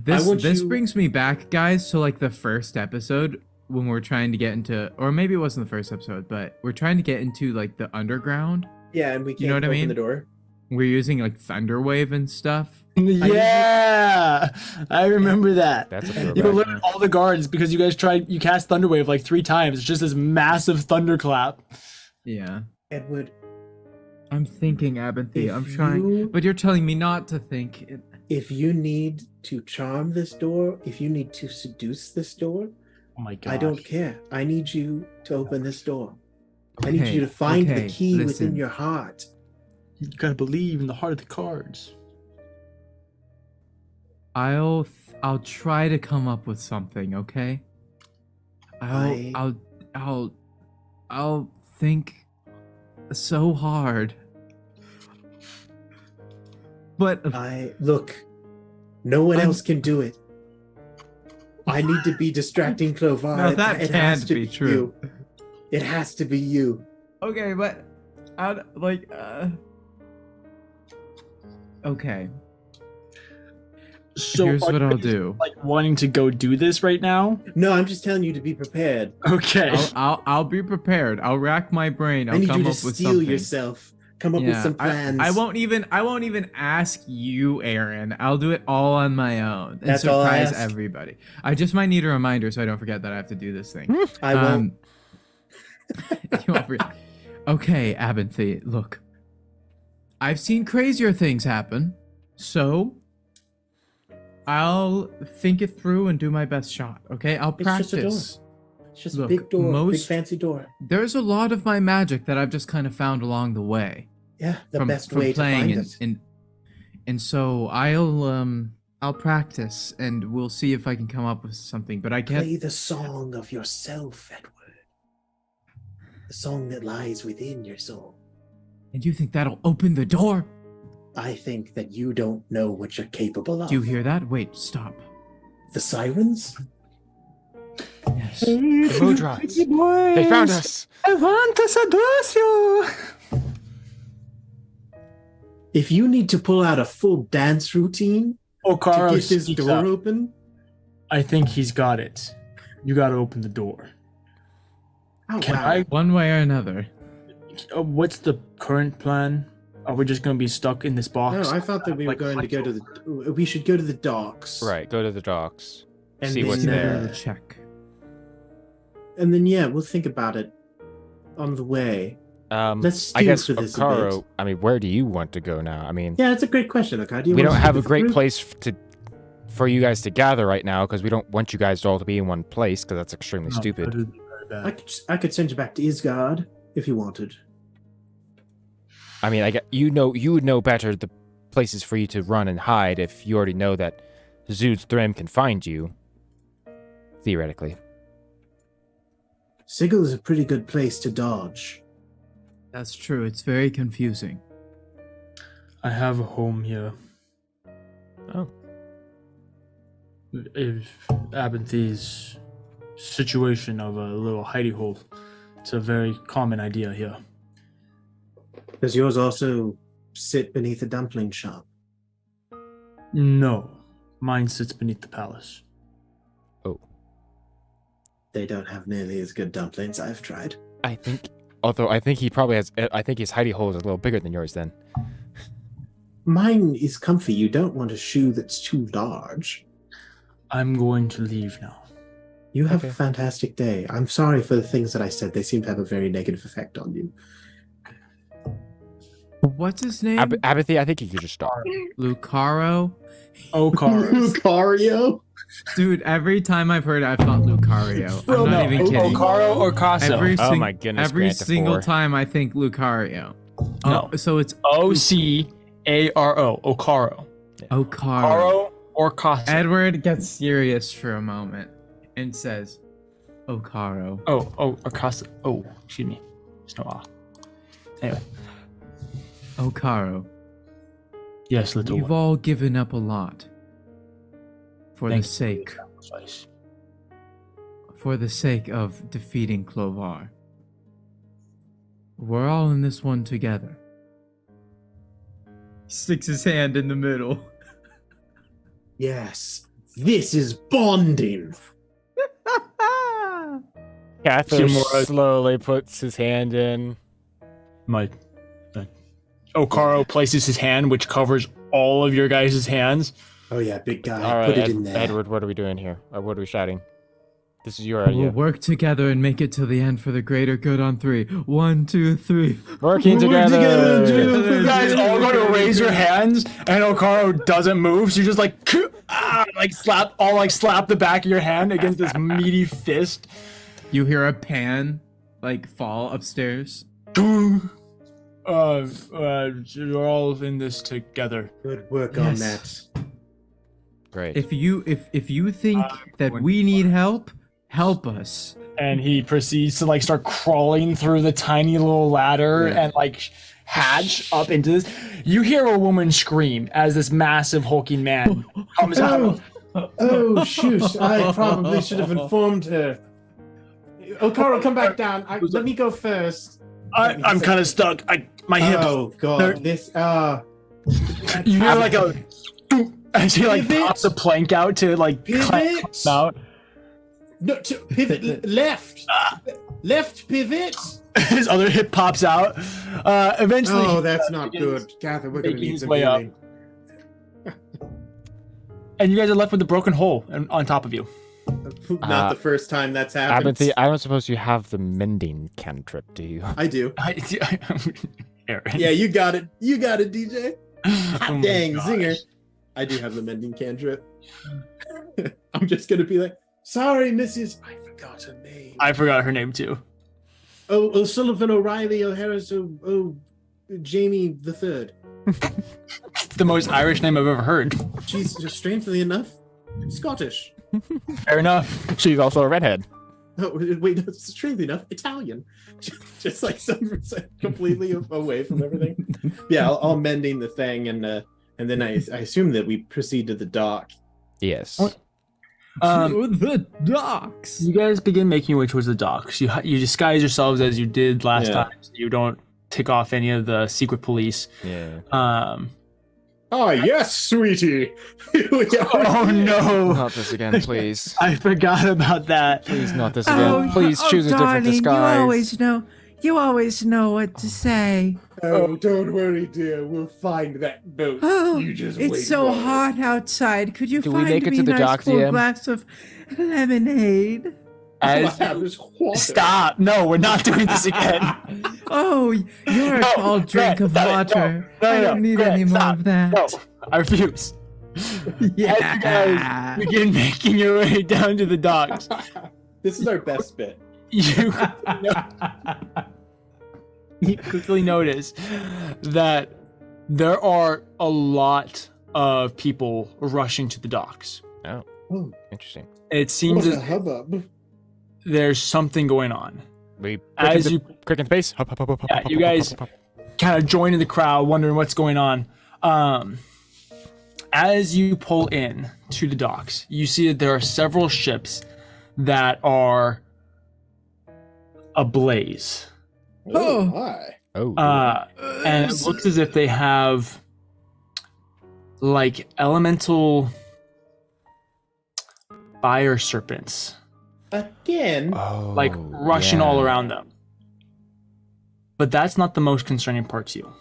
Speaker 2: this
Speaker 3: want
Speaker 2: this
Speaker 3: you-
Speaker 2: brings me back, guys, to like the first episode when we're trying to get into, or maybe it wasn't the first episode, but we're trying to get into like the underground.
Speaker 3: Yeah, and we can't
Speaker 2: You know what I
Speaker 3: open
Speaker 2: mean?
Speaker 3: the door.
Speaker 2: We're using like Thunderwave and stuff.
Speaker 1: Yeah, I remember that.
Speaker 4: That's a
Speaker 1: You
Speaker 4: throwback.
Speaker 1: alerted all the guards because you guys you cast Thunderwave like 3 times. It's just this massive thunderclap.
Speaker 2: Yeah.
Speaker 3: Edward,
Speaker 2: I'm thinking, Abinthy.
Speaker 3: If
Speaker 2: I'm trying,
Speaker 3: you-
Speaker 2: but you're telling me not to think.
Speaker 3: if you need to charm this door, if you need to seduce this door,
Speaker 1: Oh my god!
Speaker 3: I don't care. I need you to open this door. I need
Speaker 2: Okay,
Speaker 3: you to find
Speaker 2: okay,
Speaker 3: the key
Speaker 2: listen.
Speaker 3: within your heart.
Speaker 1: You gotta believe in the heart of the cards.
Speaker 2: I'll try to come up with something, okay?
Speaker 3: I-
Speaker 2: I'll think so hard. But
Speaker 3: Look, no one
Speaker 2: I'm-
Speaker 3: else can do it. I need to be distracting Clovar.
Speaker 2: No, that
Speaker 3: It
Speaker 2: can't
Speaker 3: has to
Speaker 2: be true.
Speaker 3: You. It has to be you.
Speaker 2: Okay, but okay.
Speaker 1: So
Speaker 2: Here's
Speaker 1: are
Speaker 2: what
Speaker 1: you
Speaker 2: I'll
Speaker 1: just,
Speaker 2: do.
Speaker 1: Like wanting to go do this right now?
Speaker 3: No, I'm just telling you to be prepared.
Speaker 1: Okay.
Speaker 2: I'll be prepared. I'll rack my brain.
Speaker 3: I
Speaker 2: I'll
Speaker 3: need
Speaker 2: come
Speaker 3: you to
Speaker 2: up with
Speaker 3: steel
Speaker 2: something.
Speaker 3: yourself. Come up with some plans.
Speaker 2: I won't even ask you, Aaron. I'll do it all on my own and
Speaker 3: That's all I
Speaker 2: surprise
Speaker 3: ask.
Speaker 2: everybody. I just might need a reminder so I don't forget that I have to do this thing.
Speaker 3: I won't.
Speaker 2: You won't forget. Okay, Abinthy, look. I've seen crazier things happen, so I'll think it through and do my best shot. Okay, I'll
Speaker 3: It's just a door.
Speaker 2: practice.
Speaker 3: It's just
Speaker 2: Look,
Speaker 3: a big door, big
Speaker 2: most-
Speaker 3: fancy door.
Speaker 2: There's a lot of my magic that I've just kind of found along the way.
Speaker 3: Yeah, the best way to
Speaker 2: playing
Speaker 3: find it.
Speaker 2: and so I'll practice and we'll see if I can come up with something. But I can't.
Speaker 3: Play the song of yourself, Edward. The song that lies within your soul.
Speaker 2: And you think that'll open the door?
Speaker 3: I think that you don't know what you're capable of.
Speaker 2: Do you hear that? Wait, stop.
Speaker 3: The sirens?
Speaker 2: Yes.
Speaker 4: The Modrons. They found us.
Speaker 1: I want to seduce you.
Speaker 3: If you need to pull out a full dance routine
Speaker 1: Okaro
Speaker 3: to get this
Speaker 1: speaks
Speaker 3: door
Speaker 1: up.
Speaker 3: open,
Speaker 1: I think he's got it. You got to open the door.
Speaker 3: oh
Speaker 1: Can
Speaker 3: wow.
Speaker 1: I?
Speaker 2: One way or another.
Speaker 1: What's the current plan? Are we just gonna be stuck in this box?
Speaker 3: No, I thought that we were
Speaker 1: Like,
Speaker 3: going to go to the. We should go to the docks.
Speaker 4: Right, go to the docks.
Speaker 3: And
Speaker 4: See
Speaker 3: then,
Speaker 4: what's
Speaker 2: Give it
Speaker 4: there.
Speaker 2: a check.
Speaker 3: And then yeah, we'll think about it on the way. Let's stew
Speaker 4: I guess
Speaker 3: for this a
Speaker 4: Okaro.
Speaker 3: bit.
Speaker 4: I mean, where do you want to go now? I mean,
Speaker 3: Yeah, that's a great question, okay? Do you
Speaker 4: we
Speaker 3: want
Speaker 4: don't
Speaker 3: to
Speaker 4: have
Speaker 3: stick
Speaker 4: a
Speaker 3: with the
Speaker 4: great
Speaker 3: group?
Speaker 4: place for you guys to gather right now because we don't want you guys all to be in one place because that's extremely
Speaker 1: No,
Speaker 4: stupid.
Speaker 1: that would be very bad.
Speaker 3: I could send you back to Isgard if you wanted.
Speaker 4: I mean, you would know better the places for you to run and hide if you already know that Zood's Thrym can find you. Theoretically.
Speaker 3: Sigil is a pretty good place to dodge.
Speaker 2: That's true. It's very confusing.
Speaker 1: I have a home here.
Speaker 4: Oh.
Speaker 1: If Abinthy's situation of a little hidey hole, it's a very common idea here.
Speaker 3: Does yours also sit beneath a dumpling shop?
Speaker 1: No, mine sits beneath the palace.
Speaker 4: Oh.
Speaker 3: They don't have nearly as good dumplings. I've tried.
Speaker 4: I think he probably has. I think his hidey hole is a little bigger than yours then.
Speaker 3: Mine is comfy. You don't want a shoe that's too large.
Speaker 1: I'm going to leave now.
Speaker 3: You have
Speaker 4: Okay.
Speaker 3: a fantastic day. I'm sorry for the things that I said. They seem to have a very negative effect on you.
Speaker 2: What's his name?
Speaker 4: Abinthy, I think you could just stop.
Speaker 2: Lucaro?
Speaker 1: Okaro.
Speaker 3: Lucario?
Speaker 2: Dude, every time I've heard it, I've thought Lucario. I'm not even kidding.
Speaker 1: Okaro or Casso?
Speaker 4: Oh my goodness,
Speaker 2: Every
Speaker 4: Grant the
Speaker 2: single
Speaker 4: four.
Speaker 2: time I think Lucario.
Speaker 1: No.
Speaker 2: Oh, so it's
Speaker 1: Ocaro. Okaro.
Speaker 2: Okaro.
Speaker 1: Okaro or Casso?
Speaker 2: Edward gets serious for a moment and says, Okaro.
Speaker 1: or Casso. Oh, excuse me. There's no ah. Anyway.
Speaker 2: Okaro.
Speaker 1: Yes, little
Speaker 2: You've
Speaker 1: one.
Speaker 2: all given up a lot. For
Speaker 1: Thank
Speaker 2: the
Speaker 1: you
Speaker 2: sake.
Speaker 1: for your sacrifice.
Speaker 2: For the sake of defeating Clovar. We're all in this one together. He sticks his hand in the middle.
Speaker 3: Yes. This is bonding.
Speaker 4: Cather
Speaker 1: Shimura-
Speaker 4: slowly puts his hand in.
Speaker 1: Okaro places his hand, which covers all of your guys' hands.
Speaker 3: Oh yeah, big guy.
Speaker 4: All right,
Speaker 3: Put it in there.
Speaker 4: Edward, what are we doing here? What are we shouting? This is your
Speaker 2: We'll
Speaker 4: idea.
Speaker 2: work together and make it to the end for the greater good on 3. 1, 2, 3.
Speaker 4: Working together.
Speaker 1: You guys all go to raise your hands, and Okaro doesn't move, so you just like slap the back of your hand against this meaty fist.
Speaker 2: You hear a pan fall upstairs.
Speaker 1: We're all in this together.
Speaker 3: Good work on
Speaker 2: Yes.
Speaker 3: that.
Speaker 4: Great.
Speaker 2: If you think that we need help us.
Speaker 1: And he proceeds to start crawling through the tiny little ladder
Speaker 3: Yeah.
Speaker 1: and hatch up into this. You hear a woman scream as this massive hulking man comes out of
Speaker 3: Oh, shoot. I probably should have informed her. Oh, Carl, come back down. Let me go first.
Speaker 1: I'm kind of stuck. My hip.
Speaker 3: Oh, God. This,
Speaker 1: You hear like a. As he like
Speaker 3: Pivot.
Speaker 1: pops a plank out to like climb
Speaker 3: Pivot.
Speaker 1: out.
Speaker 3: No, pivot. Left. Left pivot.
Speaker 1: His other hip pops out. Eventually.
Speaker 3: Oh, that's not good. Gather, we're going to
Speaker 1: making
Speaker 3: need
Speaker 1: his
Speaker 3: some
Speaker 1: way up.
Speaker 3: healing.
Speaker 1: And you guys are left with a broken hole on top of you.
Speaker 3: Not the first time that's happened.
Speaker 4: I don't suppose you have the mending cantrip, do you?
Speaker 3: I do.
Speaker 1: Aaron.
Speaker 3: Yeah, you got it. You got it, DJ. Hot
Speaker 1: Oh my
Speaker 3: dang,
Speaker 1: gosh.
Speaker 3: zinger. I do have the mending cantrip. I'm just going to be like, sorry, Mrs. I forgot her name.
Speaker 1: I forgot her name too.
Speaker 3: Oh, Sullivan O'Reilly O'Harris. Oh, Jamie the Third.
Speaker 1: The most Irish name I've ever heard.
Speaker 3: She's just strangely enough Scottish.
Speaker 1: Fair enough.
Speaker 4: She's also a redhead.
Speaker 3: Oh, wait, no, strangely enough Italian. Just like some completely away from everything. Yeah, I'll mending the thing, and then I assume that we proceed to the dock.
Speaker 4: Yes.
Speaker 1: To
Speaker 2: the docks.
Speaker 1: You guys begin making your way towards the docks. You disguise yourselves as you did last
Speaker 3: Yeah.
Speaker 1: time, so you don't tick off any of the secret police.
Speaker 4: Yeah.
Speaker 3: Oh yes, sweetie.
Speaker 1: Oh no!
Speaker 4: Not this again, please.
Speaker 1: I forgot about that.
Speaker 4: Please, not this again. Please choose a different
Speaker 5: darling,
Speaker 4: disguise.
Speaker 5: You always know what to say.
Speaker 3: Oh, don't worry, dear. We'll find that boat.
Speaker 5: Oh,
Speaker 3: You just wait
Speaker 5: it's so
Speaker 3: for it.
Speaker 5: hot outside. Could you
Speaker 4: Do we
Speaker 5: find
Speaker 4: make it
Speaker 5: me
Speaker 4: to
Speaker 5: a
Speaker 4: the
Speaker 5: nice
Speaker 4: dock,
Speaker 5: cool
Speaker 4: DM?
Speaker 5: glass of lemonade?
Speaker 1: As
Speaker 3: Have this water.
Speaker 1: stop! No, we're not doing this again.
Speaker 5: Oh, you're a
Speaker 1: No,
Speaker 5: tall drink of
Speaker 1: Grant, stop it.
Speaker 5: water.
Speaker 1: No,
Speaker 5: I don't need
Speaker 1: Grant,
Speaker 5: any more
Speaker 1: stop.
Speaker 5: of that.
Speaker 1: No, I refuse.
Speaker 5: Yeah.
Speaker 1: As you guys begin making your way down to the docks,
Speaker 3: This is our best bit.
Speaker 1: you quickly notice that there are a lot of people rushing to the docks.
Speaker 4: Oh,
Speaker 3: Oh,
Speaker 4: interesting.
Speaker 1: It seems
Speaker 3: what a
Speaker 1: as
Speaker 3: hubbub.
Speaker 1: there's something going on.
Speaker 4: We
Speaker 1: As you
Speaker 4: quick in space. Hop, hop, hop, hop,
Speaker 1: Yeah,
Speaker 4: hop,
Speaker 1: you
Speaker 4: hop,
Speaker 1: guys-
Speaker 4: hop, hop, hop.
Speaker 1: kind of join in the crowd, wondering what's going on. As you pull in to the docks, you see that there are several ships that are ablaze.
Speaker 3: Oh, my.
Speaker 4: Oh,
Speaker 1: And it looks as if they have like elemental fire serpents
Speaker 3: Again.
Speaker 4: oh,
Speaker 1: like rushing
Speaker 4: yeah.
Speaker 1: all around them. But that's not the most concerning part to you.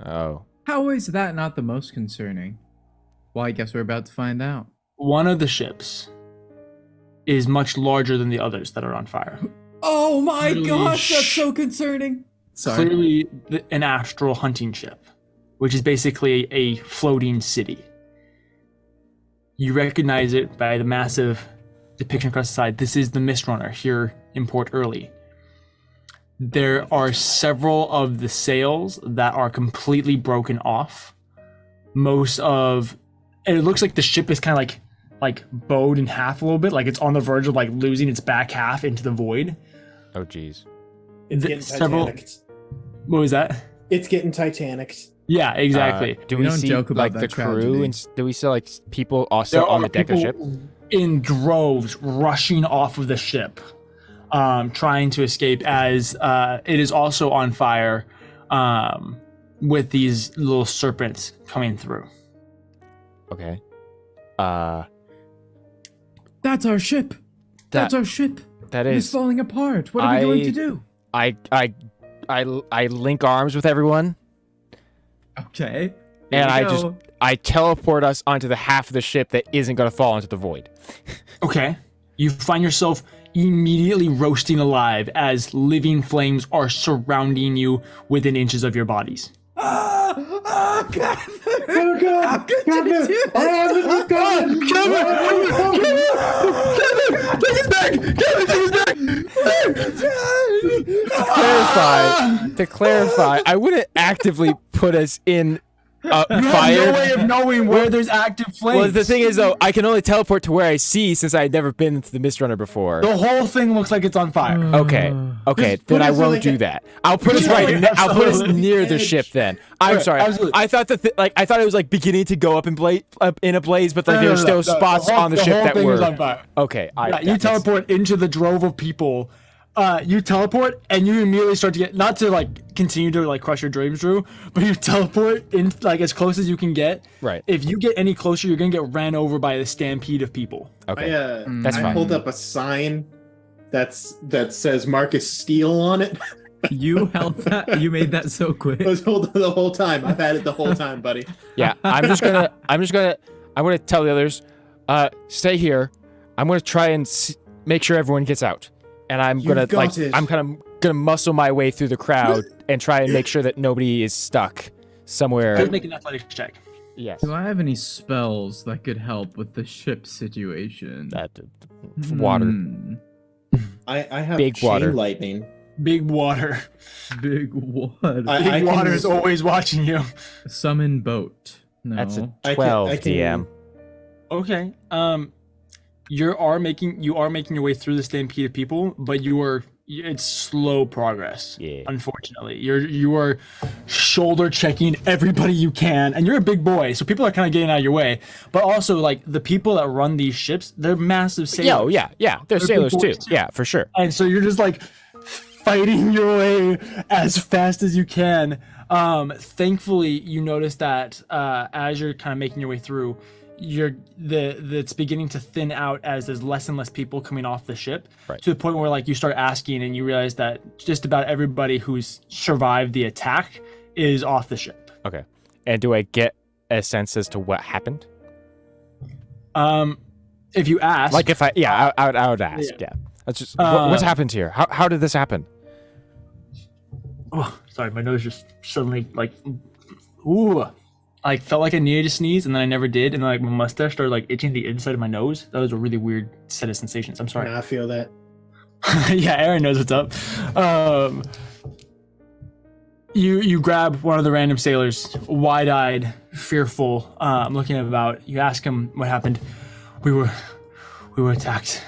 Speaker 4: Oh.
Speaker 2: How is that not the most concerning? Well, I guess we're about to find out.
Speaker 1: One of the ships is much larger than the others that are on fire.
Speaker 2: Oh my
Speaker 1: Holy
Speaker 2: gosh, that's
Speaker 1: sh-
Speaker 2: so concerning. Sorry.
Speaker 1: Clearly an astral hunting ship, which is basically a floating city. You recognize it by the massive depiction across the side. This is the Mist Runner here in Port Early. There are several of the sails that are completely broken off. It looks like the ship is kind of like bowed in half a little bit, like it's on the verge of like losing its back half into the void.
Speaker 4: Oh, geez.
Speaker 3: It's
Speaker 1: The-
Speaker 3: getting
Speaker 1: several-
Speaker 3: Titanic.
Speaker 1: What was that?
Speaker 3: It's getting Titanic.
Speaker 1: Yeah, exactly.
Speaker 4: Do
Speaker 2: We
Speaker 4: we
Speaker 2: don't
Speaker 4: see
Speaker 2: joke
Speaker 4: like
Speaker 2: about
Speaker 4: the
Speaker 2: that
Speaker 4: crew
Speaker 2: tragedy.
Speaker 4: and do we see like people also on the deck of the ship?
Speaker 1: in droves rushing off of the ship, trying to escape as it is also on fire with these little serpents coming through.
Speaker 4: Okay.
Speaker 2: That's our ship. That's our ship.
Speaker 4: That
Speaker 2: It's
Speaker 4: is.
Speaker 2: falling apart. What are we going to do?
Speaker 4: I link arms with everyone
Speaker 2: Okay.
Speaker 4: and
Speaker 2: Here we go.
Speaker 4: I teleport us onto the half of the ship that isn't going to fall into the void.
Speaker 1: Okay. You find yourself immediately roasting alive as living flames are surrounding you within inches of your bodies.
Speaker 5: Oh, God.
Speaker 3: Oh, God.
Speaker 5: How could you do
Speaker 3: I haven't
Speaker 4: To clarify, I wouldn't actively put us in
Speaker 1: You have no
Speaker 4: fire.
Speaker 1: way of knowing where there's active flames.
Speaker 4: Well, the thing is, though, I can only teleport to where I see since I'd never been into the Mist Runner before.
Speaker 1: the whole thing looks like it's on fire.
Speaker 4: Okay,
Speaker 3: Just
Speaker 4: then
Speaker 3: put
Speaker 4: I
Speaker 3: us
Speaker 4: won't
Speaker 3: like
Speaker 4: do
Speaker 3: a-
Speaker 4: that. I'll put us
Speaker 1: Yeah,
Speaker 4: right. I'll put us
Speaker 1: absolutely.
Speaker 4: near the
Speaker 3: Edge.
Speaker 4: ship. Then I'm
Speaker 1: Right,
Speaker 4: sorry.
Speaker 1: absolutely.
Speaker 4: I thought I thought it was like beginning to go up in a blaze, but like
Speaker 1: No,
Speaker 4: there
Speaker 1: no,
Speaker 4: were still
Speaker 1: no,
Speaker 4: spots
Speaker 1: the whole,
Speaker 4: on the
Speaker 1: the
Speaker 4: ship
Speaker 1: whole
Speaker 4: that
Speaker 1: thing
Speaker 4: were
Speaker 1: is on fire.
Speaker 4: okay.
Speaker 1: Yeah, you teleport into the drove of people. You teleport and you immediately start to get, not to like continue to like crush your dreams, Drew, but you teleport in like as close as you can get.
Speaker 4: Right.
Speaker 1: If you get any closer, you're gonna get ran over by a stampede of people.
Speaker 4: Okay.
Speaker 2: That's
Speaker 3: I
Speaker 2: fine.
Speaker 3: hold up a sign that says Marcus Steele on it.
Speaker 2: You held that. You made that so quick.
Speaker 3: I was holding it the whole time. I've had it the whole time, buddy.
Speaker 4: Yeah. I'm gonna tell the others, stay here. I'm gonna try and make sure everyone gets out, and I'm
Speaker 3: You've
Speaker 4: gonna
Speaker 3: got it.
Speaker 4: I'm kind of gonna muscle my way through the crowd and try and make sure that nobody is stuck somewhere.
Speaker 1: Just make an athletics check.
Speaker 4: Yes.
Speaker 2: Do I have any spells that could help with the ship situation?
Speaker 4: Water.
Speaker 3: I have
Speaker 4: Big
Speaker 3: chain
Speaker 4: water.
Speaker 3: lightning.
Speaker 1: Big water.
Speaker 2: Big water.
Speaker 1: Big water is always watching you.
Speaker 2: Summon boat. No.
Speaker 4: That's a
Speaker 3: I can-
Speaker 4: 12
Speaker 3: I can-
Speaker 4: DM.
Speaker 1: Okay. You are making your way through the stampede of people, but it's slow progress.
Speaker 4: Yeah.
Speaker 1: Unfortunately, you are shoulder checking everybody you can, and you're a big boy, so people are kind of getting out of your way. But also, like the people that run these ships, they're massive sailors.
Speaker 4: Yeah. They're sailors
Speaker 1: big
Speaker 4: too.
Speaker 1: boys, too.
Speaker 4: Yeah, for sure.
Speaker 1: And so you're just like fighting your way as fast as you can. Thankfully, you notice that as you're kind of making your way through, it's beginning to thin out as there's less and less people coming off the ship,
Speaker 4: Right.
Speaker 1: to the point where like you start asking and you realize that just about everybody who's survived the attack is off the ship.
Speaker 4: Okay. And do I get a sense as to what happened?
Speaker 1: If you ask,
Speaker 4: Like if I would ask. Yeah. That's just what's happened here? How did this happen?
Speaker 1: oh, sorry, my nose just suddenly like, ooh, like felt like I needed to sneeze and then I never did, and then like my mustache started like itching the inside of my nose. That was a really weird set of sensations. I'm sorry.
Speaker 3: I feel that.
Speaker 1: Yeah, Aaron knows what's up. You grab one of the random sailors, wide-eyed, fearful, looking about. You ask him what happened. We were attacked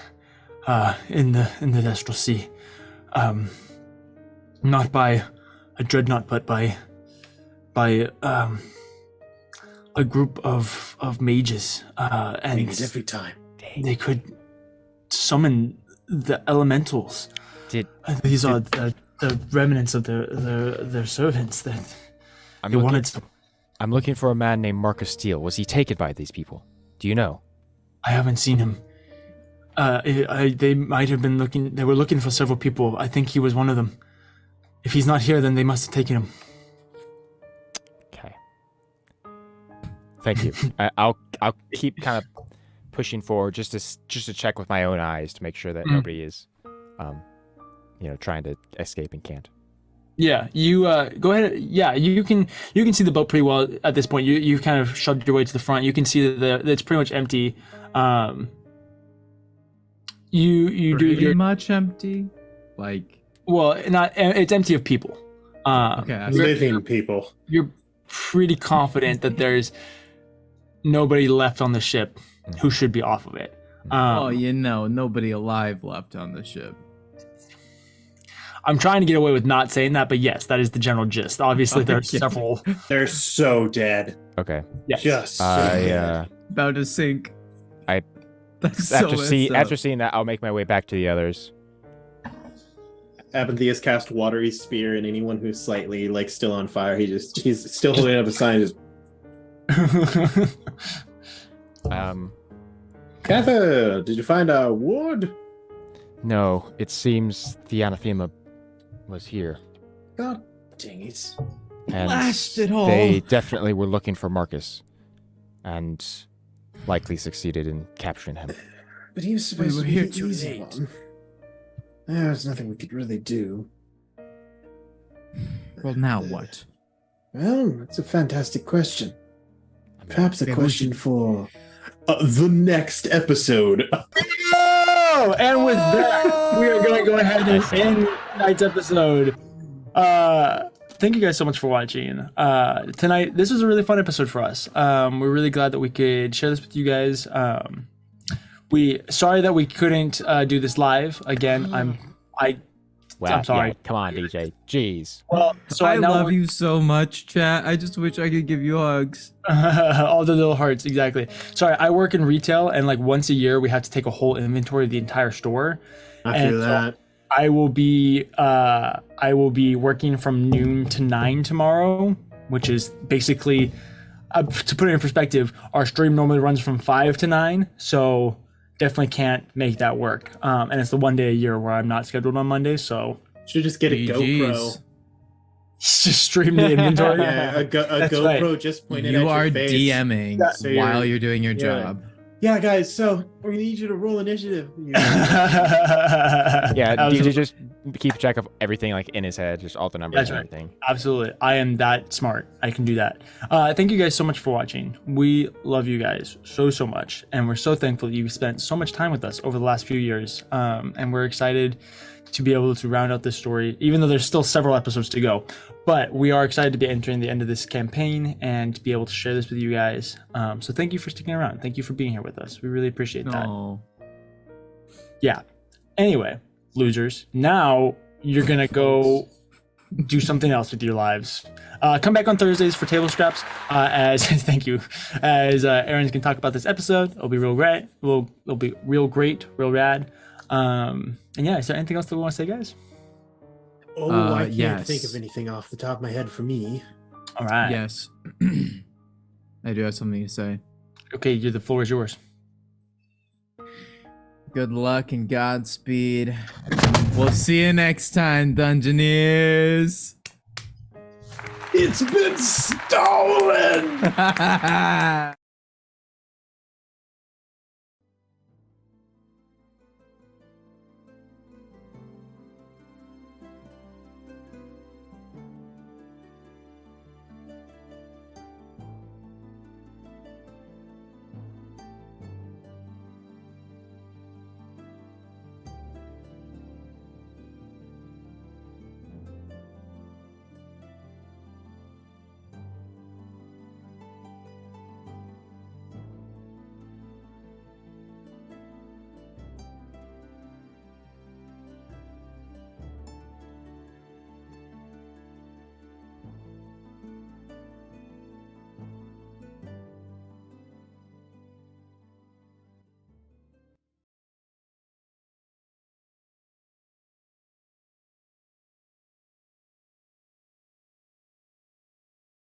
Speaker 1: in the Destral Sea, not by a dreadnought, but by a group of mages, and
Speaker 3: Every time.
Speaker 1: they could summon the elementals.
Speaker 4: Did
Speaker 1: These are the remnants of their servants that
Speaker 4: I'm
Speaker 1: they
Speaker 4: looking,
Speaker 1: wanted to.
Speaker 4: I'm looking for a man named Marcus Steele. Was he taken by these people? Do you know?
Speaker 1: I haven't seen him. They might have been looking. They were looking for several people. I think he was one of them. If he's not here, then they must have taken him.
Speaker 4: Okay. Thank you. I'll keep kind of pushing forward just to check with my own eyes to make sure that nobody is, trying to escape and can't.
Speaker 1: Yeah, you go ahead. Yeah, you can see the boat pretty well at this point. You kind of shoved your way to the front. You can see that it's pretty much empty. You do
Speaker 2: Pretty
Speaker 1: your
Speaker 2: much empty. Like
Speaker 1: not. It's empty of people.
Speaker 2: okay.
Speaker 3: Living people.
Speaker 1: You're pretty confident that there's nobody left on the ship who should be off of it.
Speaker 2: Nobody alive left on the ship.
Speaker 1: I'm trying to get away with not saying that, but yes, that is the general gist. Obviously, there are
Speaker 2: Okay.
Speaker 1: several.
Speaker 3: They're so dead.
Speaker 4: Okay.
Speaker 1: Yes.
Speaker 3: Just so dead.
Speaker 2: About to sink.
Speaker 4: I-
Speaker 2: That's so messed up.
Speaker 4: After seeing that, I'll make my way back to the others.
Speaker 3: Abinthius cast Watery Spear, and anyone who's slightly like still on fire, he's still holding up a sign. Just Cather, did you find a wood?
Speaker 4: No, it seems the anathema was here.
Speaker 3: God dang it!
Speaker 4: And
Speaker 2: Blast it all.
Speaker 4: they definitely were looking for Marcus, and likely succeeded in capturing him.
Speaker 3: But he was supposed
Speaker 2: were
Speaker 3: to be
Speaker 2: here
Speaker 3: the
Speaker 2: too
Speaker 3: easy
Speaker 2: late.
Speaker 3: one. There's nothing we could really do.
Speaker 2: Well, now what?
Speaker 3: Well, that's a fantastic question. Perhaps a
Speaker 2: Okay,
Speaker 3: question for the next episode.
Speaker 1: Oh, and with that, we are going to go ahead and end tonight's episode. thank you guys so much for watching. Tonight, this was a really fun episode for us. We're really glad that we could share this with you guys. Sorry that we couldn't do this live again. I'm sorry.
Speaker 4: Yeah, come on, DJ. Jeez.
Speaker 1: Well, so
Speaker 2: I
Speaker 1: now
Speaker 2: love you so much, chat. I just wish I could give you hugs.
Speaker 1: all the little hearts, exactly. Sorry, I work in retail, and like once a year we have to take a whole inventory of the entire store.
Speaker 3: I feel
Speaker 1: so
Speaker 3: that.
Speaker 1: I will be working from noon to 9 tomorrow, which is basically to put it in perspective, our stream normally runs from 5 to 9, so definitely can't make that work. And it's the one day a year where I'm not scheduled on Monday, so
Speaker 3: Should just get a GoPro.
Speaker 1: just stream the inventory.
Speaker 3: Yeah, a
Speaker 1: That's
Speaker 3: GoPro
Speaker 1: right.
Speaker 3: just pointed
Speaker 2: You
Speaker 3: at
Speaker 2: are
Speaker 3: your face.
Speaker 2: DMing
Speaker 3: So
Speaker 2: while
Speaker 3: you're-
Speaker 2: you're doing your
Speaker 3: yeah.
Speaker 2: job.
Speaker 3: Yeah, guys. So we're gonna need you to roll initiative.
Speaker 4: Yeah,
Speaker 1: Absolutely.
Speaker 4: DJ just keep track of everything like in his head, just all the numbers
Speaker 1: That's
Speaker 4: and
Speaker 1: right.
Speaker 4: everything.
Speaker 1: Absolutely. I am that smart. I can do that. Thank you guys so much for watching. We love you guys so much. And we're so thankful that you've spent so much time with us over the last few years. And we're excited to be able to round out this story, even though there's still several episodes to go. But we are excited to be entering the end of this campaign and to be able to share this with you guys. So thank you for sticking around. Thank you for being here with us. We really appreciate that.
Speaker 2: Oh.
Speaker 1: Yeah. Anyway, losers, now you're gonna go do something else with your lives. Come back on Thursdays for table scraps. As thank you, as Aaron's gonna talk about this episode. It'll be real great. It'll be real great, real rad. And yeah, is there anything else that we want to say, guys?
Speaker 3: Oh, I can't
Speaker 2: yes.
Speaker 3: think of anything off the top of my head for me.
Speaker 1: All right.
Speaker 2: Yes. I do have something to say.
Speaker 1: Okay, the floor is yours.
Speaker 2: Good luck and Godspeed. We'll see you next time, Dungeoneers.
Speaker 3: It's been stolen.